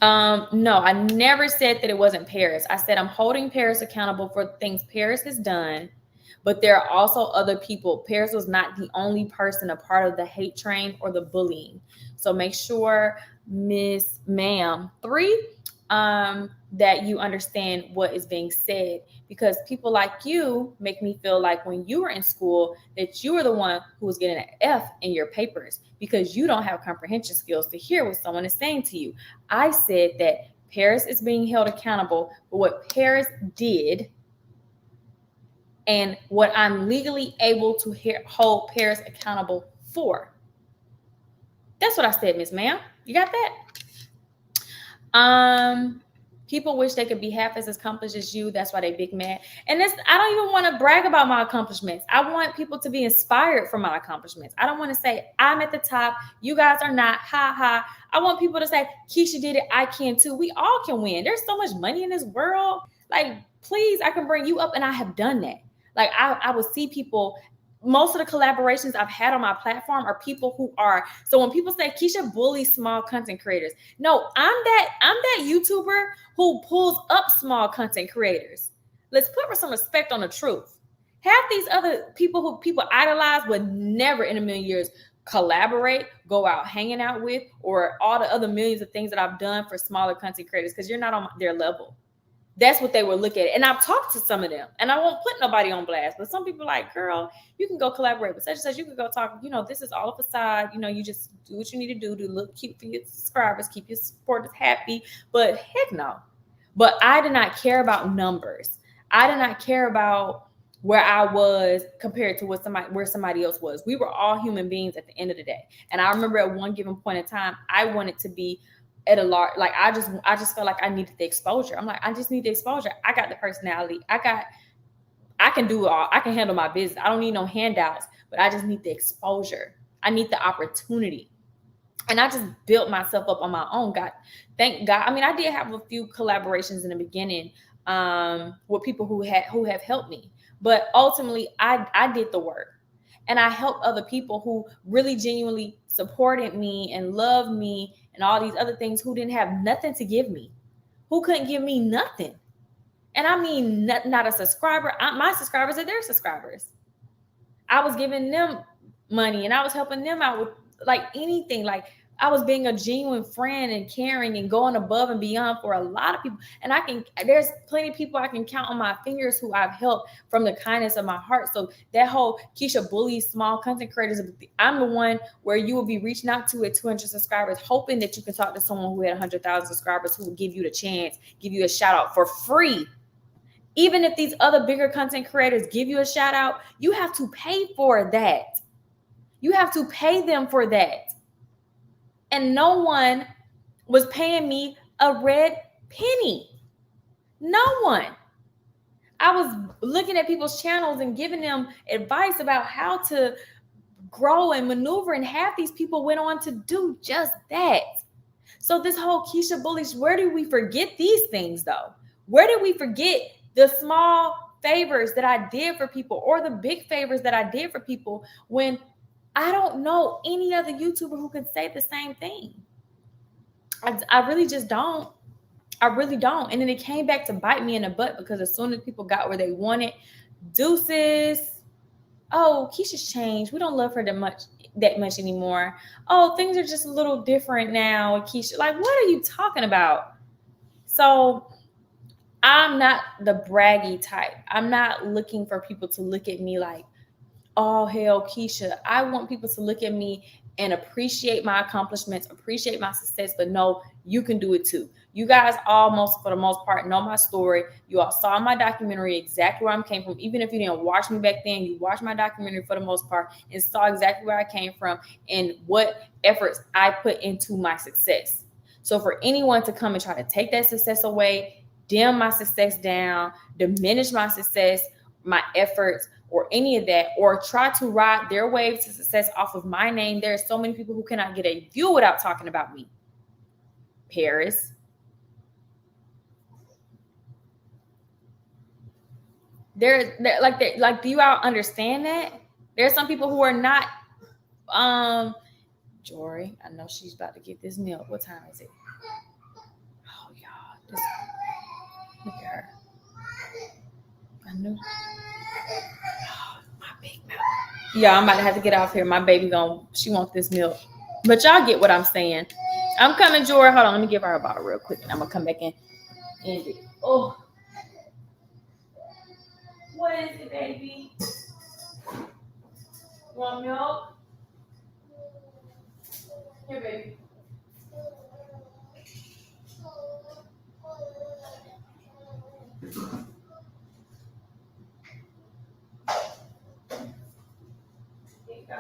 S1: No, I never said that it wasn't Paris. I said I'm holding Paris accountable for things Paris has done, but there are also other people. Paris was not the only person a part of the hate train or the bullying. So make sure, Miss Ma'am 3, that you understand what is being said, because people like you make me feel like when you were in school that you were the one who was getting an F in your papers because you don't have comprehension skills to hear what someone is saying to you. I said that Paris is being held accountable for what Paris did, and what I'm legally able to hold Paris accountable for. That's what I said, Miss Ma'am. You got that? People wish they could be half as accomplished as you. That's why they big mad. And I don't even want to brag about my accomplishments. I want people to be inspired from my accomplishments. I don't want to say I'm at the top, you guys are not, ha ha. I want people to say, Keesha did it, I can too. We all can win. There's so much money in this world. Like, please, I can bring you up, and I have done that. Like, I would see people. Most of the collaborations I've had on my platform are people who are, so when people say Keesha bullies small content creators, no, I'm that YouTuber who pulls up small content creators. Let's put some respect on the truth. Half these other people who people idolize would never in a million years collaborate, go out hanging out with, or all the other millions of things that I've done for smaller content creators, because you're not on their level. That's what they will look at. And I've talked to some of them, and I won't put nobody on blast, but some people are like, girl, you can go collaborate with such and such. You can go talk, this is all a facade. You just do what you need to do to look cute for your subscribers, keep your supporters happy. But heck no. But I did not care about numbers. I did not care about where I was compared to where somebody else was. We were all human beings at the end of the day. And I remember at one given point in time, I wanted to be at a large, like I just felt like I needed the exposure. I'm like, I just need the exposure. I got the personality. I can do it all. I can handle my business. I don't need no handouts, but I just need the exposure. I need the opportunity. And I just built myself up on my own. God, thank God. I mean, I did have a few collaborations in the beginning with people who have helped me, but ultimately, I did the work, and I helped other people who really genuinely supported me and loved me, and all these other things, who didn't have nothing to give me, who couldn't give me nothing. And I mean, not a subscriber. My subscribers are their subscribers. I was giving them money, and I was helping them out with like anything. Like, I was being a genuine friend and caring and going above and beyond for a lot of people. And there's plenty of people I can count on my fingers who I've helped from the kindness of my heart. So that whole Keesha bullies small content creators, I'm the one where you will be reaching out to at 200 subscribers, hoping that you can talk to someone who had 100,000 subscribers who will give you the chance, give you a shout out for free. Even if these other bigger content creators give you a shout out, you have to pay for that. You have to pay them for that. And no one was paying me a red penny. No one. I was looking at people's channels and giving them advice about how to grow and maneuver, and half these people went on to do just that. So this whole Keesha bullish, where do we forget these things though? Where did we forget the small favors that I did for people, or the big favors that I did for people, when I don't know any other YouTuber who can say the same thing? I really just don't. I really don't. And then it came back to bite me in the butt, because as soon as people got where they wanted, deuces. Oh, Keisha's changed. We don't love her that much anymore. Oh, things are just a little different now, Keesha. Like, what are you talking about? So I'm not the braggy type. I'm not looking for people to look at me like, oh, hell, Keesha. I want people to look at me and appreciate my accomplishments, appreciate my success, but no, you can do it too. You guys for the most part, know my story. You all saw my documentary exactly where I came from. Even if you didn't watch me back then, you watched my documentary for the most part and saw exactly where I came from and what efforts I put into my success. So for anyone to come and try to take that success away, dim my success down, diminish my success, my efforts, or any of that, or try to ride their wave to success off of my name. There are so many people who cannot get a view without talking about me. Paris. Like, do you all understand that? There are some people who are not, Jori, I know she's about to get this milk. What time is it? Oh, y'all, look at her. I knew. Oh, my big mouth. Yeah, I'm about to have to get off here. My baby she wants this milk. But y'all get what I'm saying. I'm coming, Jori. Hold on, let me give her a bottle real quick, and I'm gonna come back in. Oh, what is it, baby? Want milk? Here, baby. Here you go.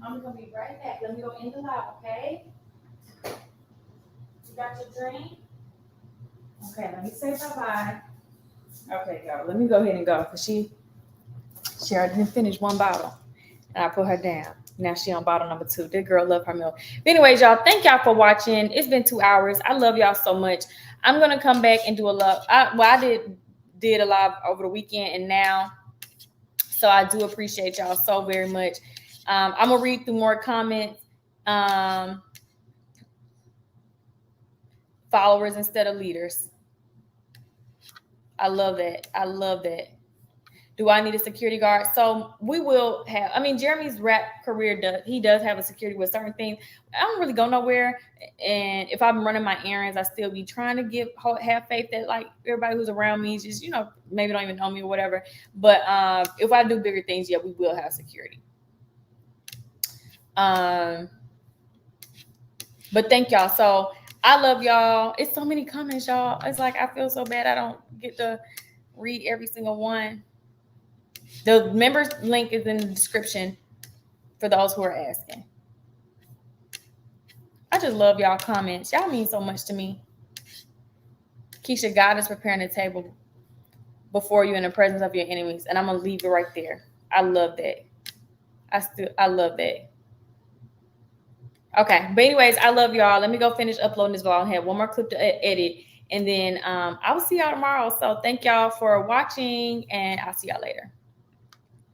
S1: I'm gonna be right back. Let me go in the lab, okay? You got your drink? Okay, let me say bye-bye. Okay, y'all, let me go ahead and go, because she already didn't finish one bottle, and I put her down. Now she on bottle number 2. That girl love her milk. But anyways, y'all, thank y'all for watching. It's been 2 hours. I love y'all so much. I'm gonna come back and do a live. I did a live over the weekend and now, so I do appreciate y'all so very much. I'm gonna read through more comments. Followers instead of leaders. I love that. I love that. Do I need a security guard? So we will have, I mean, Jeremy's rap career does have a security with certain things. I don't really go nowhere. And if I'm running my errands, I still be trying to have faith that like everybody who's around me just, maybe don't even know me or whatever. But if I do bigger things, yeah, we will have security. But thank y'all. So I love y'all. It's so many comments, y'all. It's like I feel so bad I don't get to read every single one. The members link is in the description for those who are asking. I just love y'all comments. Y'all mean so much to me. Keesha, God is preparing a table before you in the presence of your enemies. And I'm going to leave it right there. I love that. I love that. Okay. But anyways, I love y'all. Let me go finish uploading this vlog. I have one more clip to edit. And then I will see y'all tomorrow. So thank y'all for watching, and I'll see y'all later.